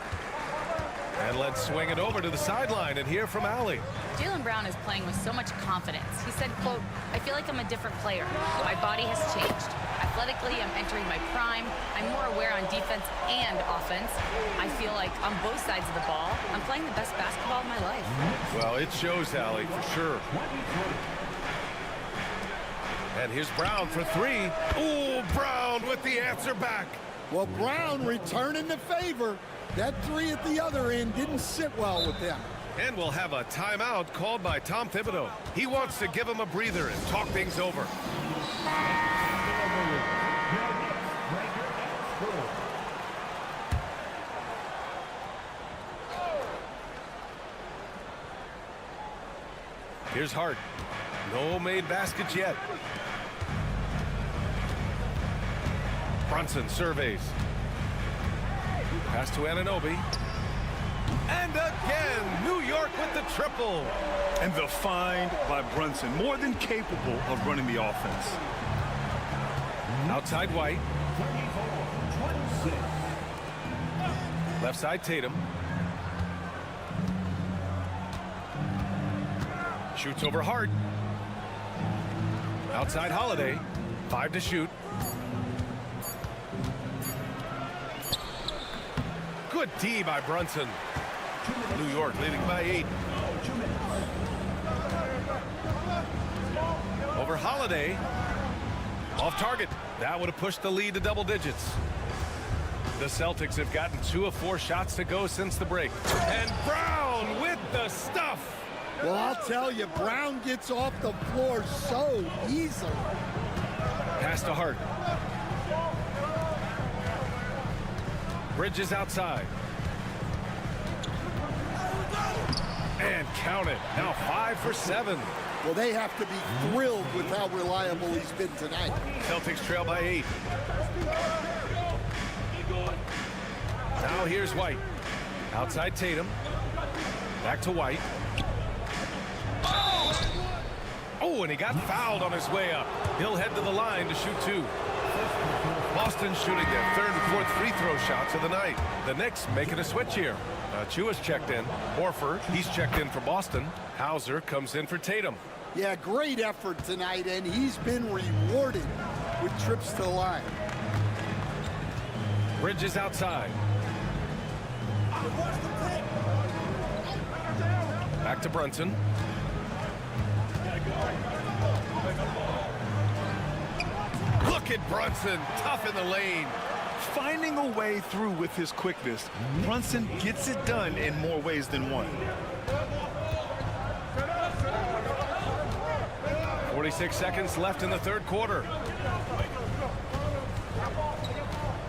And let's swing it over to the sideline and hear from Allie. Jaylen Brown is playing with so much confidence. He said, quote, "I feel like I'm a different player. My body has changed. Athletically, I'm entering my prime. I'm more aware on defense and offense. I feel like on both sides of the ball, I'm playing the best basketball of my life." Well, it shows, Allie, for sure. And here's Brown for 3. Ooh, Brown with the answer back. Well, Brown returning the favor. That 3 at the other end didn't sit well with them. And we'll have a timeout called by Tom Thibodeau. He wants to give him a breather and talk things over. Here's Hart. No made baskets yet. Brunson surveys. Pass to Anunoby. And again, New York with the triple. And the find by Brunson, more than capable of running the offense. Outside White. Left side Tatum. Shoots over Hart. Outside Holiday. 5 to shoot. Good D by Brunson. New York leading by 8. Over Holiday. Off target. That would have pushed the lead to double digits. The Celtics have gotten 2 of 4 shots to go since the break. And Brown with the stuff. Well, I'll tell you, Brown gets off the floor so easily. Pass to Hart. Bridges outside. And count it. Now 5 for 7. Well, they have to be thrilled with how reliable he's been tonight. Celtics trail by 8. Now here's White. Outside Tatum. Back to White. Oh, and he got fouled on his way up. He'll head to the line to shoot 2. Boston shooting their 3rd and 4th free throw shots of the night. The Knicks making a switch here. Chua's checked in. Horford, he's checked in for Boston. Hauser comes in for Tatum. Yeah, great effort tonight, and he's been rewarded with trips to the line. Bridges outside. Back to Brunson. Look at Brunson, tough in the lane. Finding a way through with his quickness, Brunson gets it done in more ways than one. 46 seconds left in the 3rd quarter.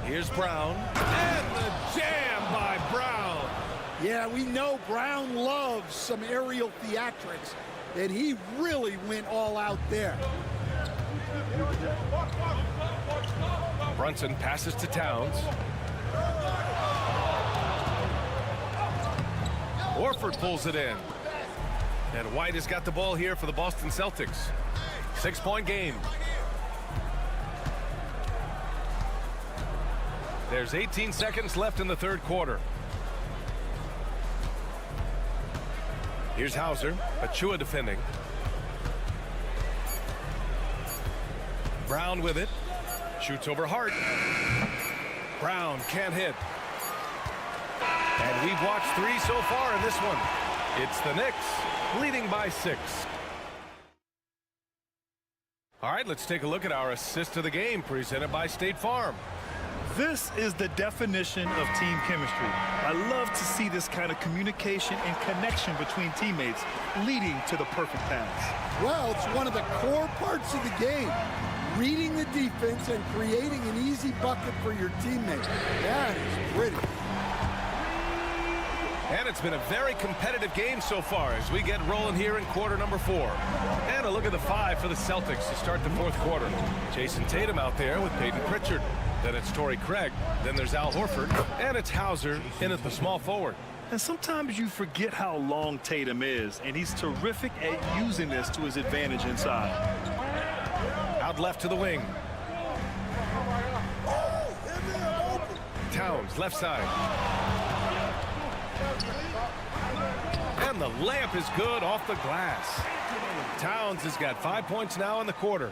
Here's Brown. And the jam by Brown. Yeah, we know Brown loves some aerial theatrics, and he really went all out there. Brunson passes to Towns. Horford pulls it in. And White has got the ball here for the Boston Celtics. 6-point game. There's 18 seconds left in the 3rd quarter. Here's Hauser. Chua defending. Brown with it. Shoots over Hart. Brown can't hit. And we've watched 3 so far in this one. It's the Knicks leading by 6. All right, let's take a look at our assist of the game presented by State Farm. This is the definition of team chemistry. I love to see this kind of communication and connection between teammates leading to the perfect pass. Well, it's one of the core parts of the game. Reading the defense and creating an easy bucket for your teammate. That is pretty. And it's been a very competitive game so far as we get rolling here in quarter number 4. And a look at the 5 for the Celtics to start the 4th quarter. Jason Tatum out there with Peyton Pritchard. Then it's Torrey Craig. Then there's Al Horford. And it's Hauser in at the small forward. And sometimes you forget how long Tatum is, and he's terrific at using this to his advantage inside. Out left to the wing. Towns, left side. And the layup is good off the glass. Towns has got 5 points now in the quarter.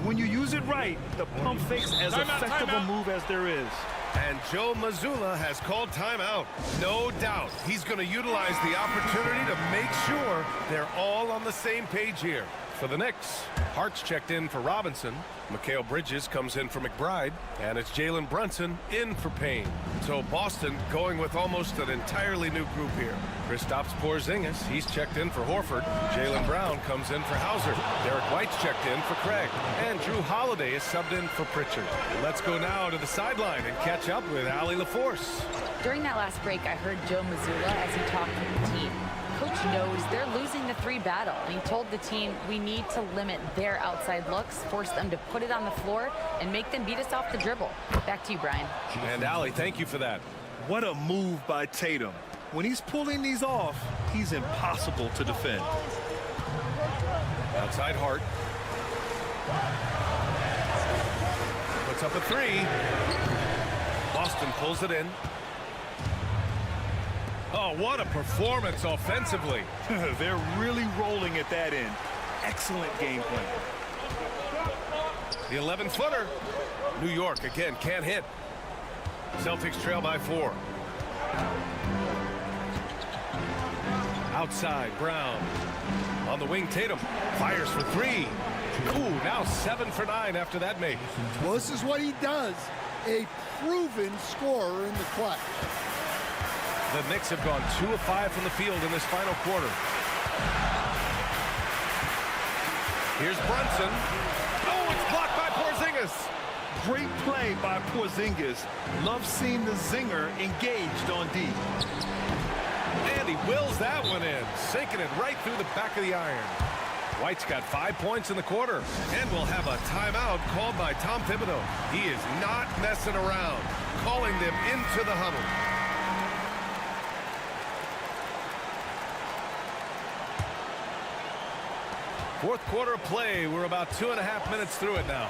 When you use it right, the pump fake's as effective a move as there is. And Joe Mazzulla has called timeout. No doubt he's going to utilize the opportunity to make sure they're all on the same page here. For the Knicks, Hart's checked in for Robinson. Mikal Bridges comes in for McBride. And it's Jalen Brunson in for Payne. So Boston going with almost an entirely new group here. Kristaps Porzingis, he's checked in for Horford. Jaylen Brown comes in for Hauser. Derek White's checked in for Craig. And Drew Holiday is subbed in for Pritchard. Let's go now to the sideline and catch up with Allie LaForce. During that last break, I heard Joe Mazzulla as he talked with the team. Coach knows they're losing the 3 battle, and he told the team we need to limit their outside looks, force them to put it on the floor, and make them beat us off the dribble. Back to you, Brian. And Allie, thank you for that. What a move by Tatum. When he's pulling these off, he's impossible to defend. Outside Hart. Puts up a 3. Boston pulls it in. Oh, what a performance offensively. They're really rolling at that end. Excellent game plan. The 11-footer. New York again can't hit. Celtics trail by 4. Outside, Brown. On the wing, Tatum fires for 3. Ooh, now 7 for 9 after that make. Well, this is what he does. A proven scorer in the clutch. The Knicks have gone 2 of 5 from the field in this final quarter. Here's Brunson. Oh, it's blocked by Porzingis. Great play by Porzingis. Love seeing the zinger engaged on D. And he wills that one in, sinking it right through the back of the iron. White's got 5 points in the quarter, and will have a timeout called by Tom Thibodeau. He is not messing around, calling them into the huddle. Fourth quarter of play. We're about 2.5 minutes through it now.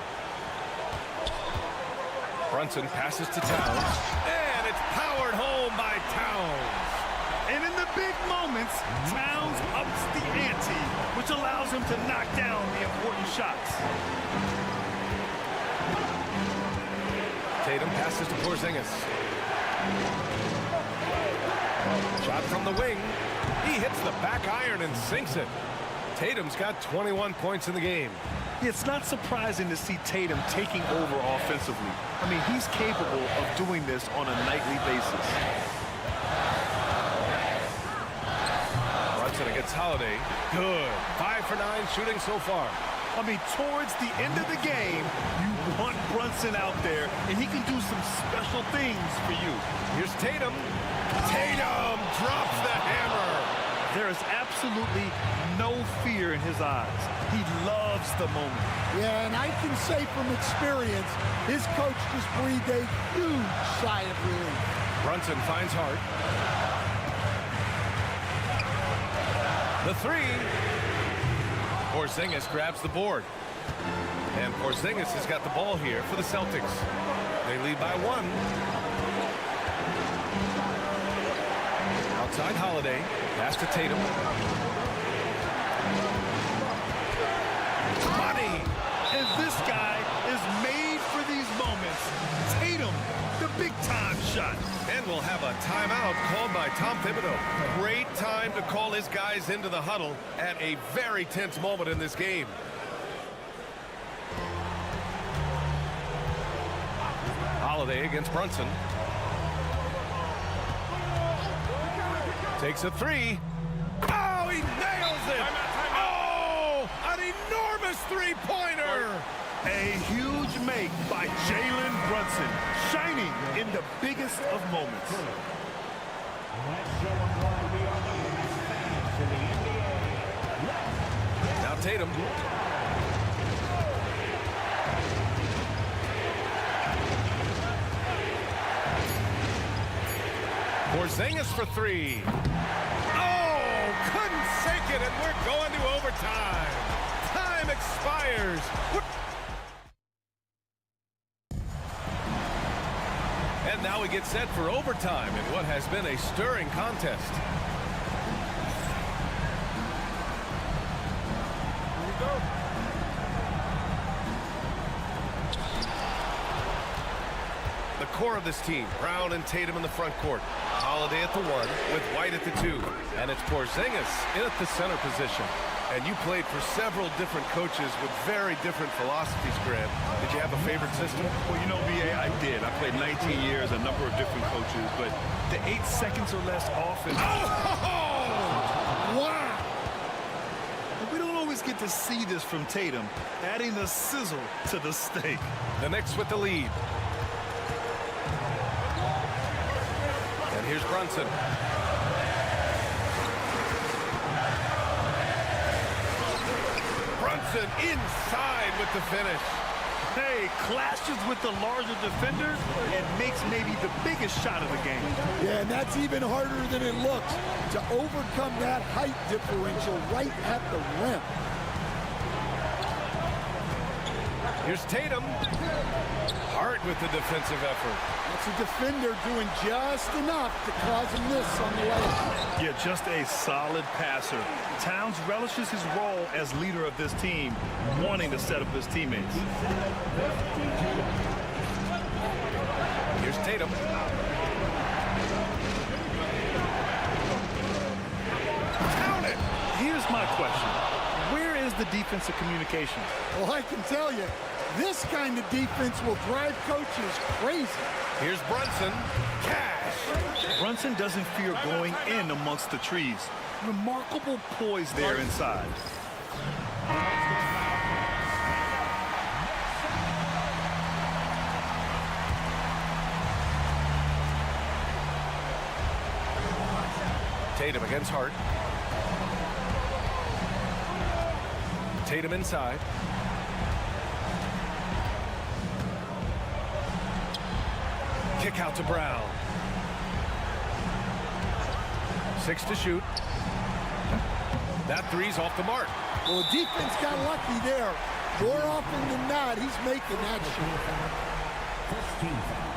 Brunson passes to Towns, and it's powered home by Towns. And in the big moments, Towns ups the ante, which allows him to knock down the important shots. Tatum passes to Porzingis. Shot from the wing. He hits the back iron and sinks it. Tatum's got 21 points in the game. It's not surprising to see Tatum taking over offensively. I mean, he's capable of doing this on a nightly basis. Brunson against Holiday. Good. 5 for 9 shooting so far. I mean, towards the end of the game, you want Brunson out there, and he can do some special things for you. Here's Tatum. Tatum drops the hammer. There is absolutely no fear in his eyes. He loves the moment. Yeah, and I can say from experience, his coach just breathed a huge sigh of relief. Brunson finds Hart. The 3. Porzingis grabs the board. And Porzingis has got the ball here for the Celtics. They lead by 1. Outside Holiday. Pass to Tatum. Money! And this guy is made for these moments. Tatum, the big-time shot. And we'll have a timeout called by Tom Thibodeau. Great time to call his guys into the huddle at a very tense moment in this game. Holiday against Brunson. Takes a 3. Oh, he nails it! Oh, an enormous three-pointer! A huge make by Jalen Brunson, shining in the biggest of moments. Now Tatum. Porzingis for 3. Oh, couldn't sink it, and we're going to overtime. Time expires. And now we get set for overtime in what has been a stirring contest. Here we go. The core of this team, Brown and Tatum in the front court. Holiday at the 1 with White at the 2. And it's Porzingis in at the center position. And you played for several different coaches with very different philosophies, Grant. Did you have a favorite system? Well, you know, B.A., I did. I played 19 years, a number of different coaches, but the 8 seconds or less offense. Wow! We don't always get to see this from Tatum, adding the sizzle to the steak. The Knicks with the lead. And here's Brunson. Brunson inside with the finish. Hey, clashes with the larger defender and makes maybe the biggest shot of the game. Yeah, and that's even harder than it looks, to overcome that height differential right at the rim. Here's Tatum. Hart with the defensive effort. That's a defender doing just enough to cause a miss on the layup. Yeah, just a solid passer. Towns relishes his role as leader of this team, wanting to set up his teammates. Here's Tatum. Count it! Here's my question. Where is the defensive communication? Well, I can tell you, this kind of defense will drive coaches crazy. Here's Brunson. Cash! Brunson doesn't fear going in amongst the trees. Remarkable poise there inside. Tatum against Hart. Tatum inside. Kick out to Brown. 6 to shoot. That three's off the mark. Well, the defense got lucky there. More often than not, he's making that shot. First team foul.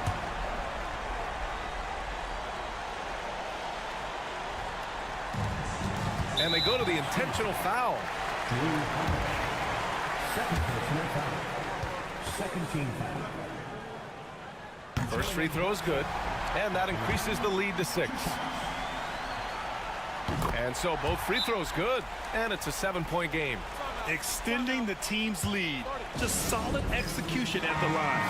And they go to the intentional foul. Second personal foul. Second team foul. First free throw is good, and that increases the lead to 6. And so both free throws good, and it's a 7-point game. Extending the team's lead. Just solid execution at the line.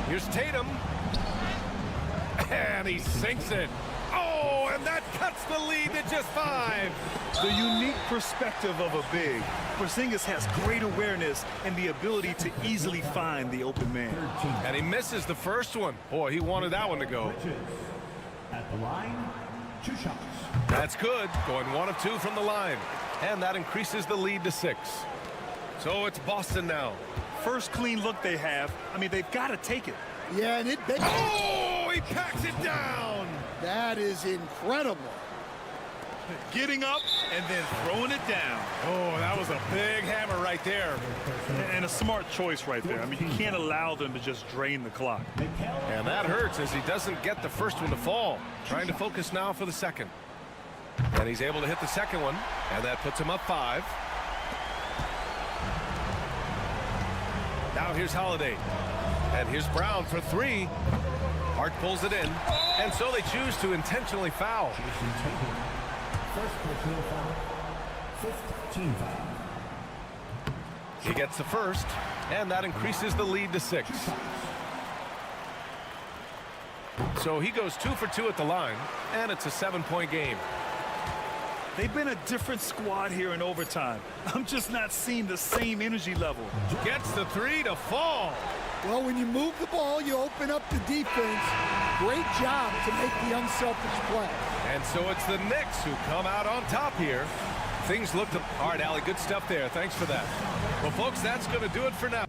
Here's Tatum. And he sinks it. Oh, and that cuts the lead to just 5. The unique perspective of a big. Porzingis has great awareness and the ability to easily find the open man. And he misses the first one. Boy, he wanted that one to go. At the line, 2 shots. That's good. Going 1 of 2 from the line. And that increases the lead to 6. So it's Boston now. First clean look they have. I mean, they've got to take it. Yeah, and Oh, he packs it down. that is incredible. Getting up and then throwing it down. Oh, that was a big hammer right there. And a smart choice right there. I mean, you can't allow them to just drain the clock. And that hurts as he doesn't get the first one to fall. Trying to focus now for the second. And he's able to hit the second one, and that puts him up 5. Now here's Holiday. And here's Brown for 3. Hart pulls it in. And so they choose to intentionally foul. First personal foul. 5th team foul. He gets the first, and that increases the lead to 6. So he goes 2 for 2 at the line, and it's a 7-point game. They've been a different squad here in overtime. I'm just not seeing the same energy level. Gets the 3 to fall. Well, when you move the ball, you open up the defense. Great job to make the unselfish play. And so it's the Knicks who come out on top here. Things looked all right, Allie. Good stuff there. Thanks for that. Well, folks, that's going to do it for now.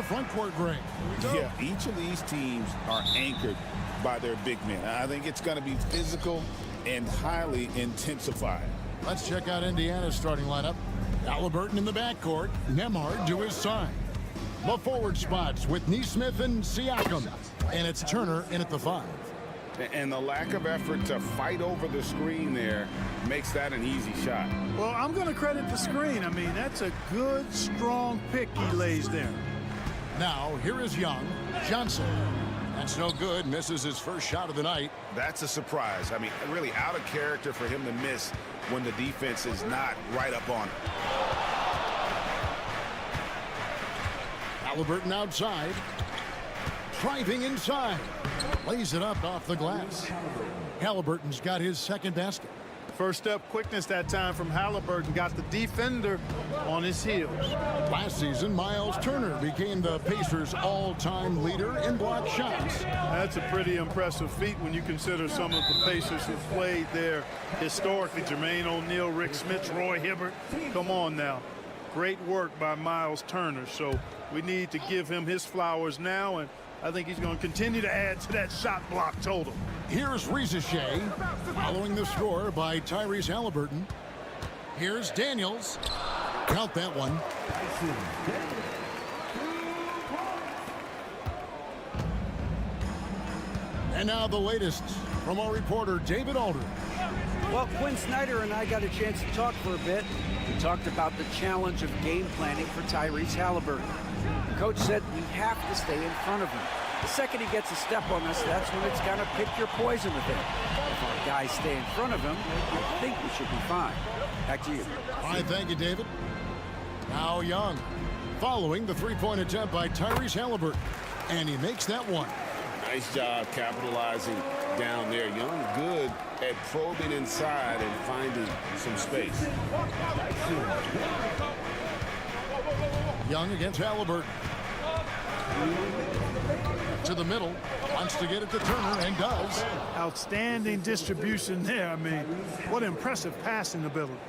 front court grade. Yeah, each of these teams are anchored by their big men. I think it's going to be physical and highly intensified. Let's check out Indiana's starting lineup. Halliburton in the backcourt. Nemhard to his side. The forward spots with Neesmith and Siakam. And it's Turner in at the 5. And the lack of effort to fight over the screen there makes that an easy shot. Well, I'm going to credit the screen. I mean, that's a good, strong pick he lays there. Now, here is Young. Johnson. That's no good. Misses his first shot of the night. That's a surprise. I mean, really out of character for him to miss when the defense is not right up on him. Halliburton outside. Driving inside. Lays it up off the glass. Halliburton's got his second basket. First step quickness that time from Halliburton. Got the defender on his heels. Last season, Miles Turner became the Pacers' all-time leader in block shots. That's a pretty impressive feat when you consider some of the Pacers who played there historically. Jermaine O'Neal, Rick Smits, Roy Hibbert. Come on now. Great work by Miles Turner. So we need to give him his flowers now, and I think he's going to continue to add to that shot block total. Here's Rizachet following the score by Tyrese Halliburton. Here's Daniels. Count that one. And now the latest from our reporter, David Aldridge. Well, Quinn Snyder and I got a chance to talk for a bit. We talked about the challenge of game planning for Tyrese Halliburton. The coach said we have to stay in front of him. The second he gets a step on us, that's when it's kind of pick your poison with him. If our guys stay in front of him, I think we should be fine. Back to you. All right, thank you, David. Now Young, following the three-point attempt by Tyrese Halliburton. And he makes that one. Nice job capitalizing down there. Young good at probing inside and finding some space. Young against Halliburton. To the middle, wants to get it to Turner, and does. Outstanding distribution there. I mean, what impressive passing ability.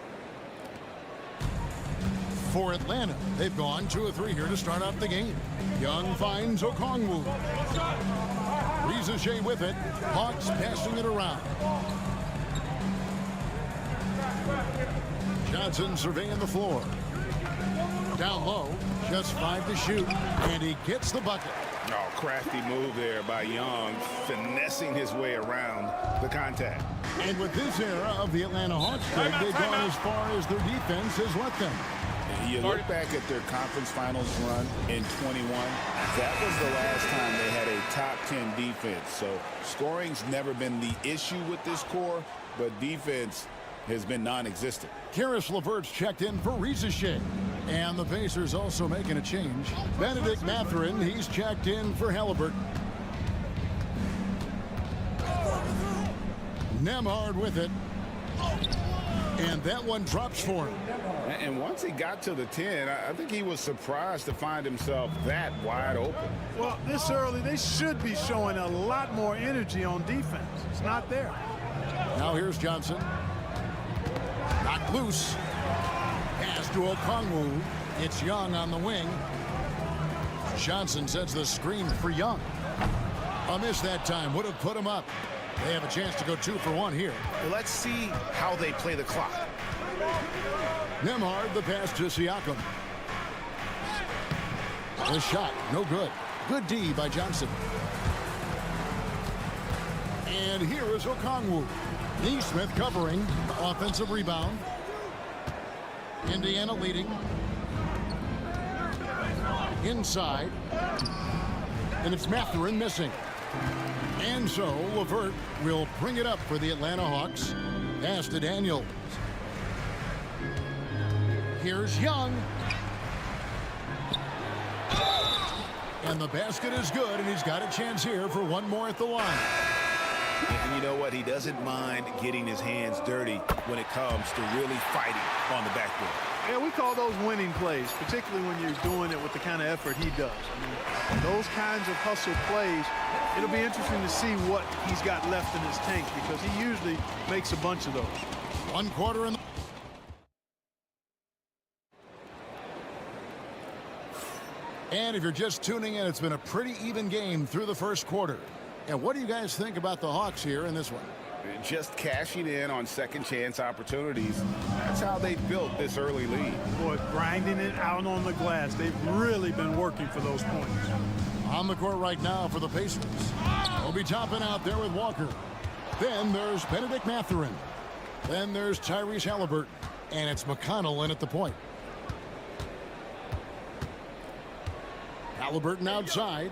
For Atlanta, they've gone 2 of 3 here to start out the game. Young finds Okongwu. Rizachet with it. Hawks passing it around. Johnson surveying the floor. Down low, just 5 to shoot, and he gets the bucket. Oh, crafty move there by Young, finessing his way around the contact. And with this era of the Atlanta Hawks, they've gone as far as their defense has let them. You look back at their conference finals run in 21, that was the last time they had a top 10 defense. So scoring's never been the issue with this core, but defense has been non-existent. Karis LeVert's checked in for Rizachet. And the Pacers also making a change. Benedict Mathurin, he's checked in for Halliburton. Nemhard with it. And that one drops for him. And once he got to the 10, I think he was surprised to find himself that wide open. Well, this early, they should be showing a lot more energy on defense. It's not there. Now here's Johnson. Knocked loose. Pass to Okongwu. It's Young on the wing. Johnson sets the screen for Young. A miss that time would have put him up. They have a chance to go 2 for 1 here. Let's see how they play the clock. Nemhard, the pass to Siakam. The shot, no good. Good D by Johnson. And here is Okongwu. Neesmith covering. Offensive rebound. Indiana leading. Inside. And it's Mathurin missing. And so LeVert will bring it up for the Atlanta Hawks. Pass to Daniels. Here's Young. And the basket is good, and he's got a chance here for one more at the line. And you know what? He doesn't mind getting his hands dirty when it comes to really fighting on the backboard. Yeah, we call those winning plays, particularly when you're doing it with the kind of effort he does. I mean, those kinds of hustle plays, it'll be interesting to see what he's got left in his tank because he usually makes a bunch of those. 1 quarter in the And if you're just tuning in, it's been a pretty even game through the first quarter. And what do you guys think about the Hawks here in this one? Just cashing in on second chance opportunities. That's how they built this early lead. Boy, grinding it out on the glass. They've really been working for those points. On the court right now for the Pacers. They'll be topping out there with Walker. Then there's Benedict Mathurin. Then there's Tyrese Halliburton. And it's McConnell in at the point. Halliburton outside.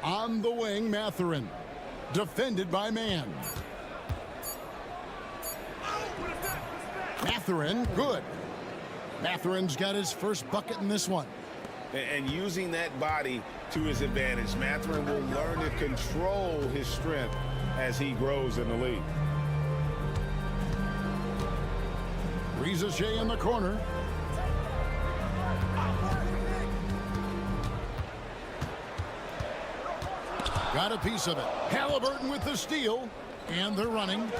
On the wing, Mathurin. Defended by Mann. Mathurin, good. Mathurin's got his first bucket in this one. And using that body to his advantage, Mathurin will learn to control his strength as he grows in the league. Reza Shea in the corner. Got a piece of it. Halliburton with the steal. And they're running.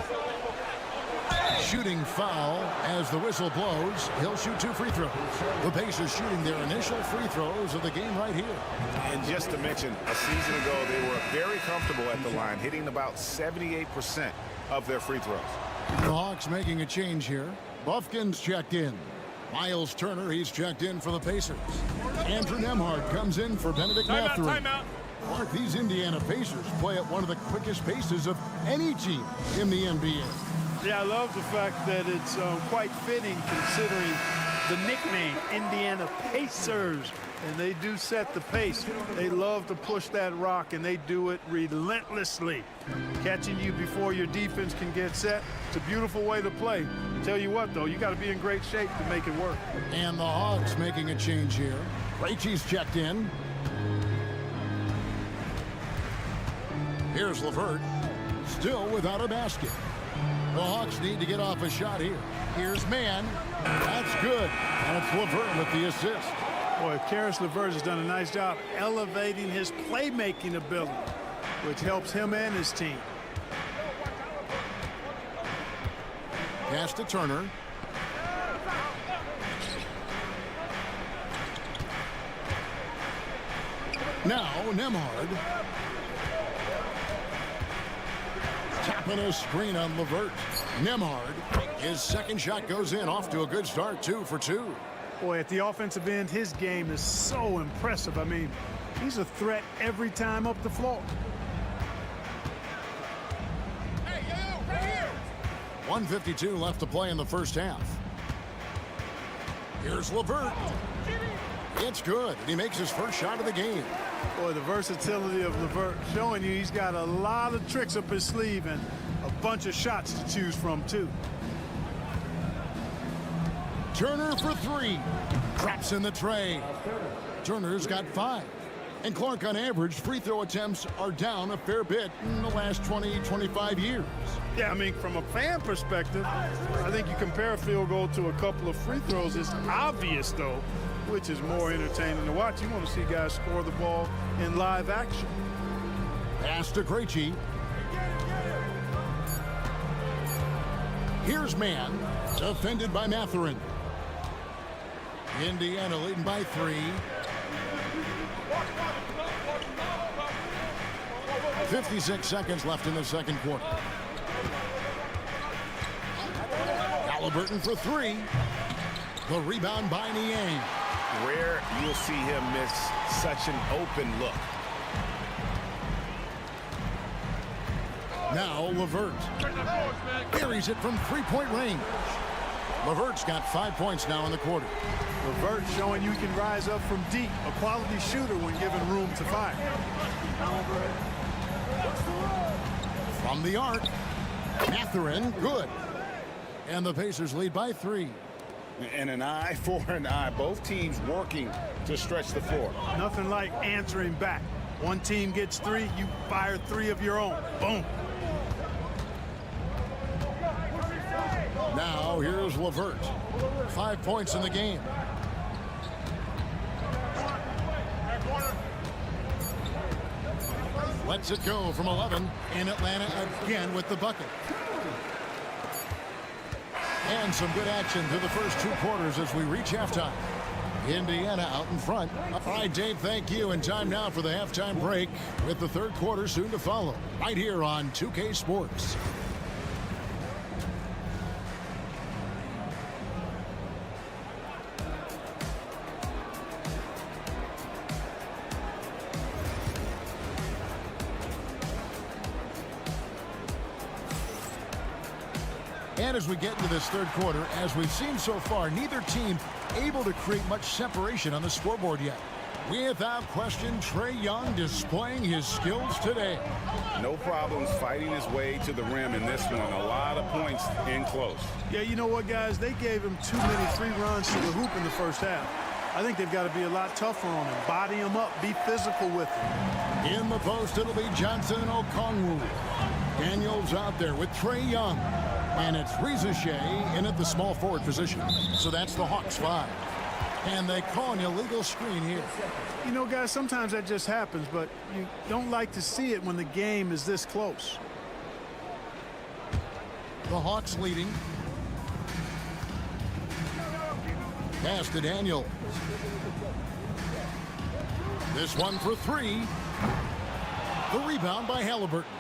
Shooting foul as the whistle blows. He'll shoot 2 free throws. The Pacers shooting their initial free throws of the game right here. And just to mention, a season ago, they were very comfortable at the line, hitting about 78% of their free throws. The Hawks making a change here. Buffkin's checked in. Miles Turner, he's checked in for the Pacers. Andrew Nembhard comes in for Benedict Mathurin. Timeout. Mark, these Indiana Pacers play at one of the quickest paces of any team in the NBA. Yeah, I love the fact that it's quite fitting considering the nickname, Indiana Pacers. And they do set the pace. They love to push that rock, and they do it relentlessly. Catching you before your defense can get set. It's a beautiful way to play. Tell you what, though, you got to be in great shape to make it work. And the Hawks making a change here. Krejci's checked in. Here's LeVert, still without a basket. The Hawks need to get off a shot here. Here's Mann. That's good. And it's LeVert with the assist. Boy, Karis LeVert has done a nice job elevating his playmaking ability, which helps him and his team. Pass to Turner. Now Nembhard. Tapping a screen on LeVert. Nembhard. His second shot goes in, off to a good start, 2 for 2. Boy, at the offensive end, his game is so impressive. I mean, he's a threat every time up the floor. Hey, yo, right here. 1:52 left to play in the first half. Here's LeVert. It's good, and he makes his first shot of the game. Boy, the versatility of LeVert showing you he's got a lot of tricks up his sleeve and a bunch of shots to choose from, too. Turner for 3. Drops in the tray. Turner's got 5. And Clark, on average, free throw attempts are down a fair bit in the last 20, 25 years. Yeah, I mean, from a fan perspective, I think you compare a field goal to a couple of free throws. It's obvious, though, which is more entertaining to watch. You want to see guys score the ball in live action. Pass to Krejci. Here's Mann, defended by Mathurin. Indiana leading by 3. 56 seconds left in the second quarter. Halliburton for 3. The rebound by Niang. Rare you'll see him miss such an open look. Now LeVert buries it from 3-point range. LeVert's got 5 points now in the quarter. LeVert showing you can rise up from deep, a quality shooter when given room to fire. From the arc, Mathurin, good. And the Pacers lead by 3. And an eye for an eye. Both teams working to stretch the floor. Nothing like answering back. One team gets 3, you fire 3 of your own. Boom. Now here's LeVert. 5 points in the game. Lets it go from 11. In Atlanta again with the bucket. And some good action through the first 2 quarters as we reach halftime. Indiana out in front. All right, Dave, thank you. And time now for the halftime break with the 3rd quarter soon to follow. Right here on 2K Sports. And as we get into this 3rd quarter, as we've seen so far, neither team able to create much separation on the scoreboard yet. Without question, Trae Young displaying his skills today. No problems fighting his way to the rim in this one. A lot of points in close. Yeah, you know what, guys? They gave him too many free runs to the hoop in the first half. I think they've got to be a lot tougher on him. Body him up. Be physical with him. In the post, it'll be Johnson and Okongwu. Daniels out there with Trae Young. And it's Reza Shea in at the small forward position. So that's the Hawks 5. And they call an illegal screen here. You know, guys, sometimes that just happens, but you don't like to see it when the game is this close. The Hawks leading. Pass to Daniels. This one for 3. The rebound by Halliburton.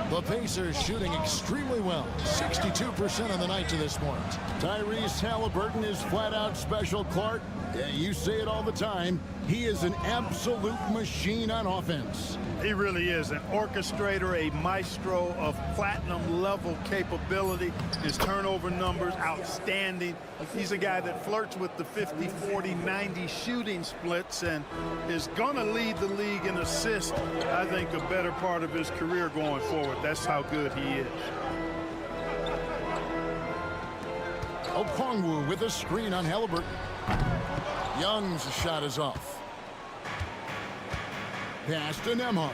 The Pacers shooting extremely well. 62% on the night to this point. Tyrese Halliburton is flat out special, Clark. Yeah, you say it all the time. He is an absolute machine on offense. He really is an orchestrator, a maestro of platinum level capability. His turnover numbers outstanding. He's a guy that flirts with the 50, 40, 90 shooting splits and is going to lead the league in assists, I think, the better part of his career going forward. That's how good he is. Okongwu with a screen on Halliburton. Young's shot is off. Pass to Nembhard.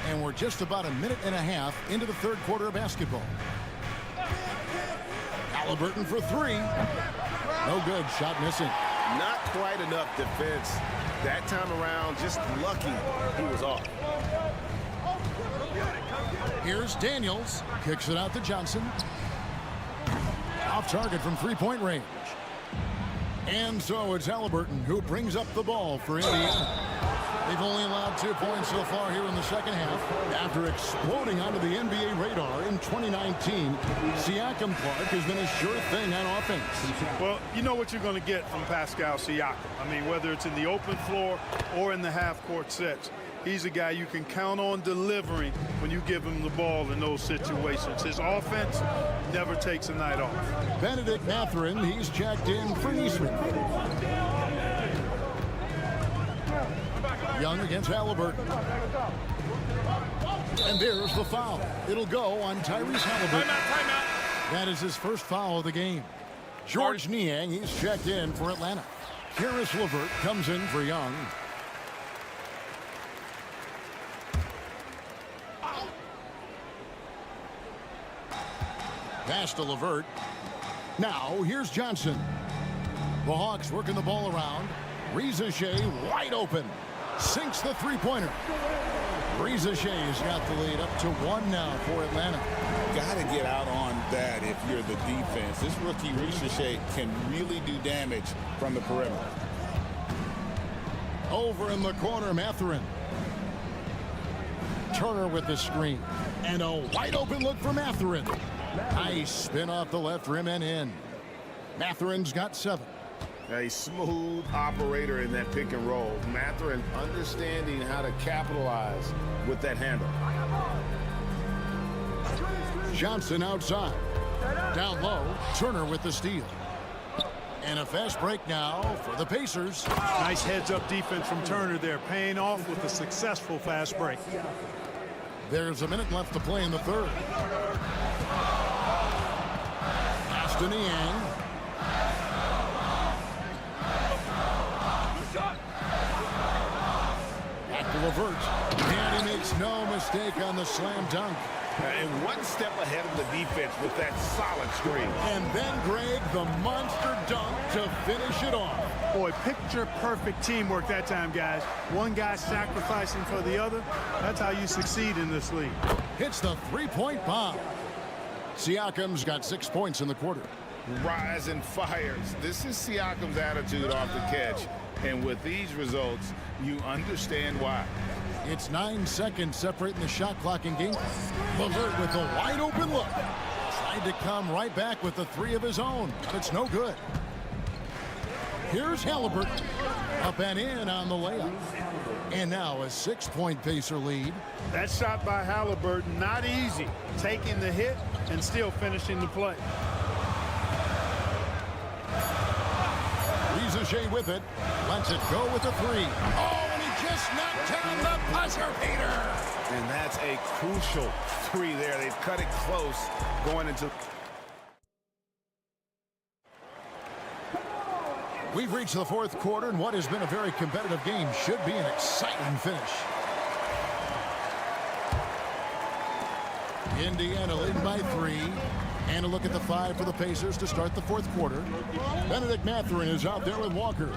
And we're just about a minute and a half into the 3rd quarter of basketball. Halliburton for 3. No good. Shot missing. Not quite enough defense that time around. Just lucky he was off. Here's Daniels. Kicks it out to Johnson. Off target from 3-point range. And so it's Halliburton who brings up the ball for Indiana. They've only allowed 2 points so far here in the second half. After exploding onto the NBA radar in 2019, Siakam, Clark, has been a sure thing on offense. Well, you know what you're going to get from Pascal Siakam. I mean, whether it's in the open floor or in the half-court sets. He's a guy you can count on delivering when you give him the ball in those situations. His offense never takes a night off. Benedict Mathurin, he's checked in for Neesmith. Young against Halliburton. And there's the foul. It'll go on Tyrese Halliburton. Timeout. That is his first foul of the game. George Niang, he's checked in for Atlanta. Karis LeVert comes in for Young. Pass to LeVert. Now, here's Johnson. The Hawks working the ball around. Reza Shea wide open. Sinks the three-pointer. Reza Shea's got the lead up to 1 now for Atlanta. Got to get out on that if you're the defense. This rookie, Reza Shea, can really do damage from the perimeter. Over in the corner, Mathurin. Turner with the screen. And a wide open look for Mathurin. Nice spin off the left rim and in. Mathurin's got 7. A smooth operator in that pick and roll. Mathurin understanding how to capitalize with that handle. Johnson outside. Down low, Turner with the steal. And a fast break now for the Pacers. Nice heads-up defense from Turner there, paying off with a successful fast break. There's a minute left to play in the third. Pass to Niang. Back to LeVert. And he makes no mistake on the slam dunk. And one step ahead of the defense with that solid screen. And then, Greg, the monster dunk to finish it off. Boy, picture-perfect teamwork that time, guys. One guy sacrificing for the other. That's how you succeed in this league. Hits the three-point bomb. Siakam's got 6 points in the quarter. Rise and fires. This is Siakam's attitude off the catch. And with these results, you understand why. It's 9 seconds separating the shot clock and game. LeVert with a wide-open look. Tried to come right back with the three of his own, but it's no good. Here's Halliburton. Up and in on the layup. And now a 6-point Pacer lead. That shot by Halliburton, not easy. Taking the hit and still finishing the play. Riza with it. Lets it go with a three. Oh, and he just knocked down the buzzer beater. And that's a crucial three there. They've cut it close going into... We've reached the fourth quarter, and what has been a very competitive game should be an exciting finish. Indiana leading by 3. And a look at the 5 for the Pacers to start the fourth quarter. Benedict Mathurin is out there with Walker.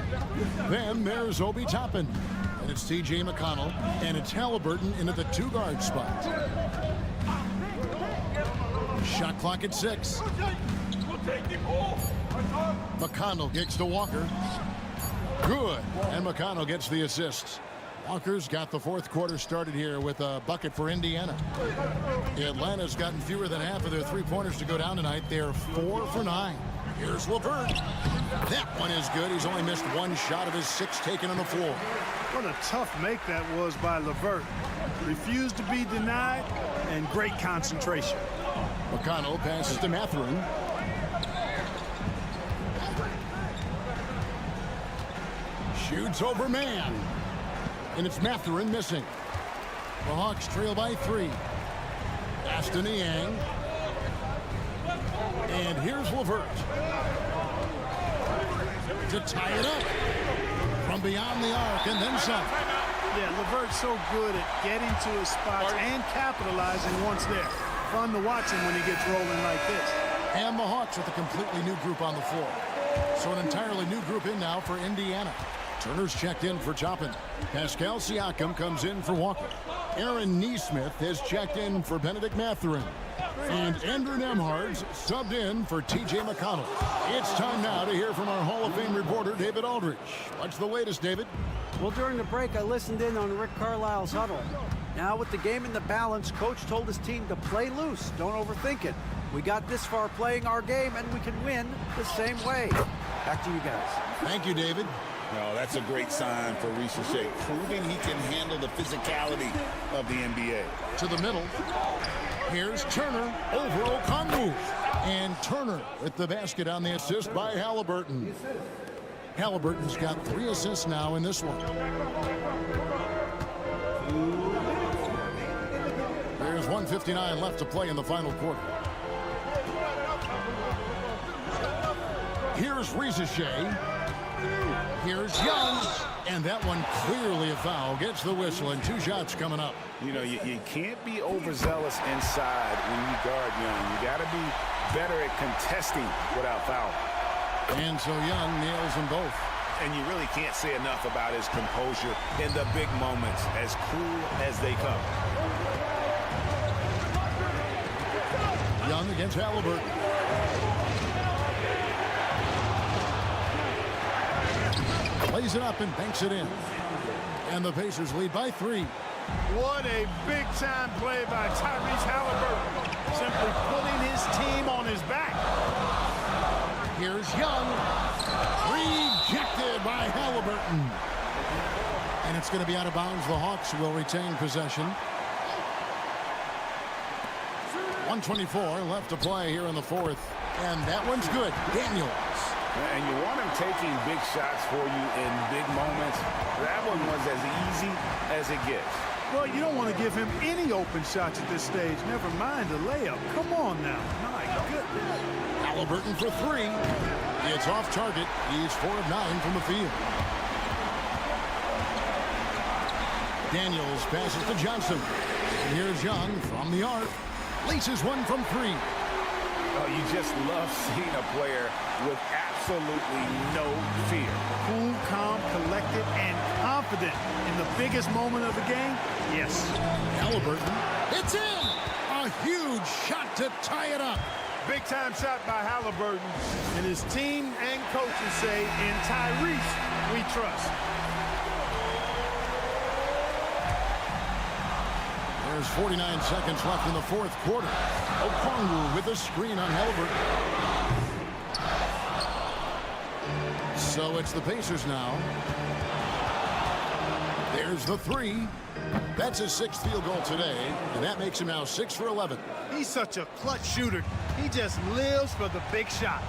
Then there's Obi Toppin. And it's T.J. McConnell. And it's Halliburton into the 2-guard spot. Shot clock at 6. McConnell kicks to Walker. Good. And McConnell gets the assist. Walker's got the fourth quarter started here with a bucket for Indiana. Atlanta's gotten fewer than half of their three-pointers to go down tonight. They're 4 for 9. Here's LeVert. That one is good. He's only missed 1 shot of his 6 taken on the floor. What a tough make that was by LeVert. Refused to be denied, and great concentration. McConnell passes to Mathurin. Shoots over man. And it's Mathurin missing. The Hawks trail by 3. Aston Yang. And here's LeVert. To tie it up. From beyond the arc and then some. Yeah, LeVert's so good at getting to his spots and capitalizing once there. Fun to watch him when he gets rolling like this. And the Hawks with a completely new group on the floor. So an entirely new group in now for Indiana. Turner's checked in for Toppin. Pascal Siakam comes in for Walker. Aaron Nesmith has checked in for Benedict Mathurin. And Andrew Nembhard's subbed in for T.J. McConnell. It's time now to hear from our Hall of Fame reporter, David Aldridge. What's the latest, David? Well, during the break, I listened in on Rick Carlisle's huddle. Now, with the game in the balance, Coach told his team to play loose. Don't overthink it. We got this far playing our game, and we can win the same way. Back to you guys. Thank you, David. No, that's a great sign for Riza, proving he can handle the physicality of the NBA. To the middle. Here's Turner over Okongwu. And Turner with the basket on the assist by Halliburton. Halliburton's got 3 assists now in this one. There's 1:59 left to play in the final quarter. Here's Riza. Here's Young, and that one clearly a foul. Gets the whistle, and 2 shots coming up. You know, you can't be overzealous inside when you guard Young. You got to be better at contesting without foul. And so Young nails them both. And you really can't say enough about his composure in the big moments, as cool as they come. Young against Halliburton. Plays it up and banks it in. And the Pacers lead by 3. What a big-time play by Tyrese Halliburton. Simply putting his team on his back. Here's Young. Rejected by Halliburton. And it's going to be out of bounds. The Hawks will retain possession. 1:24 left to play here in the fourth. And that one's good. Daniels. And you want him taking big shots for you in big moments. That one was as easy as it gets. Well, you don't want to give him any open shots at this stage. Never mind a layup. Come on now. My goodness. Halliburton for 3. It's off target. He's 4 of 9 from the field. Daniels passes to Johnson. And here's Young from the arc. Laces one from 3. Oh, you just love seeing a player with absolutely no fear. Cool, calm, collected, and confident in the biggest moment of the game? Yes. Halliburton. It's in! A huge shot to tie it up. Big-time shot by Halliburton. And his team and coaches say, in Tyrese, we trust. There's 49 seconds left in the fourth quarter. Okongwu with a screen on Halliburton. So it's the Pacers now. There's the three. That's his sixth field goal today, and that makes him now 6 for 11. He's such a clutch shooter. He just lives for the big shot.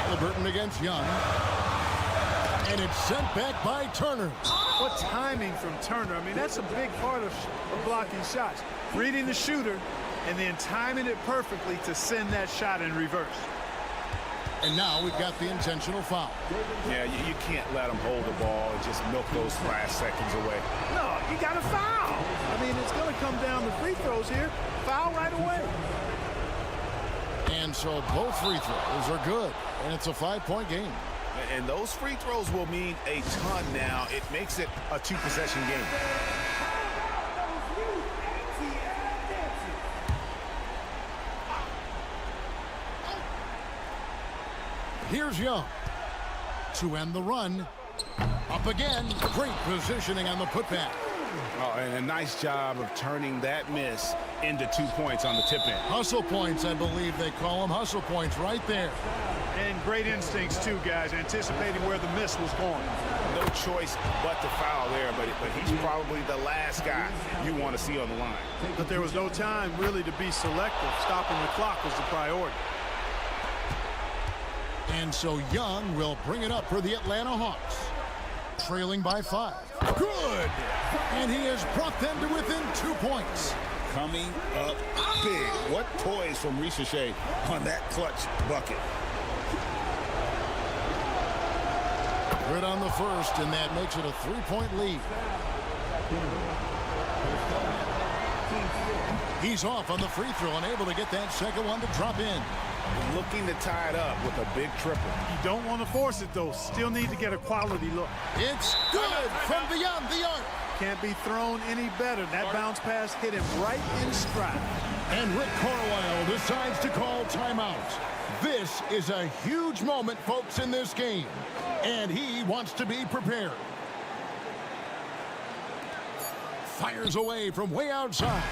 Halliburton against Young. And it's sent back by Turner. What timing from Turner. I mean, that's a big part of blocking shots. Reading the shooter and then timing it perfectly to send that shot in reverse. And now we've got the intentional foul. Yeah, you can't let him hold the ball and just milk those last seconds away. No, you got to foul. I mean, it's going to come down to free throws here. Foul right away. And so both free throws are good, and it's a 5-point game. And those free throws will mean a ton now. It makes it a 2-possession game. Here's Young to end the run. Up again. Great positioning on the putback. Oh, and a nice job of turning that miss into 2 points on the tip-in. Hustle points, I believe they call them. Hustle points right there. And great instincts, too, guys, anticipating where the miss was going. No choice but to foul there, but he's probably the last guy you want to see on the line. But there was no time, really, to be selective. Stopping the clock was the priority. And so Young will bring it up for the Atlanta Hawks. Trailing by 5. Good! And he has brought them to within 2 points. Coming up big. What poise from Ricochet on that clutch bucket. Good on the first, and that makes it a 3-point lead. He's off on the free throw and able to get that second one to drop in. Looking to tie it up with a big triple. You don't want to force it, though. Still need to get a quality look. It's good from beyond the arc. Can't be thrown any better. That bounce pass hit him right in stride. And Rick Carlisle decides to call timeout. This is a huge moment, folks, in this game. And he wants to be prepared. Fires away from way outside.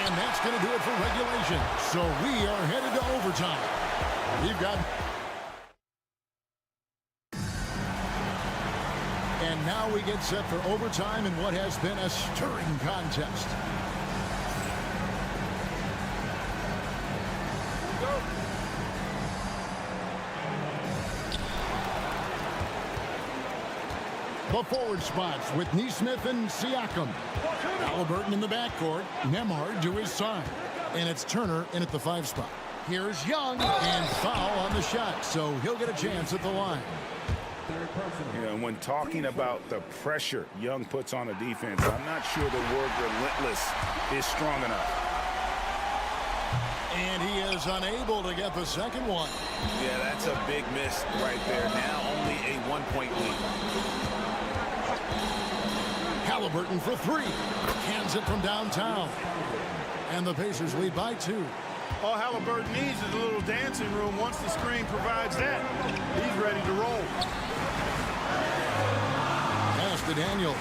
And that's going to do it for regulation. So we are headed to overtime. We've got... And now we get set for overtime in what has been a stirring contest. The forward spots with Neesmith and Siakam. Halliburton in the backcourt. Nembhard to his side. And it's Turner in at the 5 spot. Here's Young, and foul on the shot, so he'll get a chance at the line. You know, when talking about the pressure Young puts on a defense, I'm not sure the word relentless is strong enough. And he is unable to get the second one. Yeah, that's a big miss right there. Now only a 1-point lead. Halliburton for 3. Hands it from downtown. And the Pacers lead by 2. All Halliburton needs is a little dancing room. Once the screen provides that, he's ready to roll. Pass to Daniel.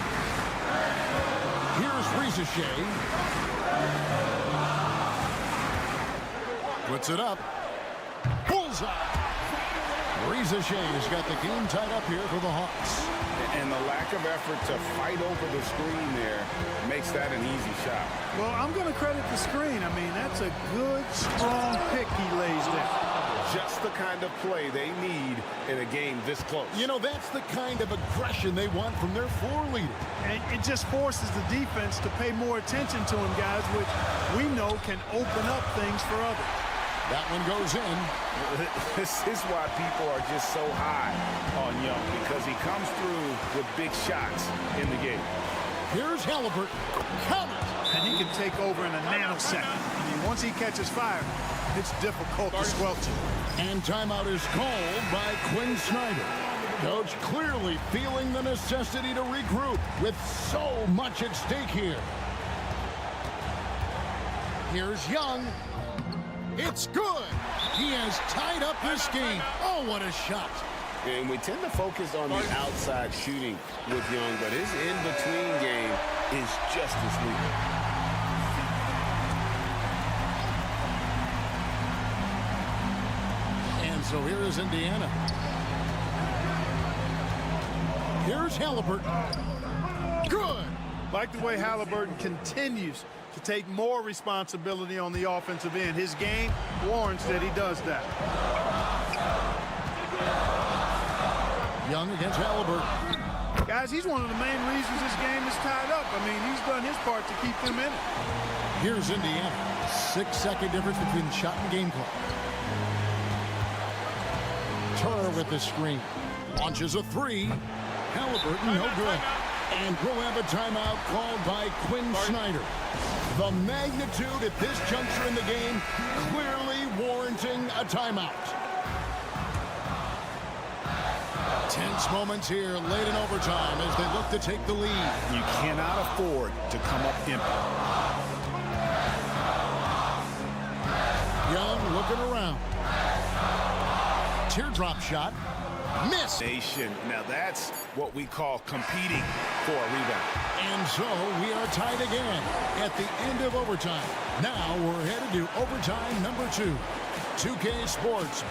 Here's Ricochet. Puts it up. Bullseye. Ricochet's got the game tied up here for the Hawks. And the lack of effort to fight over the screen there makes that an easy shot. Well, I'm going to credit the screen. I mean, that's a good, strong pick he lays there. Just the kind of play they need in a game this close. You know, that's the kind of aggression they want from their floor leader. And it just forces the defense to pay more attention to him, guys, which we know can open up things for others. That one goes in. This is why people are just so high on Young, because he comes through with big shots in the game. Here's Halliburton. Count it. And he can take over in a nanosecond. I mean, once he catches fire, it's difficult to squelch it. And timeout is called by Quinn Snyder. Coach clearly feeling the necessity to regroup with so much at stake here. Here's Young. It's good. He has tied up this game. Oh, what a shot. And we tend to focus on the outside shooting with Young, but his in-between game is just as lethal. And so here is Indiana. Here's Halliburton. Good. Like the way Halliburton continues to take more responsibility on the offensive end. His game warrants that he does that. Young against Halliburton. Guys, he's one of the main reasons this game is tied up. I mean, he's done his part to keep them in it. Here's Indiana. 6-second difference between shot and game clock. Turner with the screen. Launches a three. Halliburton, no good. And we'll have a timeout called by Quinn Snyder. The magnitude at this juncture in the game clearly warranting a timeout. Tense moments here late in overtime as they look to take the lead. You cannot afford to come up empty. Young looking around. Teardrop shot. Miss. Now that's what we call competing for a rebound. And so we are tied again at the end of overtime. Now we're headed to overtime number 2. 2K Sports.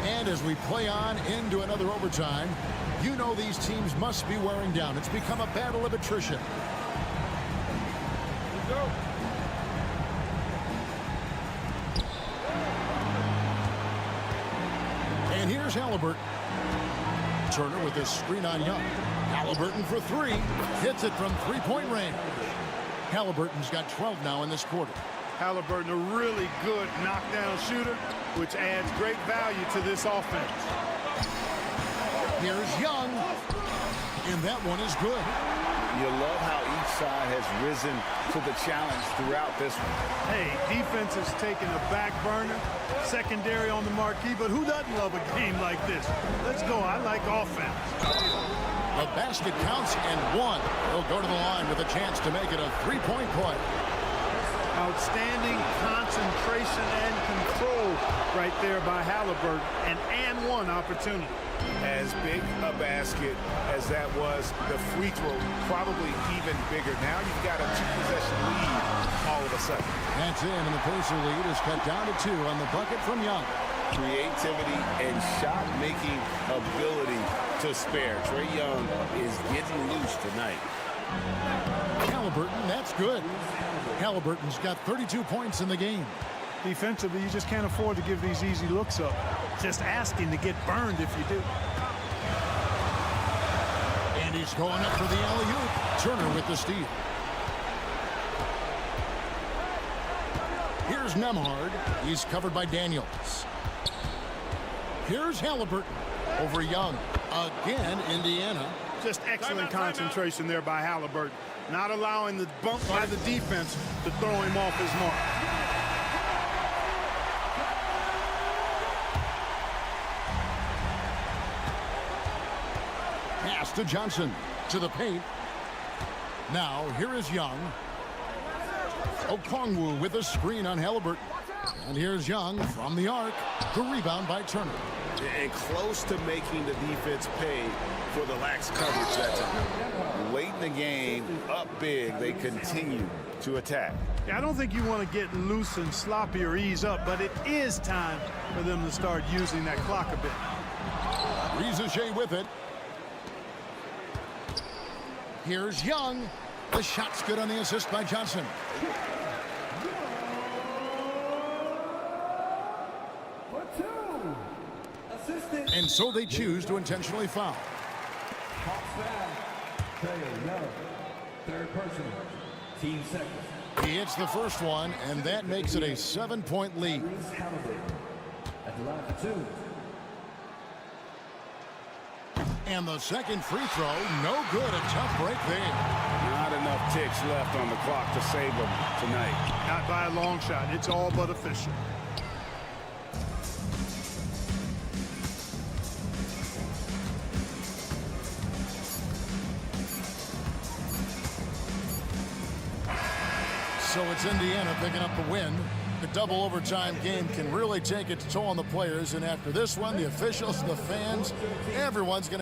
And as we play on into another overtime, you know these teams must be wearing down. It's become a battle of attrition. Let's go. And here's Halliburton. Turner with his screen on Young. Halliburton for three. Hits it from three-point range. Halliburton's got 12 now in this quarter. Halliburton, a really good knockdown shooter, which adds great value to this offense. Here's Young. And that one is good. You love how each side has risen to the challenge throughout this one. Hey, defense is taking a back burner, secondary on the marquee, but who doesn't love a game like this? Let's go. I like offense. The basket counts and one. He'll go to the line with a chance to make it a three-point play. Outstanding concentration and control right there by Halliburton. An and one opportunity. As big a basket as that was, the free throw probably even bigger. Now you've got a two-possession lead all of a sudden. That's in, and the Pacer lead is cut down to 2 on the bucket from Young. Creativity and shot-making ability to spare. Trae Young is getting loose tonight. Halliburton, that's good. Halliburton's got 32 points in the game. Defensively, you just can't afford to give these easy looks up. Just asking to get burned if you do. And he's going up for the alley-oop. Turner with the steal. Here's Nembhard. He's covered by Daniels. Here's Halliburton over Young. Again, Indiana. Just excellent concentration there by Halliburton. Not allowing the bump by the defense to throw him off his mark. Pass to Johnson. To the paint. Now, here is Young. Okongwu with a screen on Halliburton. And here's Young from the arc. The rebound by Turner. And close to making the defense pay for the lax coverage that time. Late in the game, up big, they continue to attack. Yeah, I don't think you want to get loose and sloppy or ease up, but it is time for them to start using that clock a bit. Rizachet with it. Here's Young. The shot's good on the assist by Johnson. And so they choose to intentionally foul. Third person, team seconds. He hits the first one, and that makes it a 7-point lead. And the second free throw, no good. A tough break there. Not enough ticks left on the clock to save them tonight. Not by a long shot. It's all but official. So it's Indiana picking up the win. The double overtime game can really take its toll on the players. And after this one, the officials, the fans, everyone's going to